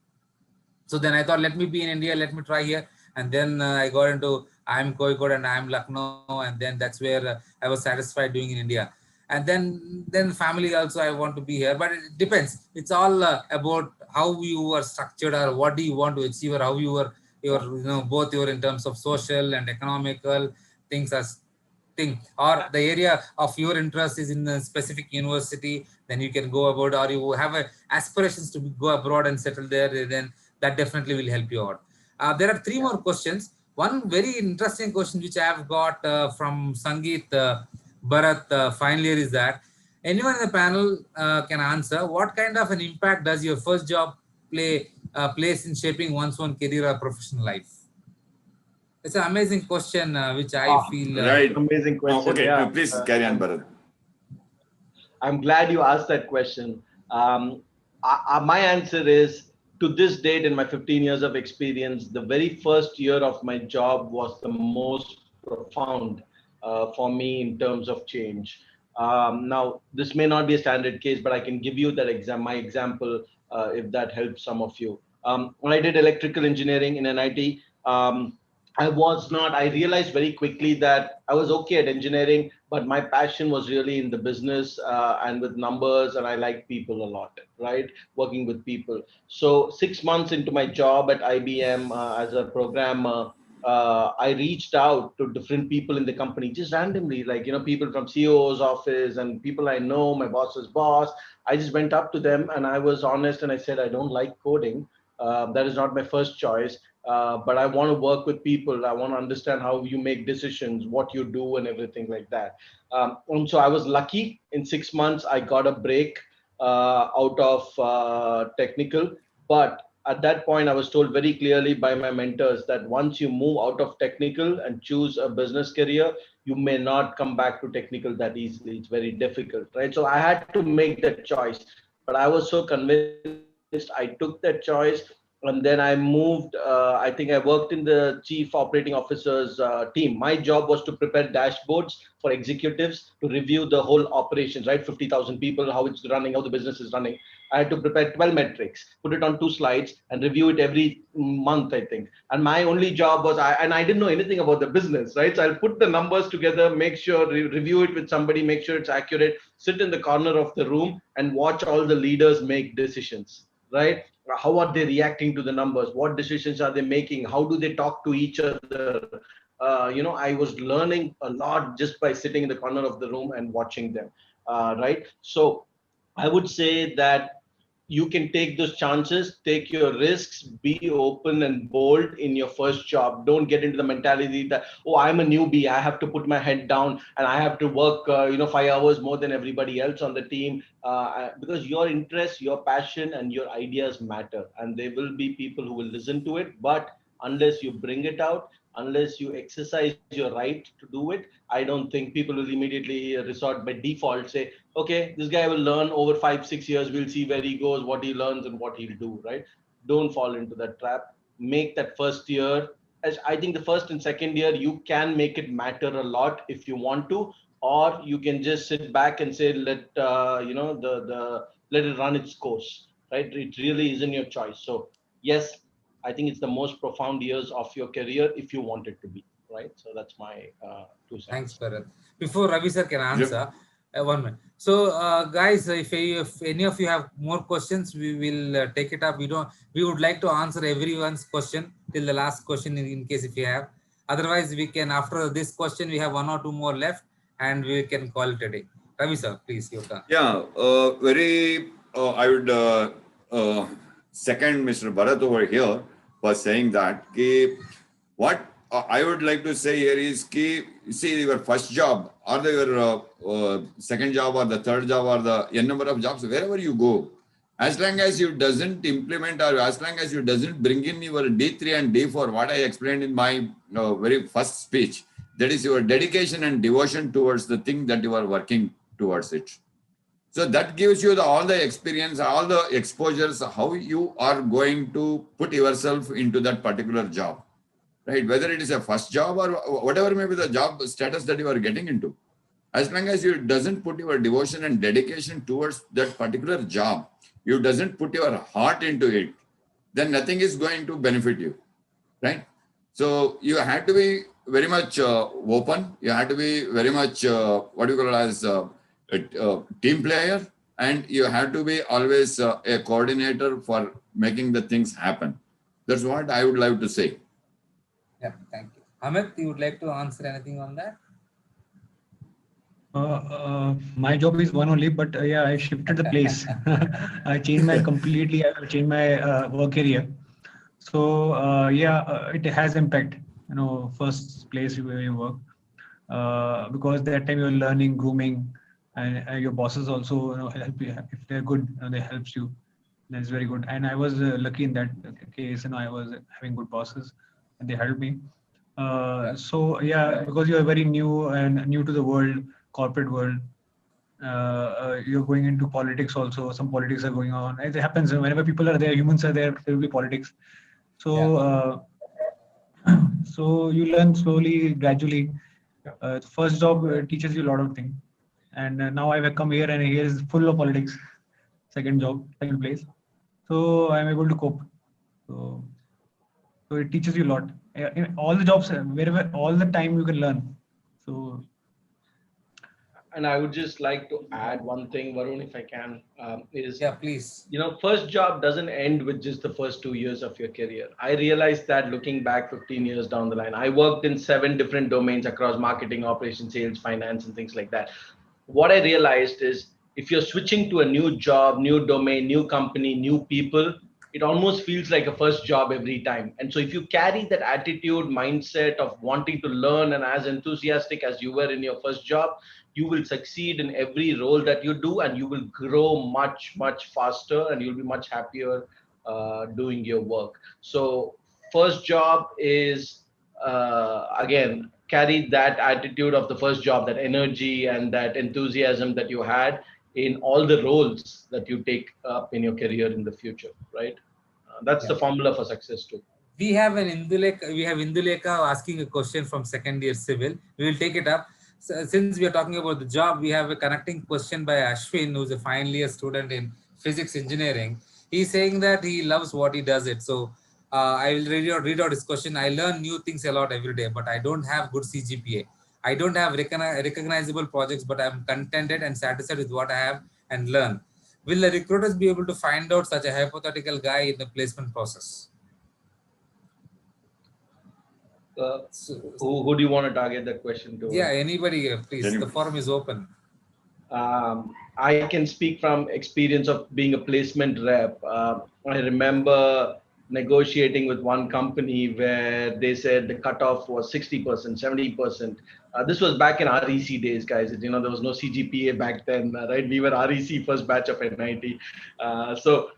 So then I thought, let me be in India, let me try here. And then I got into IIM Kozhikode and IIM Lucknow, and then that's where I was satisfied doing in India. And then family also, I want to be here, but it depends. It's all about how you are structured, or what do you want to achieve, or how you are, both your in terms of social and economical things are thing, or the area of your interest is in a specific university, then you can go abroad, or you have aspirations to go abroad and settle there, then that definitely will help you out. There are three more questions. One very interesting question which I have got from Sangeet Bharat, final year, is that anyone in the panel can answer. What kind of an impact does your first job place in shaping one's own career or professional life? It's an amazing question, which I feel. Right. Amazing question. Okay, Yeah. please carry on, Bharat. I'm glad you asked that question. My answer is, to this date, in my 15 years of experience, the very first year of my job was the most profound for me in terms of change. Now, this may not be a standard case, but I can give you that my example, if that helps some of you. When I did electrical engineering in NIT, I realized very quickly that I was okay at engineering, but my passion was really in the business and with numbers, and I like people a lot, right? Working with people. So 6 months into my job at IBM as a programmer, I reached out to different people in the company just randomly, like, people from CEO's office and people I know, my boss's boss. I just went up to them and I was honest and I said, I don't like coding. That is not my first choice. But I want to work with people. I want to understand how you make decisions, what you do, and everything like that. And so I was lucky. In 6 months, I got a break out of technical. But at that point, I was told very clearly by my mentors that once you move out of technical and choose a business career, you may not come back to technical that easily. It's very difficult, right? So I had to make that choice. But I was so convinced, I took that choice. And then I moved, I think I worked in the chief operating officer's team. My job was to prepare dashboards for executives to review the whole operations, right? 50,000 people, how it's running, how the business is running. I had to prepare 12 metrics, put it on 2 slides and review it every month, I think. And my only job was, I didn't know anything about the business, right? So I'll put the numbers together, make sure, review it with somebody, make sure it's accurate, sit in the corner of the room and watch all the leaders make decisions, right? How are they reacting to the numbers? What decisions are they making? How do they talk to each other? I was learning a lot just by sitting in the corner of the room and watching them, right? So I would say that you can take those chances, take your risks, be open and bold in your first job. Don't get into the mentality that, oh, I'm a newbie, I have to put my head down and I have to work 5 hours more than everybody else on the team, because your interests, your passion and your ideas matter, and there will be people who will listen to it. But unless you bring it out, unless you exercise your right to do it, I don't think people will immediately resort by default, say, okay, this guy will learn over 5-6 years, we'll see where he goes, what he learns and what he'll do, right? Don't fall into that trap. Make that first year, as I think the first and second year, you can make it matter a lot if you want to, or you can just sit back and say, let let it run its course, right? It really isn't your choice. So yes, I think it's the most profound years of your career if you want it to be, right? So that's my 2 Thanks, cents. Bharat. Before Ravi sir can Yep. answer, 1 minute. So, guys, if any of you have more questions, we will take it up. We would like to answer everyone's question till the last question in case if you have. Otherwise, we can, after this question, we have 1 or 2 more left and we can call it a day. Ravi sir, please, your turn. Yeah, I would second Mr. Bharat over here for saying that what I would like to say here is see your first job or your second job or the third job or the n number of jobs, wherever you go, as long as you doesn't implement or as long as you doesn't bring in your D3 and D4, what I explained in my very first speech, that is your dedication and devotion towards the thing that you are working towards it. So that gives you all the experience, all the exposures, how you are going to put yourself into that particular job, right? Whether it is a first job or whatever may be the job status that you are getting into. As long as you doesn't put your devotion and dedication towards that particular job, you doesn't put your heart into it, then nothing is going to benefit you, right? So you have to be very much open. You have to be very much what you call as a team player, and you have to be always a coordinator for making the things happen. That's what I would like to say. Yeah, thank you. Amit, you would like to answer anything on that? My job is one only, but yeah, I shifted the place. I changed my completely. I changed my work area. So yeah, it has impact. First place where you work, because that time you're learning, grooming, and your bosses also help you if they're good. They helps you. That's very good. And I was lucky in that case. I was having good bosses, and they helped me. So yeah, because you are very new and new to the world, corporate world, you're going into politics also. Some politics are going on. It happens whenever people are there, humans are there. There will be politics. So so you learn slowly, gradually. First job teaches you a lot of things. And now I've come here, and here is full of politics. Second job, second place. So I'm able to cope. So so it teaches you a lot. In all the jobs, wherever all the time you can learn. So And I would just like to add one thing, Varun, if I can, is, Yeah, please. first job doesn't end with just the first 2 years of your career. I realized that looking back 15 years down the line, I worked in 7 different domains across marketing, operations, sales, finance, and things like that. What I realized is if you're switching to a new job, new domain, new company, new people, it almost feels like a first job every time. And so if you carry that attitude, mindset of wanting to learn and as enthusiastic as you were in your first job, you will succeed in every role that you do, and you will grow much, much faster, and you'll be much happier doing your work. So first job is, again, carry that attitude of the first job, that energy and that enthusiasm that you had in all the roles that you take up in your career in the future, right? That's Yeah. the formula for success too. We have Induleka asking a question from second year civil. We will take it up. So, since we are talking about the job, we have a connecting question by Ashwin, who's a final year student in physics engineering. He's saying that he loves what he does it. So I will read out his question. I learn new things a lot every day, but I don't have good CGPA. I don't have recognizable projects, but I'm contented and satisfied with what I have and learn. Will the recruiters be able to find out such a hypothetical guy in the placement process? Uh, So, who do you want to target that question to? yeah, anybody, please. The Anybody. forum is open. I can speak from experience of being a placement rep. I remember negotiating with one company where they said the cutoff was 60%, 70%. This was back in REC days, guys. There was no CGPA back then, right? We were REC first batch of NIT. So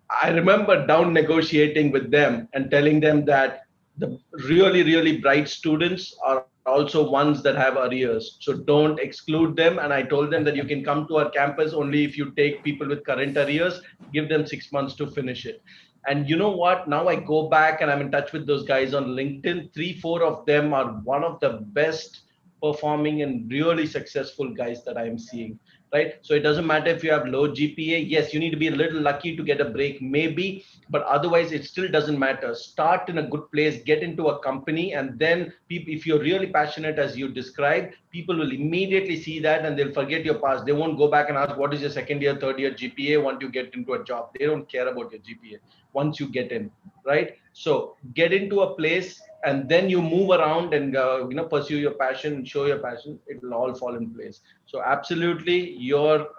I remember down negotiating with them and telling them that the really, really bright students are also ones that have arrears. So don't exclude them. And I told them that you can come to our campus only if you take people with current arrears, give them 6 months to finish it. And you know what? Now I go back and I'm in touch with those guys on LinkedIn. 3, 4 of them are one of the best performing and really successful guys that I am seeing, right? So it doesn't matter if you have low GPA. Yes, you need to be a little lucky to get a break, maybe, but otherwise it still doesn't matter. Start in a good place, get into a company, and then people, if you're really passionate as you described, people will immediately see that and they'll forget your past. They won't go back and ask what is your second year, third year GPA once you get into a job. They don't care about your GPA once you get in, right? So get into a place and then you move around and pursue your passion and show your passion. It will all fall in place. So absolutely, your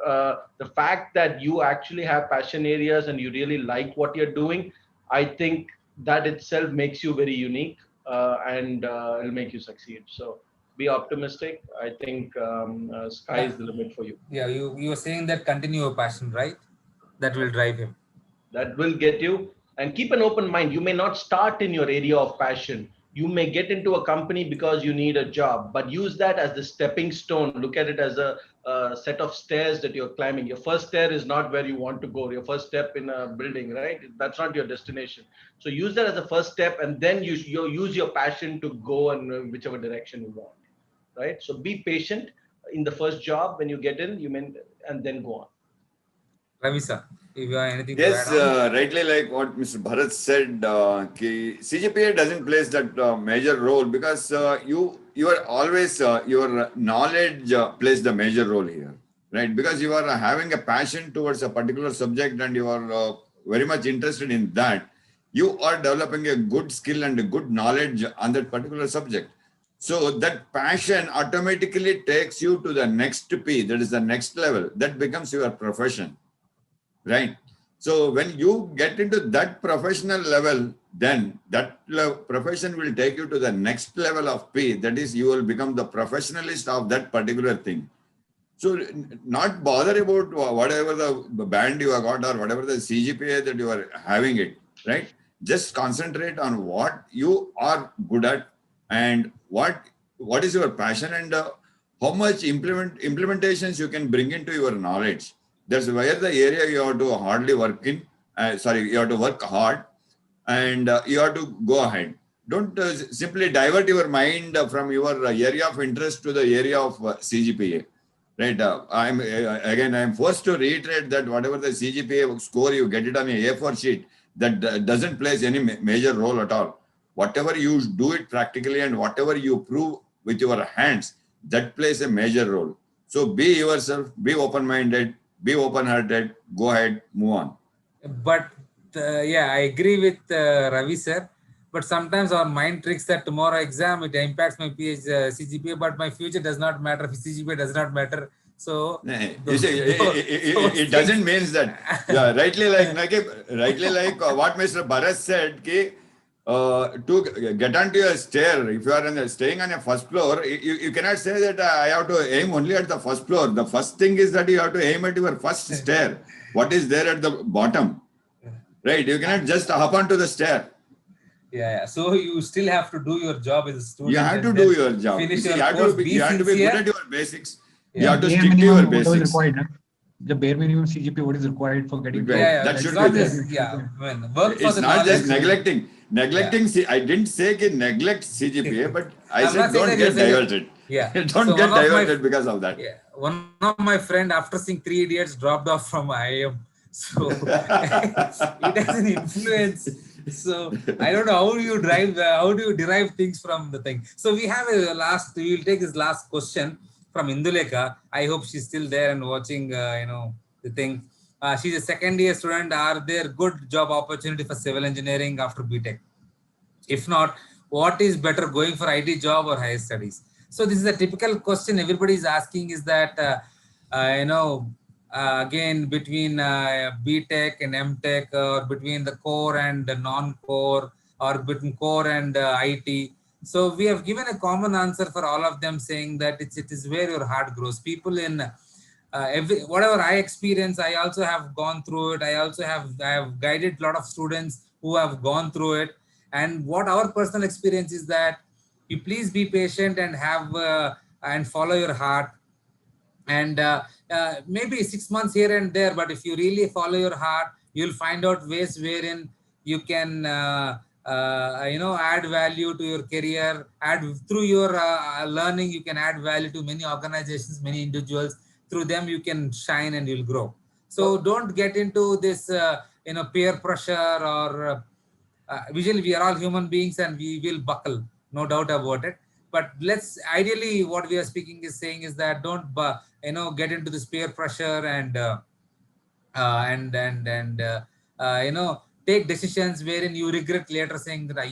the fact that you actually have passion areas and you really like what you're doing, I think that itself makes you very unique, and it'll make you succeed. So be optimistic. I think sky Yeah, is the limit for you. yeah. You were saying that continue your passion, right? That will drive him. That will get you. And keep an open mind. You may not start in your area of passion. You may get into a company because you need a job, but use that as the stepping stone. Look at it as a set of stairs that you're climbing. Your first stair is not where you want to go. Your first step in a building, right? That's not your destination. So use that as a first step, and then you use your passion to go in whichever direction you want, right? So be patient in the first job when you get in, and then go on. Ravi sir, if you have anything to add Yes, on. rightly like what Mr. Bharat said, CGPA doesn't play that major role because you are always your knowledge plays the major role here, right? Because you are having a passion towards a particular subject and you are very much interested in that. You are developing a good skill and a good knowledge on that particular subject. So that passion automatically takes you to the next P, that is the next level. That becomes your profession, right? So when you get into that professional level, then that profession will take you to the next level of P. That is, you will become the professionalist of that particular thing. So not bother about whatever the band you have got or whatever the CGPA that you are having it, right? Just concentrate on what you are good at and what is your passion and how much implementations you can bring into your knowledge. That's where the area you have to hardly work in. You have to work hard and you have to go ahead. Don't simply divert your mind from your area of interest to the area of CGPA. Right. I'm forced to reiterate that whatever the CGPA score you get it on a A4 sheet, that doesn't play any major role at all. Whatever you do it practically and whatever you prove with your hands, that plays a major role. So be yourself, be open-minded, be open-hearted, go ahead, move on. But yeah, I agree with Ravi sir. But sometimes our mind tricks that tomorrow exam, it impacts my CGPA, but my future does not matter. If CGPA does not matter. So you see, it doesn't mean that. Yeah, rightly like what Mr. Bharat said, to get onto a stair, if you are staying on a first floor, you cannot say that I have to aim only at the first floor. The first thing is that you have to aim at your first stair. What is there at the bottom? Right? You cannot just hop onto the stair. Yeah. So you still have to do your job as a student. You have to do your job. You have to be good at your basics. You have to stick to your basics. The bare minimum CGPA, what is required for getting that should be there. It's not just neglecting. I didn't say neglect CGPA, but I said don't get diverted. Yeah. Don't get diverted because of that. Yeah. One of my friend, after seeing 3 Idiots, dropped off from IIM. So it has an influence. So I don't know how do you derive things from the thing. So we have we will take this last question from Induleka. I hope she's still there and watching, the thing. She's a second year student. Are there good job opportunity for civil engineering after BTech? If not, what is better, going for IT job or higher studies? So this is a typical question everybody is asking, is that, again, between BTech and MTech, or between the core and the non-core, or between core and IT. So we have given a common answer for all of them, saying that it is where your heart grows. People in whatever I experience, I also have gone through it. I have guided a lot of students who have gone through it. And what our personal experience is that you please be patient and have and follow your heart. And maybe 6 months here and there, but if you really follow your heart, you'll find out ways wherein you can add value to your career. Through your learning, you can add value to many organizations, many individuals. Through them you can shine and you'll grow. So don't get into this peer pressure, or usually we are all human beings and we will buckle, no doubt about it. But ideally what we are saying is that don't get into this peer pressure and take decisions wherein you regret later, saying that I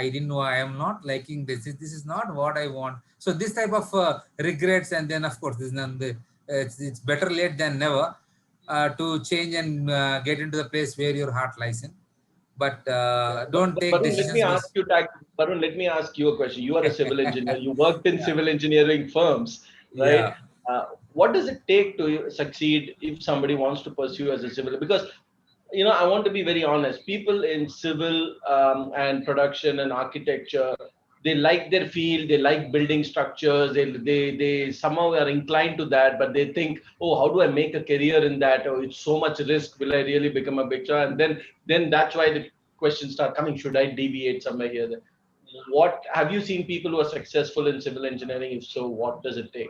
didn't know, I am not liking this is not what I want. So this type of regrets, and then of course it's better late than never to change and get into the place where your heart lies in. But don't take decisions. Varun, let me ask you a question. You are a civil engineer. You worked in civil engineering firms, right? Yeah. What does it take to succeed if somebody wants to pursue as a civil? Because I want to be very honest. People in civil and production and architecture, they like their field. They like building structures. They somehow are inclined to that, but they think, oh, how do I make a career in that? Oh, it's so much risk. Will I really become a big star? And then that's why the questions start coming. Should I deviate somewhere here? What have you seen people who are successful in civil engineering? If so, what does it take?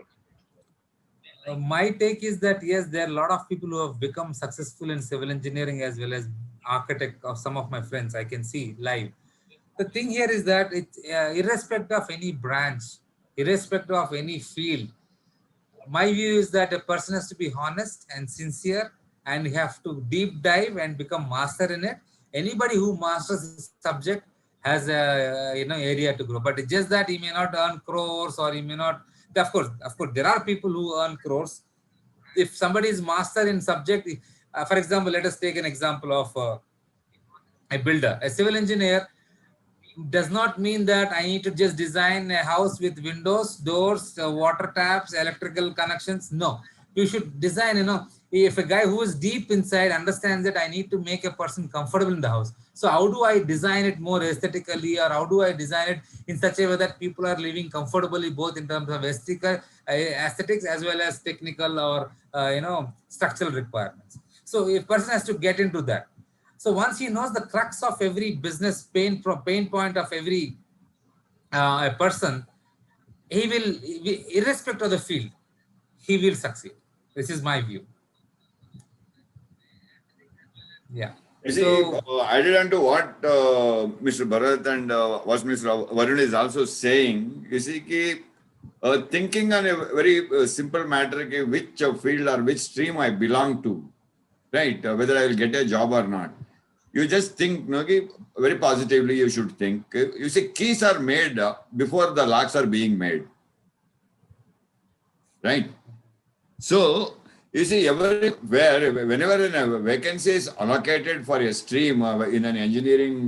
My take is that yes, there are a lot of people who have become successful in civil engineering as well as architect. Of some of my friends I can see live. The thing here is that it's irrespective of any branch, irrespective of any field, my view is that a person has to be honest and sincere, and you have to deep dive and become master in it. Anybody who masters the subject has a area to grow. But it's just that he may not earn crores, or he may not. Of course, there are people who earn crores. If somebody is master in subject, for example, let us take an example of a builder, a civil engineer does not mean that I need to just design a house with windows, doors, water taps, electrical connections. No, you should design, if a guy who is deep inside understands that I need to make a person comfortable in the house. So how do I design it more aesthetically, or how do I design it in such a way that people are living comfortably, both in terms of aesthetics as well as technical or, structural requirements. So a person has to get into that. So once he knows the crux of every business pain point of every a person, he will, irrespective of the field, he will succeed. This is my view. Yeah. You see, So added on to what Mr. Bharat and what Mr. Varun is also saying, you see, thinking on a very simple matter, which field or which stream I belong to, right? Whether I will get a job or not. You just think, very positively you should think. You see, keys are made before the locks are being made, right? So, you see, whenever a vacancy is allocated for a stream in an engineering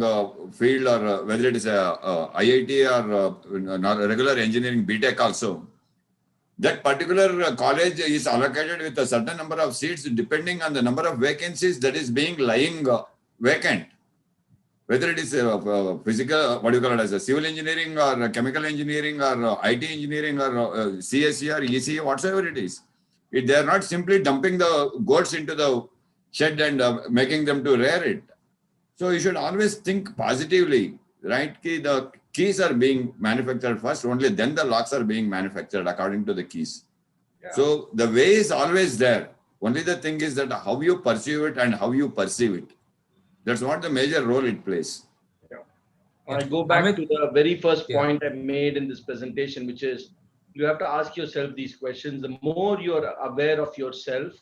field, or whether it is a IIT or not a regular engineering BTech also, that particular college is allocated with a certain number of seats depending on the number of vacancies that is being lying vacant. Whether it is physical, what do you call it, as a civil engineering or chemical engineering or IT engineering or CSE or ECE, whatsoever it is. They are not simply dumping the goods into the shed and making them to rear it. So you should always think positively, right? The keys are being manufactured first, only then the locks are being manufactured according to the keys. Yeah. So the way is always there. Only the thing is that how you pursue it and how you perceive it. That's what the major role it plays. Yeah. I go back to the very first point I made in this presentation, which is you have to ask yourself these questions. The more you're aware of yourself,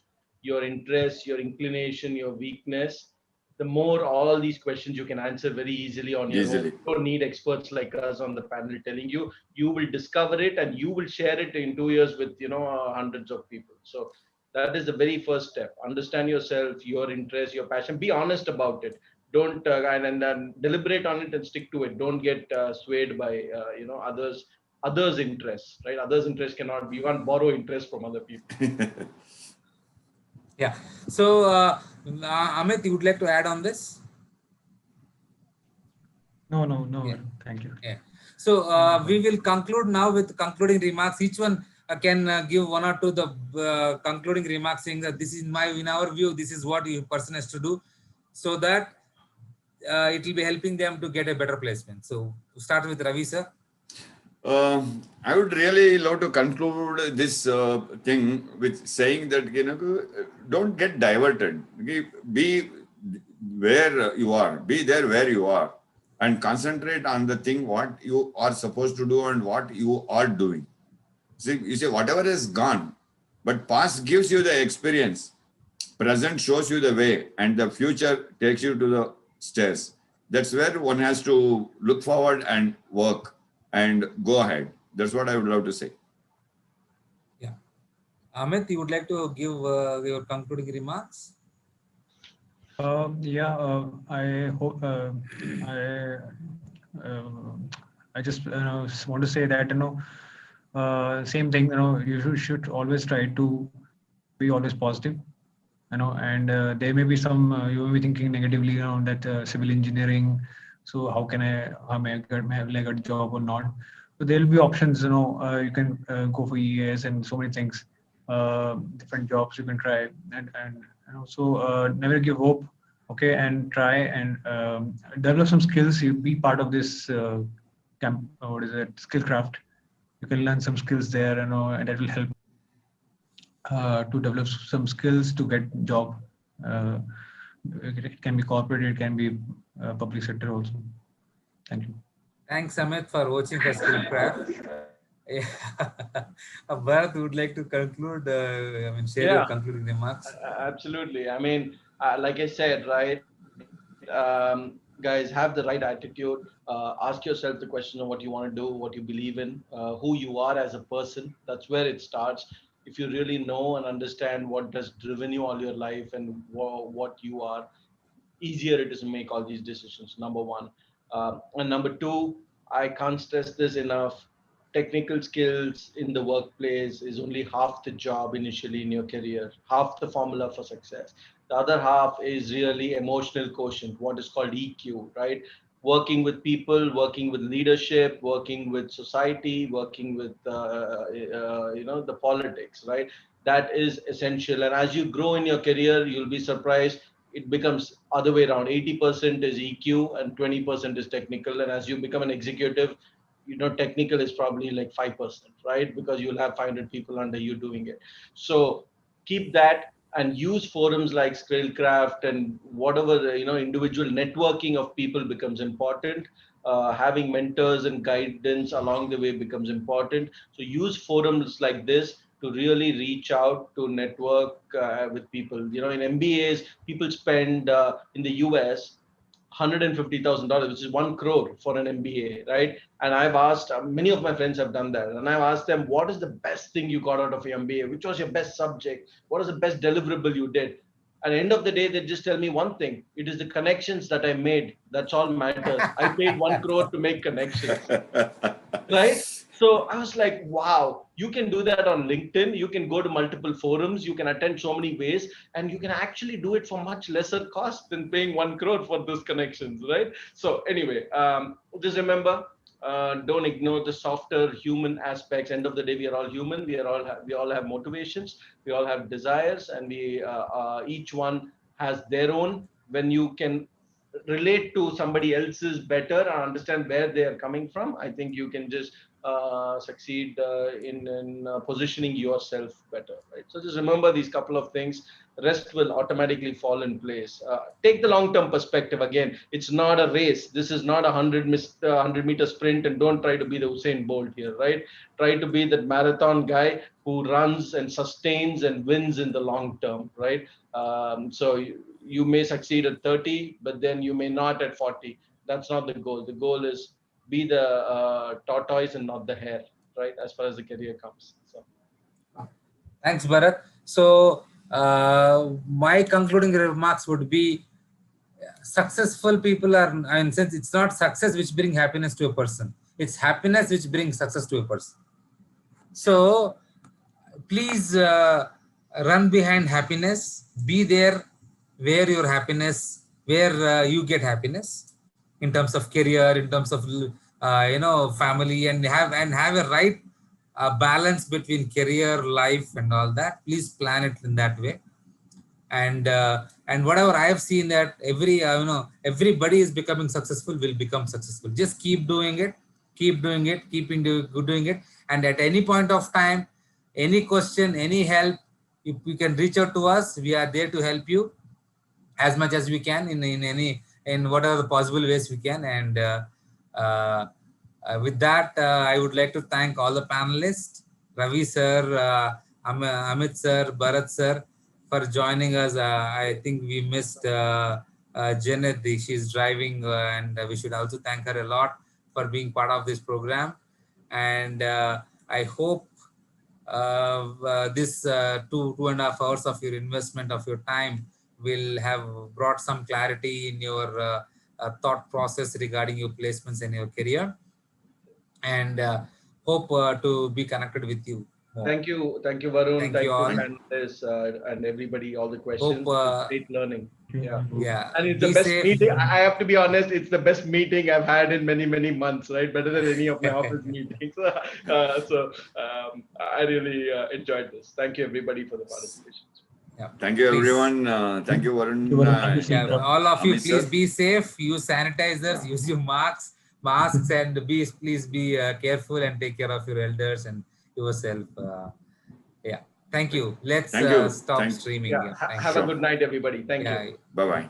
your interests, your inclination, your weakness, the more all these questions you can answer very easily on your own. You don't need experts like us on the panel telling you. You will discover it and you will share it in 2 years with hundreds of people. So that is the very first step. Understand yourself, your interest, your passion. Be honest about it. Don't and deliberate on it and stick to it. Don't get swayed by others' interests. Right? Others' interests cannot be. You can't borrow interest from other people. Yeah. So Amit, you would like to add on this? No. Yeah. Thank you. Yeah. So we will conclude now with concluding remarks. Each one can give one or two the concluding remarks, saying that this is in our view, this is what the person has to do, so that it will be helping them to get a better placement. So start with Ravi, sir. I would really love to conclude this thing with saying that don't get diverted. Be where you are. Be there where you are, and concentrate on the thing what you are supposed to do and what you are doing. See, you say whatever is gone, but past gives you the experience, present shows you the way, and the future takes you to the stairs. That's where one has to look forward and work and go ahead. That's what I would love to say. Yeah. Amit, you would like to give your concluding remarks? I hope I just want to say that same thing. You should always try to be always positive. And there may be some you may be thinking negatively that civil engineering. So how may I get a job or not? So there will be options. You can go for EAS and so many things. Different jobs you can try, and so never give hope. Okay, and try and develop some skills. You be part of this Skillcraft. You can learn some skills there, and that will help to develop some skills to get job. It can be corporate, it can be public sector also. Thank you. Thanks, Amit, for watching for Skillcraft. Bharat would like to conclude, share your concluding remarks. Absolutely. I mean, like I said, right, guys, have the right attitude. Ask yourself the question of what you want to do, what you believe in, who you are as a person. That's where it starts. If you really know and understand what has driven you all your life and what you are, easier it is to make all these decisions. Number one. And number two, I can't stress this enough. Technical skills in the workplace is only half the job initially in your career, half the formula for success. The other half is really emotional quotient, what is called EQ, right? Working with people, working with leadership, working with society, working with the politics, right? That is essential. And as you grow in your career, you'll be surprised. It becomes other way around. 80% is EQ and 20% is technical. And as you become an executive, technical is probably like 5%, right? Because you'll have 500 people under you doing it. So keep that and use forums like Skillcraft and whatever, individual networking of people becomes important. Having mentors and guidance along the way becomes important. So use forums like this to really reach out to network with people. In MBAs, people spend in the US $150,000, which is 1 crore for an MBA, right? And I've asked, many of my friends have done that, and I've asked them, what is the best thing you got out of your MBA? Which was your best subject? What is the best deliverable you did? At the end of the day, they just tell me one thing: it is the connections that I made. That's all matters. I paid 1 crore to make connections, right? So I was like, wow, you can do that on LinkedIn. You can go to multiple forums. You can attend so many ways, and you can actually do it for much lesser cost than paying 1 crore for those connections, right? So anyway, just remember, don't ignore the softer human aspects. End of the day, we are all human. We all have motivations. We all have desires, and we each one has their own. When you can relate to somebody else's better and understand where they are coming from, I think you can just succeed in positioning yourself better, right? So just remember these couple of things. Rest will automatically fall in place. Take the long-term perspective. Again, it's not a race. This is not a 100-meter sprint, and don't try to be the Usain Bolt here, right? Try to be that marathon guy who runs and sustains and wins in the long term, right? So you may succeed at 30, but then you may not at 40. That's not the goal. The goal is be the tortoise and not the hare, right? As far as the career comes. So, thanks, Bharat. So my concluding remarks would be, successful people are, I mean, since it's not success which brings happiness to a person, it's happiness which brings success to a person. So please run behind happiness. Be there where your happiness, where you get happiness in terms of career, in terms of family, and have a right balance between career, life, and all that. Please plan it in that way. And whatever I have seen, that everybody is becoming successful, will become successful. Just keep doing it, doing it. And at any point of time, any question, any help, if you can reach out to us, we are there to help you as much as we can in whatever the possible ways we can. And with that, I would like to thank all the panelists, Ravi sir, Amit sir, Bharat sir, for joining us. I think we missed Janet. She's driving, and we should also thank her a lot for being part of this program. And I hope this 2.5 hours of your investment of your time will have brought some clarity in your thought process regarding your placements in your career. And hope to be connected with you more. Thank you, Varun. Thank you all. Panelists, and everybody, all the questions. Hope, Great learning. Yeah. Yeah. And it's Be the best safe. meeting. I have to be honest, it's the best meeting I've had in many, many months, right? Better than any of my office meetings. I really enjoyed this. Thank you, everybody, for the participation. Yeah. Thank you, Please. everyone. Thank you, Varun. Yeah, all of you, Amit, please sir. be safe. Use sanitizers. Use your masks, and please be careful and take care of your elders and yourself. Yeah. Thank you. Let's Thank you. stop Thanks. streaming. Yeah. Yeah. Thank Have you. a good night, everybody. Thank you. Yeah. Bye-bye.